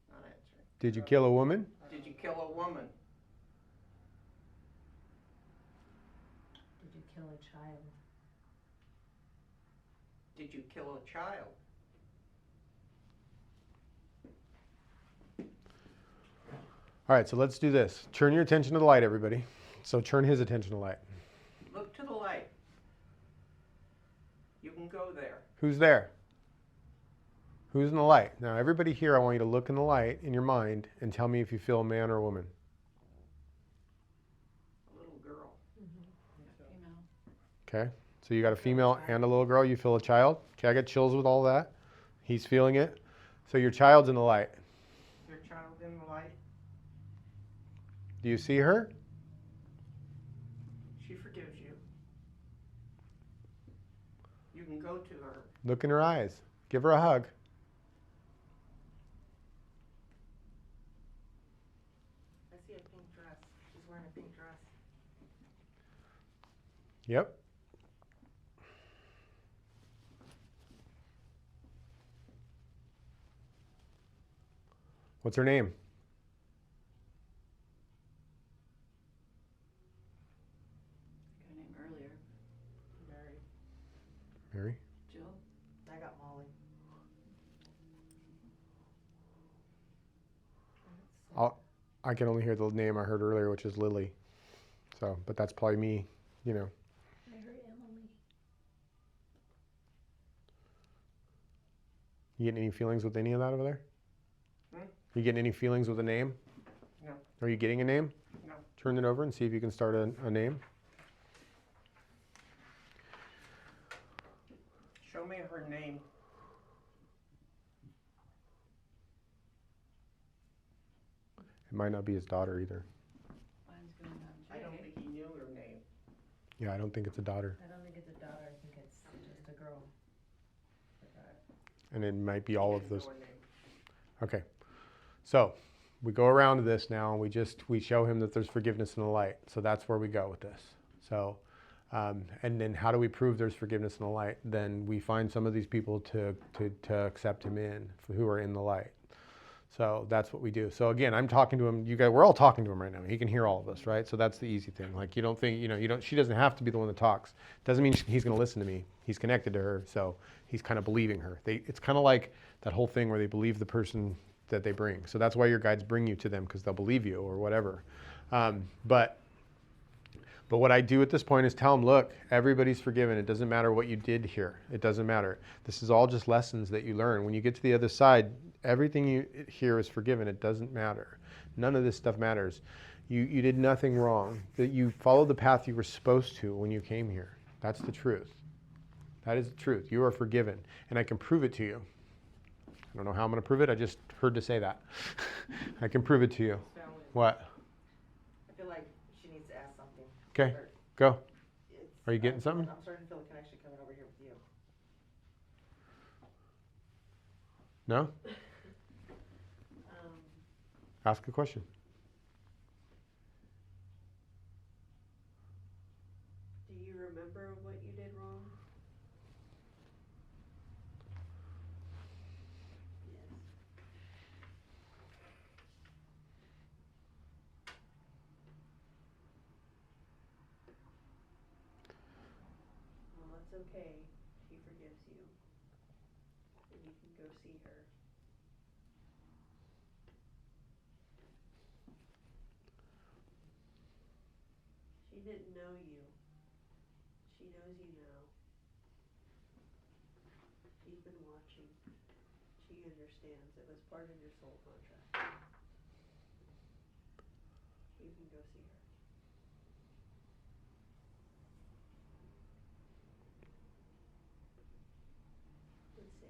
Not answering. Did you kill a woman? Did you kill a woman? Did you kill a child? Did you kill a child? All right, so let's do this. Turn your attention to the light, everybody. So turn his attention to light. Look to the light. You can go there. Who's there? Who's in the light? Now, everybody here, I want you to look in the light in your mind and tell me if you feel a man or a woman. A little girl. Female. Okay? So you got a female and a little girl. You feel a child. Okay, I got chills with all that. He's feeling it. So your child's in the light. Your child in the light. Do you see her? She forgives you. You can go to her. Look in her eyes. Give her a hug. I see a pink dress. She's wearing a pink dress. Yep. What's her name? I got a name earlier. Mary. Jill. I got Molly. I can only hear the name I heard earlier, which is Lily. So, but that's probably me, you know. I heard Emily. You getting any feelings with any of that over there? You getting any feelings with a name? No. Are you getting a name? No. Turn it over and see if you can start a name. Show me her name. It might not be his daughter either. Mine's gonna I have don't J. think he knew her name. Yeah, I don't think it's a daughter. I don't think it's a daughter. I think it's just a girl. And it might be all of Didn't know those. her name. Okay. So we go around to this now and we show him that there's forgiveness in the light. So that's where we go with this. So, and then how do we prove there's forgiveness in the light? Then we find some of these people to accept him in, who are in the light. So that's what we do. So again, I'm talking to him. You guys, we're all talking to him right now. He can hear all of us, right? So that's the easy thing. Like you don't think, she doesn't have to be the one that talks. Doesn't mean he's going to listen to me. He's connected to her, so he's kind of believing her. It's kind of like That whole thing where they believe the person that they bring. So that's why your guides bring you to them, because they'll believe you or whatever. But what I do at this point is tell them, look, everybody's forgiven. It doesn't matter what you did here. It doesn't matter. This is all just lessons that you learn. When you get to the other side, everything you hear is forgiven. It doesn't matter. None of this stuff matters. You did nothing wrong. That you followed the path you were supposed to when you came here. That's the truth. That is the truth. You are forgiven. And I can prove it to you. I don't know how I'm going to prove it. I just heard to say that. I can prove it to you. What? I feel like she needs to ask something. Okay, Or go. it's- Are you getting something? I'm starting to feel a connection coming over here with you. No? Ask a question. Do you remember what you did wrong? Yes. Well, that's okay. She forgives you. And you can go see her. She didn't know you. She knows you now. She's been watching. She understands. It was part of your soul contract. You can go see her. Let's see.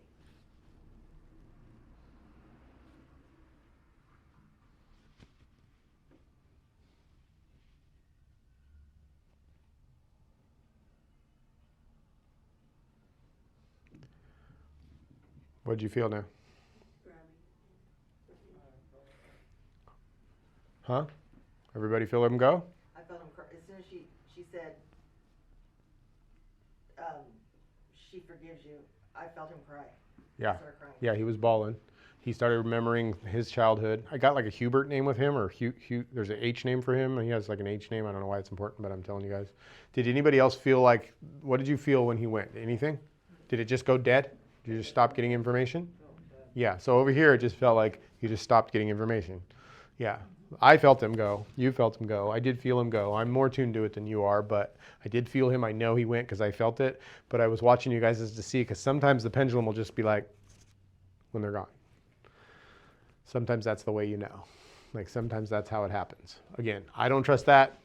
What'd you feel now? Grabbing. Huh? Everybody feel him go? I felt him cry. As soon as she said, she forgives you, I felt him cry. Yeah. I started crying. Yeah, he was bawling. He started remembering his childhood. I got like a Hubert name with him, or there's an H name for him. He has like an H name. I don't know why it's important, but I'm telling you guys. Did anybody else feel like, what did you feel when he went? Anything? Did it just go dead? Did you just stop getting information? Yeah, so over here it just felt like you just stopped getting information. Yeah, I felt him go. You felt him go. I did feel him go. I'm more tuned to it than you are, but I did feel him. I know he went because I felt it, but I was watching you guys to see, because sometimes the pendulum will just be like, when they're gone. Sometimes that's the way you know. Like sometimes that's how it happens. Again, I don't trust that.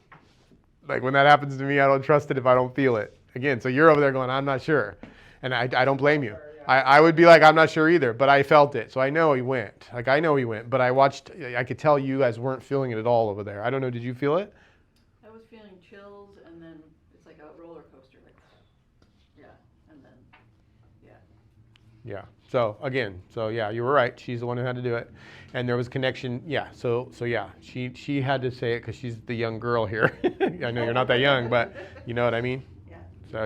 Like when that happens to me, I don't trust it if I don't feel it. Again, so you're over there going, I'm not sure. And I don't blame you. I would be like, I'm not sure either, but I felt it. So I know he went. Like I know he went, but I could tell you guys weren't feeling it at all over there. I don't know, did you feel it? I was feeling chills, and then it's like a roller coaster, like, yeah, and then, yeah. Yeah. So again, yeah, you were right. She's the one who had to do it. And there was connection. Yeah. So yeah, she had to say it because she's the young girl here. I know you're not that young, but you know what I mean? Yeah. So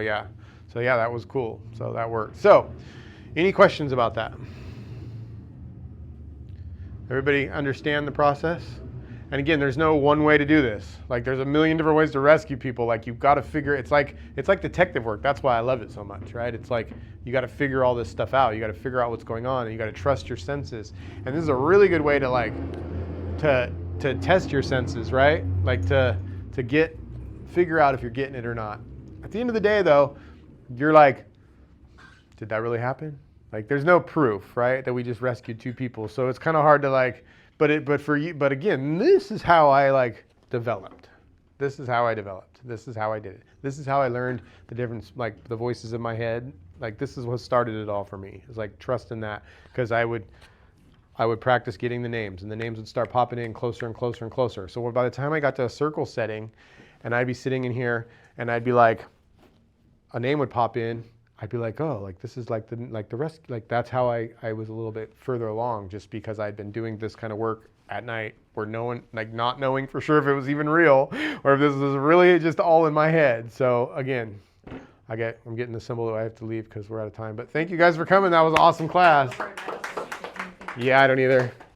yeah, that was cool. So that worked. So any questions about that? Everybody understand the process? And again, there's no one way to do this. Like there's a million different ways to rescue people. Like you've got to figure, it's like detective work. That's why I love it so much, right? It's like you got to figure all this stuff out. You got to figure out what's going on, and you got to trust your senses. And this is a really good way to to test your senses, right? Like to figure out if you're getting it or not. At the end of the day though, you're like, did that really happen? Like there's no proof, right? That we just rescued two people. So it's kind of hard to like, but again, this is how I developed. This is how I developed. This is how I did it. This is how I learned the difference, like the voices in my head. Like this is what started it all for me. It's like trusting that, because I would practice getting the names, and the names would start popping in closer and closer and closer. So by the time I got to a circle setting, and I'd be sitting in here, and I'd be like, a name would pop in. I'd be like, oh, like this is like the rest. Like that's how I was a little bit further along, just because I'd been doing this kind of work at night, where no one, like not knowing for sure if it was even real, or if this was really just all in my head. So again, I'm getting the symbol that I have to leave because we're out of time. But thank you guys for coming. That was an awesome class. Yeah, I don't either.